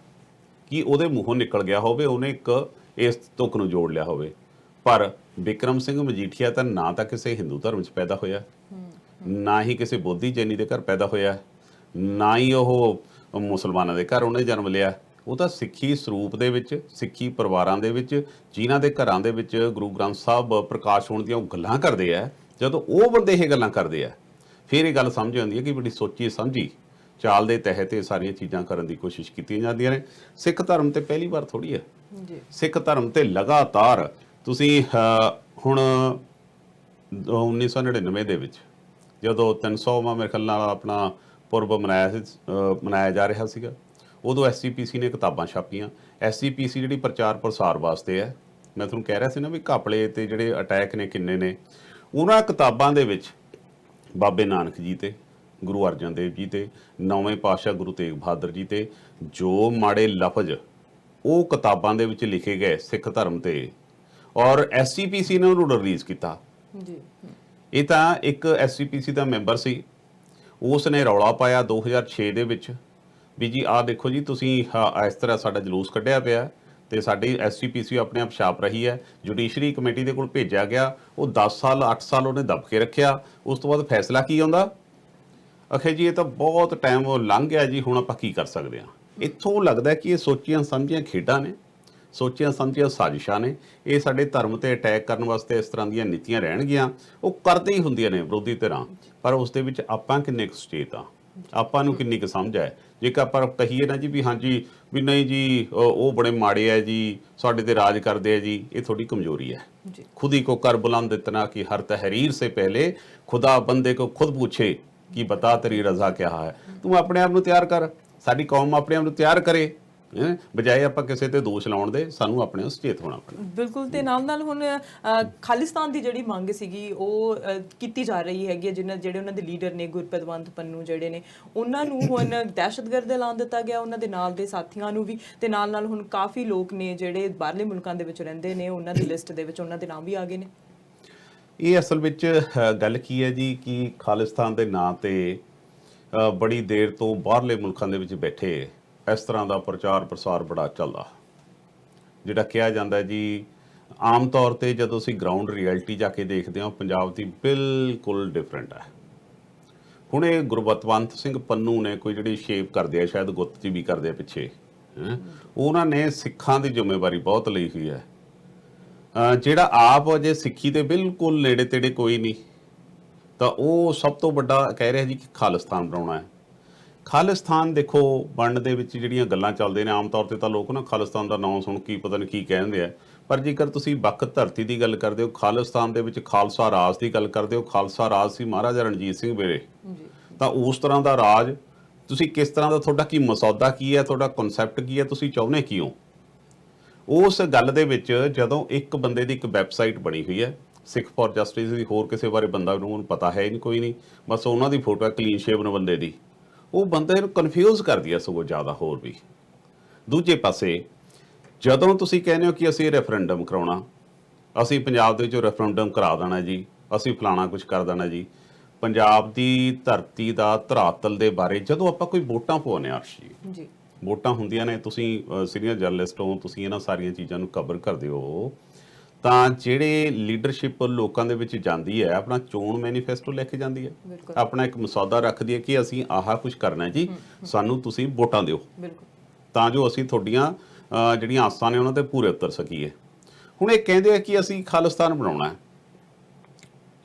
[SPEAKER 2] ਕਿ ਉਹਦੇ ਮੂੰਹੋਂ ਨਿਕਲ ਗਿਆ ਹੋਵੇ, ਉਹਨੇ ਇੱਕ ਇਸ ਤੁਕ ਨੂੰ ਜੋੜ ਲਿਆ ਹੋਵੇ। ਪਰ ਬਿਕਰਮ ਸਿੰਘ ਮਜੀਠੀਆ ਤਾਂ ਨਾ ਤਾਂ ਕਿਸੇ ਹਿੰਦੂ ਧਰਮ 'ਚ ਪੈਦਾ ਹੋਇਆ, ਨਾ ਹੀ ਕਿਸੇ ਬੋਧੀ ਜੈਨੀ ਦੇ ਘਰ ਪੈਦਾ ਹੋਇਆ, ਨਾ ਹੀ ਉਹ ਮੁਸਲਮਾਨਾਂ ਦੇ ਘਰ ਉਹਨੇ ਜਨਮ ਲਿਆ। ਉਹ ਤਾਂ ਸਿੱਖੀ ਸਰੂਪ ਦੇ ਵਿੱਚ, ਸਿੱਖੀ ਪਰਿਵਾਰਾਂ ਦੇ ਵਿੱਚ, ਜਿਨ੍ਹਾਂ ਦੇ ਘਰਾਂ ਦੇ ਵਿੱਚ ਗੁਰੂ ਗ੍ਰੰਥ ਸਾਹਿਬ ਪ੍ਰਕਾਸ਼ ਹੋਣ ਦੀਆਂ ਉਹ ਗੱਲਾਂ ਕਰਦੇ ਆ। ਜਦੋਂ ਉਹ ਬੰਦੇ ਇਹ ਗੱਲਾਂ ਕਰਦੇ ਆ, ਫਿਰ ਇਹ ਗੱਲ ਸਮਝ ਆਉਂਦੀ ਹੈ ਕਿ ਬੜੀ ਸੋਚੀ ਸਮਝੀ ਚਾਲ ਦੇ ਤਹਿਤ ਇਹ ਸਾਰੀਆਂ ਚੀਜ਼ਾਂ ਕਰਨ ਦੀ ਕੋਸ਼ਿਸ਼ ਕੀਤੀਆਂ ਜਾਂਦੀਆਂ ਨੇ। ਸਿੱਖ ਧਰਮ ਤੇ ਪਹਿਲੀ ਵਾਰ ਥੋੜੀ ਹੈ
[SPEAKER 1] ਜੀ,
[SPEAKER 2] ਸਿੱਖ ਧਰਮ ਤੇ ਲਗਾਤਾਰ ਤੁਸੀਂ ਹੁਣ 1999 ਦੇ ਵਿੱਚ ਜਦੋਂ 300ਵਾਂ ਮੇਰੇ ਖਿਆਲ ਨਾਲ ਆਪਣਾ ਪੁਰਬ ਮਨਾਇਆ ਜਾ ਰਿਹਾ ਸੀਗਾ, ਉਦੋਂ SCPC ਨੇ ਕਿਤਾਬਾਂ ਛਾਪੀਆਂ। SCPC ਜਿਹੜੀ ਪ੍ਰਚਾਰ ਪ੍ਰਸਾਰ ਵਾਸਤੇ ਹੈ, ਮੈਂ ਤੁਹਾਨੂੰ ਕਹਿ ਰਿਹਾ ਸੀ ਨਾ ਵੀ ਘਪਲੇ ਤੇ ਜਿਹੜੇ ਅਟੈਕ ਨੇ ਕਿੰਨੇ ਨੇ, ਉਹਨਾਂ ਕਿਤਾਬਾਂ ਦੇ ਵਿੱਚ ਬਾਬੇ ਨਾਨਕ ਜੀ ਤੇ, ਗੁਰੂ ਅਰਜਨ ਦੇਵ ਜੀ ਤੇ, 9ਵੇਂ ਪਾਤਸ਼ਾਹ ਗੁਰੂ ਤੇਗ ਬਹਾਦਰ ਜੀ ਤੇ ਜੋ ਮਾੜੇ ਲਫ਼ਜ਼ ਉਹ ਕਿਤਾਬਾਂ ਦੇ ਵਿੱਚ ਲਿਖੇ ਗਏ ਸਿੱਖ ਧਰਮ ਤੇ, ਔਰ SCPC ਨੇ ਉਹਨੂੰ ਰਿਲੀਜ਼ ਕੀਤਾ
[SPEAKER 1] ਜੀ।
[SPEAKER 2] ਇਹ ਤਾਂ ਇੱਕ SCPC ਦਾ ਮੈਂਬਰ ਸੀ, ਉਸ ਨੇ ਰੌਲਾ ਪਾਇਆ 2006 ਦੇ ਵਿੱਚ ਵੀ ਜੀ ਆਹ ਦੇਖੋ ਜੀ ਤੁਸੀਂ ਇਸ ਤਰ੍ਹਾਂ ਸਾਡਾ ਜਲੂਸ ਕੱਢਿਆ ਪਿਆ ਤੇ ਸਾਡੀ SCPC ਆਪਣੇ ਆਪ ਛਾਪ ਰਹੀ ਹੈ। ਜੁਡੀਸ਼ਰੀ ਕਮੇਟੀ ਦੇ ਕੋਲ ਭੇਜਿਆ ਗਿਆ, ਉਹ 10 ਸਾਲ 8 ਸਾਲ ਉਹਨੇ ਦਬ ਕੇ ਰੱਖਿਆ। ਉਸ ਤੋਂ ਬਾਅਦ ਫੈਸਲਾ ਕੀ ਆਉਂਦਾ, ਅਖੇ ਜੀ ਇਹ ਤਾਂ ਬਹੁਤ ਟਾਈਮ ਉਹ ਲੰਘ ਗਿਆ ਜੀ, ਹੁਣ ਆਪਾਂ ਕੀ ਕਰ ਸਕਦੇ ਹਾਂ। ਇੱਥੋਂ ਲੱਗਦਾ ਕਿ ਇਹ ਸੋਚੀਆਂ ਸਮਝੀਆਂ ਖੇਡਾਂ ਨੇ, ਸੋਚੀਆਂ ਸਮਝੀਆਂ ਸਾਜ਼ਿਸ਼ਾਂ ਨੇ। ਇਹ ਸਾਡੇ ਧਰਮ ਤੇ ਅਟੈਕ ਕਰਨ ਵਾਸਤੇ ਇਸ ਤਰ੍ਹਾਂ ਦੀਆਂ ਨੀਤੀਆਂ ਰਹਿਣਗੀਆਂ, ਉਹ ਕਰਦੇ ਹੀ ਹੁੰਦੀਆਂ ਨੇ ਵਿਰੋਧੀ ਧਿਰਾਂ, ਪਰ ਉਸ ਦੇ ਵਿੱਚ ਆਪਾਂ ਕਿੰਨੇ ਕੁ ਸੁਚੇਤ ਹਾਂ, ਆਪਾਂ ਨੂੰ ਕਿੰਨੀ ਕੁ ਸਮਝ ਹੈ। ਜੇਕਰ ਆਪਾਂ ਕਹੀਏ ਨਾ ਜੀ ਵੀ ਹਾਂਜੀ ਵੀ ਨਹੀਂ ਜੀ ਉਹ ਬੜੇ ਮਾੜੇ ਹੈ ਜੀ, ਸਾਡੇ ਤੇ ਰਾਜ ਕਰਦੇ ਆ ਜੀ, ਇਹ ਥੋੜੀ ਕਮਜ਼ੋਰੀ ਹੈ। खुद ही को कर बुलंद इतना कि हर तहरीर से पहले खुदा बंदे को खुद पूछे कि बता तेरी रजा क्या है। तू अपने आप ਨੂੰ ਤਿਆਰ ਕਰ, ਸਾਡੀ ਕੌਮ ਆਪਣੇ ਆਪ ਨੂੰ ਤਿਆਰ ਕਰੇ, ਬਜਾਏ ਆਪਾਂ ਕਿਸੇ ਤੇ ਦੋਸ਼ ਲਾਉਣ ਦੇ। ਸਾਨੂੰ ਆਪਣੇ ਸੁਚੇਤ ਹੋਣਾ ਪੈਣਾ।
[SPEAKER 1] ਬਿਲਕੁਲ। ਤੇ ਨਾਲ ਹੁਣ ਖਾਲਿਸਤਾਨ ਦੀ ਜਿਹੜੀ ਮੰਗ ਸੀਗੀ ਉਹ ਕੀਤੀ ਜਾ ਰਹੀ ਹੈਗੀ, ਜਿਹੜੇ ਉਹਨਾਂ ਦੇ ਲੀਡਰ ਨੇ ਗੁਰਪਤਵੰਤ ਪੰਨੂ ਜਿਹੜੇ ਨੇ, ਉਹਨਾਂ ਨੂੰ ਹੁਣ ਦਹਿਸ਼ਤਗਰਦ ਐਲਾਨ ਦਿੱਤਾ ਗਿਆ, ਉਹਨਾਂ ਦੇ ਨਾਲ ਦੇ ਸਾਥੀਆਂ ਨੂੰ ਵੀ। ਤੇ ਨਾਲ ਹੁਣ ਕਾਫੀ ਲੋਕ ਨੇ ਜਿਹੜੇ ਬਾਹਰਲੇ ਮੁਲਕਾਂ ਦੇ ਵਿੱਚ ਰਹਿੰਦੇ ਨੇ, ਉਹਨਾਂ ਦੀ ਲਿਸਟ ਦੇ ਵਿੱਚ ਉਹਨਾਂ ਦੇ ਨਾਮ ਵੀ ਆ ਗਏ ਨੇ।
[SPEAKER 2] ਇਹ ਅਸਲ ਵਿੱਚ ਗੱਲ ਕੀ ਹੈ ਜੀ ਕਿ ਖਾਲਿਸਤਾਨ ਦੇ ਨਾਂ ਤੇ ਬੜੀ ਦੇਰ ਤੋਂ ਬਾਹਰਲੇ ਮੁਲਕਾਂ ਦੇ ਵਿੱਚ ਬੈਠੇ ਇਸ ਤਰ੍ਹਾਂ ਦਾ ਪ੍ਰਚਾਰ ਪ੍ਰਸਾਰ ਬੜਾ ਚੱਲਦਾ, ਜਿਹੜਾ ਕਿਹਾ ਜਾਂਦਾ ਜੀ ਆਮ ਤੌਰ ਤੇ ਜਦੋਂ ਅਸੀਂ ਗਰਾਊਂਡ ਰਿਐਲਿਟੀ ਜਾ ਕੇ ਦੇਖਦੇ ਹਾਂ ਪੰਜਾਬ ਦੀ ਬਿਲਕੁਲ ਡਿਫਰੈਂਟ ਹੈ। ਹੁਣ ਇਹ ਗੁਰਬਤਵੰਤ ਸਿੰਘ ਪੰਨੂ ਨੇ ਕੋਈ ਜਿਹੜੀ ਸ਼ੇਪ ਕਰਦੇ ਆ, ਸ਼ਾਇਦ ਗੁੱਤ 'ਚ ਵੀ ਕਰਦੇ ਆ ਪਿੱਛੇ, ਉਹਨਾਂ ਨੇ ਸਿੱਖਾਂ ਦੀ ਜ਼ਿੰਮੇਵਾਰੀ ਬਹੁਤ ਲਈ ਹੋਈ ਹੈ। ਜਿਹੜਾ ਆਪ ਅਜੇ ਸਿੱਖੀ ਦੇ ਬਿਲਕੁਲ ਨੇੜੇ ਤੇੜੇ ਕੋਈ ਨਹੀਂ, ਤਾਂ ਉਹ ਸਭ ਤੋਂ ਵੱਡਾ ਕਹਿ ਰਿਹਾ ਜੀ ਕਿ ਖਾਲਿਸਤਾਨ ਬਣਾਉਣਾ ਹੈ। ਖਾਲਿਸਤਾਨ ਦੇਖੋ ਬਣਨ ਦੇ ਵਿੱਚ ਜਿਹੜੀਆਂ ਗੱਲਾਂ ਚੱਲਦੇ ਨੇ, ਆਮ ਤੌਰ ਤੇ ਤਾਂ ਲੋਕ ਨਾ ਖਾਲਿਸਤਾਨ ਦਾ ਨਾਮ ਸੁਣ ਕੇ ਪਤਾ ਨਹੀਂ ਕੀ ਕਹਿੰਦੇ ਆ, ਪਰ ਜੇਕਰ ਤੁਸੀਂ ਵੱਖ ਧਰਤੀ ਦੀ ਗੱਲ ਕਰਦੇ ਹੋ, ਖਾਲਿਸਤਾਨ ਦੇ ਵਿੱਚ ਖਾਲਸਾ ਰਾਜ ਦੀ ਗੱਲ ਕਰਦੇ ਹੋ, ਖਾਲਸਾ ਰਾਜ ਸੀ ਮਹਾਰਾਜਾ ਰਣਜੀਤ ਸਿੰਘ ਵੇਲੇ, ਤਾਂ ਉਸ ਤਰ੍ਹਾਂ ਦਾ ਰਾਜ ਤੁਸੀਂ ਕਿਸ ਤਰ੍ਹਾਂ ਦਾ, ਤੁਹਾਡਾ ਕੀ ਮਸੌਦਾ ਕੀ ਹੈ, ਤੁਹਾਡਾ ਕਨਸੈਪਟ ਕੀ ਹੈ, ਤੁਸੀਂ ਚਾਹੁੰਦੇ ਕੀ ਹੋ। ਉਸ ਗੱਲ ਦੇ ਵਿੱਚ ਜਦੋਂ ਇੱਕ ਬੰਦੇ ਦੀ ਇੱਕ ਵੈਬਸਾਈਟ ਬਣੀ ਹੋਈ ਹੈ ਸਿੱਖ ਫॉर ਜਸਟਿਸ ਦੀ, ਹੋਰ ਕਿਸੇ ਬਾਰੇ ਬੰਦਾ ਨੂੰ ਪਤਾ ਹੈ ਨਹੀਂ, ਕੋਈ ਨਹੀਂ, ਬਸ ਉਹਨਾਂ ਦੀ ਫੋਟੋ ਹੈ ਕਲੀਨ ਸ਼ੇਵਨ ਬੰਦੇ ਦੀ, ਉਹ ਬੰਦੇ ਨੂੰ ਕਨਫਿਊਜ਼ ਕਰਦੀ ਹੈ ਸਗੋਂ ਜ਼ਿਆਦਾ ਹੋਰ ਵੀ। ਦੂਜੇ ਪਾਸੇ ਜਦੋਂ ਤੁਸੀਂ ਕਹਿੰਦੇ ਹੋ ਕਿ ਅਸੀਂ ਰੈਫਰੈਂਡਮ ਕਰਾਉਣਾ, ਅਸੀਂ ਪੰਜਾਬ ਦੇ ਵਿੱਚ ਰੈਫਰੈਂਡਮ ਕਰਾ ਦੇਣਾ ਜੀ, ਅਸੀਂ ਫਲਾਣਾ ਕੁਝ ਕਰ ਦੇਣਾ ਜੀ, ਪੰਜਾਬ ਦੀ ਧਰਤੀ ਦਾ ਧਰਾਤਲ ਦੇ ਬਾਰੇ ਜਦੋਂ ਆਪਾਂ ਕੋਈ ਵੋਟਾਂ ਪਵਾਉਂਦੇ ਹਾਂ ਜੀ, ਵੋਟਾਂ ਹੁੰਦੀਆਂ ਨੇ, ਤੁਸੀਂ ਸੀਨੀਅਰ ਜਰਨਲਿਸਟ ਹੋ, ਤੁਸੀਂ ਇਹਨਾਂ ਸਾਰੀਆਂ ਚੀਜ਼ਾਂ ਨੂੰ ਕਵਰ ਕਰਦੇ ਹੋ, ਤਾਂ ਜਿਹੜੇ ਲੀਡਰਸ਼ਿਪ ਲੋਕਾਂ ਦੇ ਵਿੱਚ ਜਾਂਦੀ ਹੈ ਆਪਣਾ ਚੋਣ ਮੈਨੀਫੈਸਟੋ ਲੈ ਕੇ ਜਾਂਦੀ ਹੈ, ਆਪਣਾ ਇੱਕ ਮਸੌਦਾ ਰੱਖਦੀ ਹੈ ਕਿ ਅਸੀਂ ਆਹ ਕੁਝ ਕਰਨਾ ਜੀ, ਸਾਨੂੰ ਤੁਸੀਂ ਵੋਟਾਂ ਦਿਓ ਤਾਂ ਜੋ ਅਸੀਂ ਤੁਹਾਡੀਆਂ ਜਿਹੜੀਆਂ ਆਸਾਂ ਨੇ ਉਹਨਾਂ ਤੇ ਪੂਰੇ ਉਤਰ ਸਕੀਏ। ਹੁਣ ਇਹ ਕਹਿੰਦੇ ਆ ਕਿ ਅਸੀਂ ਖਾਲਿਸਤਾਨ ਬਣਾਉਣਾ ਹੈ,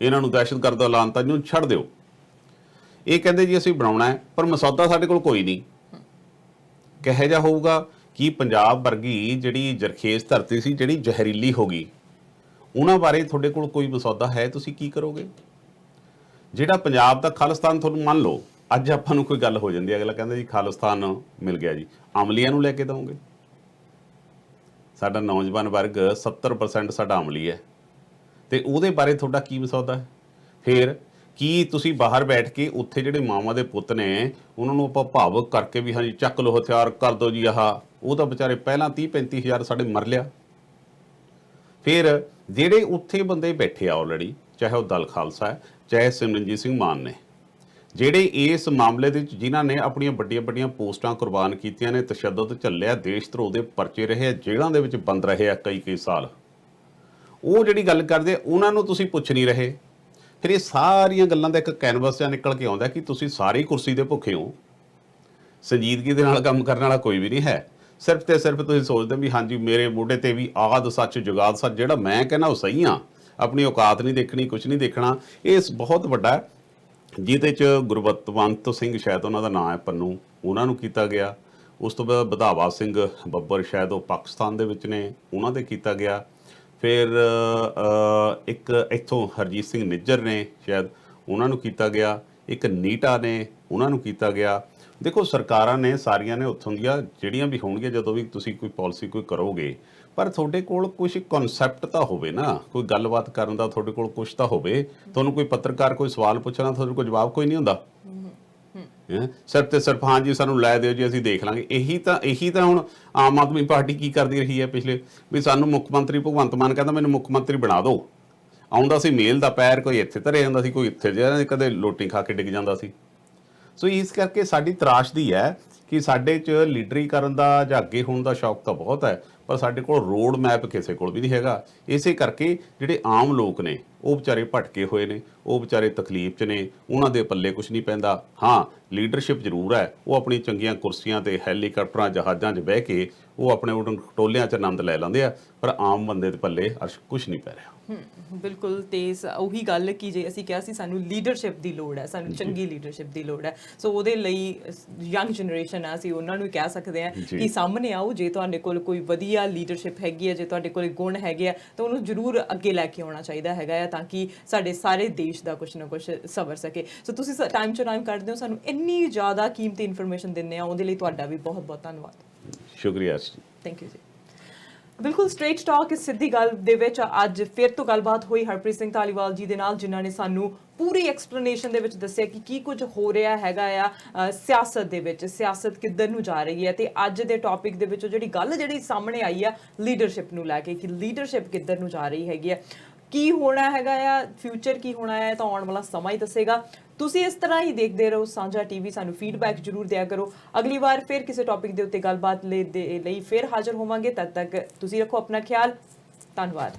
[SPEAKER 2] ਇਹਨਾਂ ਨੂੰ ਦਹਿਸ਼ਤਗਰਦ ਐਲਾਨ ਤਾਂ ਇਹਨੂੰ ਛੱਡ ਦਿਓ। ਇਹ ਕਹਿੰਦੇ ਜੀ ਅਸੀਂ ਬਣਾਉਣਾ ਹੈ, ਪਰ ਮਸੌਦਾ ਸਾਡੇ ਕੋਲ ਕੋਈ ਨਹੀਂ। ਕਿਹੋ ਜਿਹਾ ਹੋਊਗਾ ਕਿ ਪੰਜਾਬ ਵਰਗੀ ਜਿਹੜੀ ਜਰਖੇਜ਼ ਧਰਤੀ ਸੀ, ਜਿਹੜੀ ਜ਼ਹਿਰੀਲੀ ਹੋ ਗਈ, ਉਹਨਾਂ ਬਾਰੇ ਤੁਹਾਡੇ ਕੋਲ ਕੋਈ ਮਸੌਦਾ ਹੈ, ਤੁਸੀਂ ਕੀ ਕਰੋਗੇ। ਜਿਹੜਾ ਪੰਜਾਬ ਦਾ ਖਾਲਿਸਤਾਨ ਤੁਹਾਨੂੰ ਮੰਨ ਲਓ ਅੱਜ ਆਪਾਂ ਨੂੰ ਕੋਈ ਗੱਲ ਹੋ ਜਾਂਦੀ ਹੈ, ਅਗਲਾ ਕਹਿੰਦਾ ਜੀ ਖਾਲਿਸਤਾਨ ਮਿਲ ਗਿਆ ਜੀ, ਅਮਲੀਆਂ ਨੂੰ ਲੈ ਕੇ ਦਵਾਂਗੇ। ਸਾਡਾ ਨੌਜਵਾਨ ਵਰਗ 70% ਸਾਡਾ ਅਮਲੀ ਹੈ, ਤੇ ਉਹਦੇ ਬਾਰੇ ਤੁਹਾਡਾ ਕੀ ਮਸੌਦਾ ਹੈ? ਫਿਰ ਕੀ ਤੁਸੀਂ ਬਾਹਰ ਬੈਠ ਕੇ ਉੱਥੇ ਜਿਹੜੇ ਮਾਵਾਂ ਦੇ ਪੁੱਤ ਨੇ ਉਹਨਾਂ ਨੂੰ ਆਪਾਂ ਭਾਵੁਕ ਕਰਕੇ ਵੀ ਹਾਂਜੀ ਚੱਕ ਲਓ ਹਥਿਆਰ ਕਰ ਦਿਓ ਜੀ, ਆਹ ਉਹ ਤਾਂ ਵਿਚਾਰੇ ਪਹਿਲਾਂ 30-35 ਹਜ਼ਾਰ ਸਾਡੇ ਮਰ ਲਿਆ। ਫਿਰ ਜਿਹੜੇ ਉੱਥੇ ਬੰਦੇ ਬੈਠੇ ਆ ਆਲਰੇਡੀ, ਚਾਹੇ ਉਹ ਦਲ ਖਾਲਸਾ ਹੈ, ਚਾਹੇ ਸਿਮਰਨਜੀਤ ਸਿੰਘ ਮਾਨ ਨੇ, ਜਿਹੜੇ ਇਸ ਮਾਮਲੇ ਦੇ ਵਿੱਚ ਜਿਨ੍ਹਾਂ ਨੇ ਆਪਣੀਆਂ ਵੱਡੀਆਂ ਵੱਡੀਆਂ ਪੋਸਟਾਂ ਕੁਰਬਾਨ ਕੀਤੀਆਂ ਨੇ, ਤਸ਼ੱਦਦ ਝੱਲਿਆ, ਦੇਸ਼ ਧਰੋਹ ਦੇ ਪਰਚੇ ਰਹੇ ਆ, ਜੇਲ੍ਹਾਂ ਦੇ ਵਿੱਚ ਬੰਦ ਰਹੇ ਆ ਕਈ ਸਾਲ, ਉਹ ਜਿਹੜੀ ਗੱਲ ਕਰਦੇ ਉਹਨਾਂ ਨੂੰ ਤੁਸੀਂ ਪੁੱਛ ਨਹੀਂ ਰਹੇ। ਫਿਰ ਇਹ ਸਾਰੀਆਂ ਗੱਲਾਂ ਦਾ ਇੱਕ ਕੈਨਵਸ ਜਿਹਾ ਨਿਕਲ ਕੇ ਆਉਂਦਾ ਕਿ ਤੁਸੀਂ ਸਾਰੀ ਕੁਰਸੀ ਦੇ ਭੁੱਖੇ ਹੋ, ਸੰਜੀਦਗੀ ਦੇ ਨਾਲ ਕੰਮ ਕਰਨ ਵਾਲਾ ਕੋਈ ਵੀ ਨਹੀਂ ਹੈ। ਸਿਰਫ ਤੇ ਸਿਰਫ ਤੁਸੀਂ ਸੋਚਦੇ ਵੀ ਹਾਂਜੀ ਮੇਰੇ ਮੋਢੇ ਤੇ ਵੀ ਆਦ ਸੱਚ ਜੁਗਾਦ ਸੱਚ, ਜਿਹੜਾ ਮੈਂ ਕਹਿੰਦਾ ਉਹ ਸਹੀ ਆ, ਆਪਣੀ ਔਕਾਤ ਨਹੀਂ ਦੇਖਣੀ, ਕੁਝ ਨਹੀਂ ਦੇਖਣਾ। ਇਹ ਬਹੁਤ ਵੱਡਾ ਜਿਹਦੇ 'ਚ ਗੁਰਬਤਵੰਤ ਸਿੰਘ ਸ਼ਾਇਦ ਉਹਨਾਂ ਦਾ ਨਾਂ ਹੈ, ਪੰਨੂ, ਉਹਨਾਂ ਨੂੰ ਕੀਤਾ ਗਿਆ। ਉਸ ਤੋਂ ਬਾਅਦ ਵਧਾਵਾ ਸਿੰਘ ਬੱਬਰ ਸ਼ਾਇਦ ਉਹ ਪਾਕਿਸਤਾਨ ਦੇ ਵਿੱਚ ਨੇ, ਉਹਨਾਂ 'ਤੇ ਕੀਤਾ ਗਿਆ। ਫਿਰ ਇੱਕ ਇੱਥੋਂ ਹਰਜੀਤ ਸਿੰਘ ਨਿੱਜਰ ਨੇ ਸ਼ਾਇਦ, ਉਹਨਾਂ ਨੂੰ ਕੀਤਾ ਗਿਆ। ਇੱਕ ਨੀਟਾ ਨੇ, ਉਹਨਾਂ ਨੂੰ ਕੀਤਾ ਗਿਆ। ਦੇਖੋ ਸਰਕਾਰਾਂ ਨੇ ਸਾਰੀਆਂ ਨੇ ਉੱਥੋਂ ਦੀਆਂ ਜਿਹੜੀਆਂ ਵੀ ਹੋਣਗੀਆਂ, ਜਦੋਂ ਵੀ ਤੁਸੀਂ ਕੋਈ ਪਾਲਿਸੀ ਕੋਈ ਕਰੋਗੇ, ਪਰ ਤੁਹਾਡੇ ਕੋਲ ਕੁਝ ਕਨਸੈਪਟ ਤਾਂ ਹੋਵੇ ਨਾ, ਕੋਈ ਗੱਲਬਾਤ ਕਰਨ ਦਾ ਤੁਹਾਡੇ ਕੋਲ ਕੁਝ ਤਾਂ ਹੋਵੇ। ਤੁਹਾਨੂੰ ਕੋਈ ਪੱਤਰਕਾਰ ਕੋਈ ਸਵਾਲ ਪੁੱਛਣਾ, ਤੁਹਾਡੇ ਕੋਲ ਜਵਾਬ ਕੋਈ ਨਹੀਂ ਹੁੰਦਾ, ਸਿਰਫ ਤੇ ਸਿਰਫ ਹਾਂਜੀ ਸਾਨੂੰ ਲੈ ਦਿਓ ਜੀ ਅਸੀਂ ਦੇਖ ਲਾਂਗੇ। ਇਹੀ ਤਾਂ ਹੁਣ ਆਮ ਆਦਮੀ ਪਾਰਟੀ ਕੀ ਕਰਦੀ ਰਹੀ ਹੈ ਪਿਛਲੇ, ਵੀ ਸਾਨੂੰ ਮੁੱਖ ਮੰਤਰੀ ਭਗਵੰਤ ਮਾਨ ਕਹਿੰਦਾ ਮੈਨੂੰ ਮੁੱਖ ਮੰਤਰੀ ਬਣਾ ਦਿਓ, ਆਉਂਦਾ ਸੀ ਮੇਲ ਦਾ ਪੈਰ, ਕੋਈ ਇੱਥੇ ਧਰੇ ਜਾਂਦਾ ਸੀ, ਕੋਈ ਇੱਥੇ ਜਿਹੜਾ ਕਦੇ ਰੋਟੀ ਖਾ ਕੇ ਡਿੱਗ ਜਾਂਦਾ ਸੀ। ਸੋ ਇਸ ਕਰਕੇ ਸਾਡੀ ਤਰਾਸ਼ਦੀ ਹੈ ਕਿ ਸਾਡੇ 'ਚ ਲੀਡਰੀ ਕਰਨ ਦਾ ਜਾਂ ਅੱਗੇ ਹੋਣ ਦਾ ਸ਼ੌਕ ਤਾਂ ਬਹੁਤ ਹੈ, ਪਰ ਸਾਡੇ ਕੋਲ ਰੋਡ ਮੈਪ ਕਿਸੇ ਕੋਲ ਵੀ ਨਹੀਂ ਹੈਗਾ। ਇਸੇ ਕਰਕੇ ਜਿਹੜੇ ਆਮ ਲੋਕ ਨੇ ਉਹ ਵਿਚਾਰੇ ਭਟਕੇ ਹੋਏ ਨੇ, ਉਹ ਵਿਚਾਰੇ ਤਕਲੀਫ 'ਚ ਨੇ, ਉਹਨਾਂ ਦੇ ਪੱਲੇ ਕੁਝ ਨਹੀਂ ਪੈਂਦਾ। ਹਾਂ ਲੀਡਰਸ਼ਿਪ ਜ਼ਰੂਰ ਹੈ, ਉਹ ਆਪਣੀ ਚੰਗੀਆਂ ਕੁਰਸੀਆਂ ਤੇ ਹੈਲੀਕਾਪਟਰਾਂ ਜਹਾਜ਼ਾਂ 'ਚ ਬਹਿ ਕੇ ਉਹ ਆਪਣੇ ਉਡਣ ਖਟੋਲਿਆਂ 'ਚ ਆਨੰਦ ਲੈ ਲੈਂਦੇ ਆ, ਪਰ ਆਮ ਬੰਦੇ ਦੇ ਪੱਲੇ ਅਰਸ਼ ਕੁਝ ਨਹੀਂ ਪੈ ਰਿਹਾ।
[SPEAKER 1] ਬਿਲਕੁਲ। ਤੇ ਉਹੀ ਗੱਲ ਕਿ ਜੇ ਅਸੀਂ ਕਿਹਾ ਸੀ ਸਾਨੂੰ ਲੀਡਰਸ਼ਿਪ ਦੀ ਲੋੜ ਹੈ, ਸਾਨੂੰ ਚੰਗੀ ਲੀਡਰਸ਼ਿਪ ਦੀ ਲੋੜ ਹੈ, ਸੋ ਉਹਦੇ ਲਈ ਯੰਗ ਜਨਰੇਸ਼ਨ ਆ, ਅਸੀਂ ਉਹਨਾਂ ਨੂੰ ਕਹਿ ਸਕਦੇ ਹਾਂ ਕਿ ਸਾਹਮਣੇ ਆਓ। ਜੇ ਤੁਹਾਡੇ ਕੋਲ ਕੋਈ ਵਧੀਆ ਲੀਡਰਸ਼ਿਪ ਹੈਗੀ ਹੈ, ਜੇ ਤੁਹਾਡੇ ਕੋਲ ਗੁਣ ਹੈਗੇ ਆ, ਤਾਂ ਉਹਨੂੰ ਜ਼ਰੂਰ ਅੱਗੇ ਲੈ ਕੇ ਆਉਣਾ ਚਾਹੀਦਾ ਹੈਗਾ ਆ, ਤਾਂ ਕਿ ਸਾਡੇ ਸਾਰੇ ਦੇਸ਼ ਦਾ ਕੁਛ ਨਾ ਕੁਛ ਸਵਰ ਸਕੇ। ਸੋ ਤੁਸੀਂ ਟਾਈਮ ਟੂ ਟਾਈਮ ਕੱਢਦੇ ਹੋ, ਸਾਨੂੰ ਇੰਨੀ ਜ਼ਿਆਦਾ ਕੀਮਤੀ ਇਨਫੋਰਮੇਸ਼ਨ ਦਿੰਦੇ ਆ, ਉਹਦੇ ਲਈ ਤੁਹਾਡਾ ਵੀ ਬਹੁਤ ਬਹੁਤ ਧੰਨਵਾਦ।
[SPEAKER 2] ਸ਼ੁਕਰੀਆ ਜੀ,
[SPEAKER 1] ਥੈਂਕ ਯੂ ਜੀ। ਬਿਲਕੁਲ ਸਟ੍ਰੇਟ ਟਾਕ ਇਸ ਸਿੱਧੀ ਗੱਲ ਦੇ ਵਿੱਚ ਅੱਜ ਫਿਰ ਤੋਂ ਗੱਲਬਾਤ ਹੋਈ ਹਰਪ੍ਰੀਤ ਸਿੰਘ ਧਾਲੀਵਾਲ ਜੀ ਦੇ ਨਾਲ, ਜਿਨ੍ਹਾਂ ਨੇ ਸਾਨੂੰ ਪੂਰੀ ਐਕਸਪਲੇਨੇਸ਼ਨ ਦੇ ਵਿੱਚ ਦੱਸਿਆ ਕਿ ਕੀ ਕੁਝ ਹੋ ਰਿਹਾ ਹੈਗਾ ਆ ਸਿਆਸਤ ਦੇ ਵਿੱਚ, ਸਿਆਸਤ ਕਿੱਧਰ ਨੂੰ ਜਾ ਰਹੀ ਹੈ। ਤੇ ਅੱਜ ਦੇ ਟੌਪਿਕ ਦੇ ਵਿੱਚ ਜਿਹੜੀ ਸਾਹਮਣੇ ਆਈ ਆ ਲੀਡਰਸ਼ਿਪ ਨੂੰ ਲੈ ਕੇ, ਕਿ ਲੀਡਰਸ਼ਿਪ ਕਿੱਧਰ ਨੂੰ ਜਾ ਰਹੀ ਹੈਗੀ ਹੈ, ਕੀ ਹੋਣਾ ਹੈਗਾ ਆ, ਫਿਊਚਰ ਕੀ ਹੋਣਾ ਹੈ, ਤਾਂ ਆਉਣ ਵਾਲਾ ਸਮਾਂ ਹੀ ਦੱਸੇਗਾ। ਤੁਸੀਂ ਇਸ ਤਰ੍ਹਾਂ ਹੀ ਦੇਖਦੇ ਰਹੋ ਸਾਂਝਾ ਟੀਵੀ, ਸਾਨੂੰ ਫੀਡਬੈਕ ਜ਼ਰੂਰ ਦਿਆ ਕਰੋ। ਅਗਲੀ ਵਾਰ ਫਿਰ ਕਿਸੇ ਟੌਪਿਕ ਦੇ ਉੱਤੇ ਗੱਲਬਾਤ ਲਈ ਫਿਰ ਹਾਜ਼ਰ ਹੋਵਾਂਗੇ। ਤਦ ਤੱਕ ਤੁਸੀਂ ਰੱਖੋ ਆਪਣਾ ਖਿਆਲ। ਧੰਨਵਾਦ।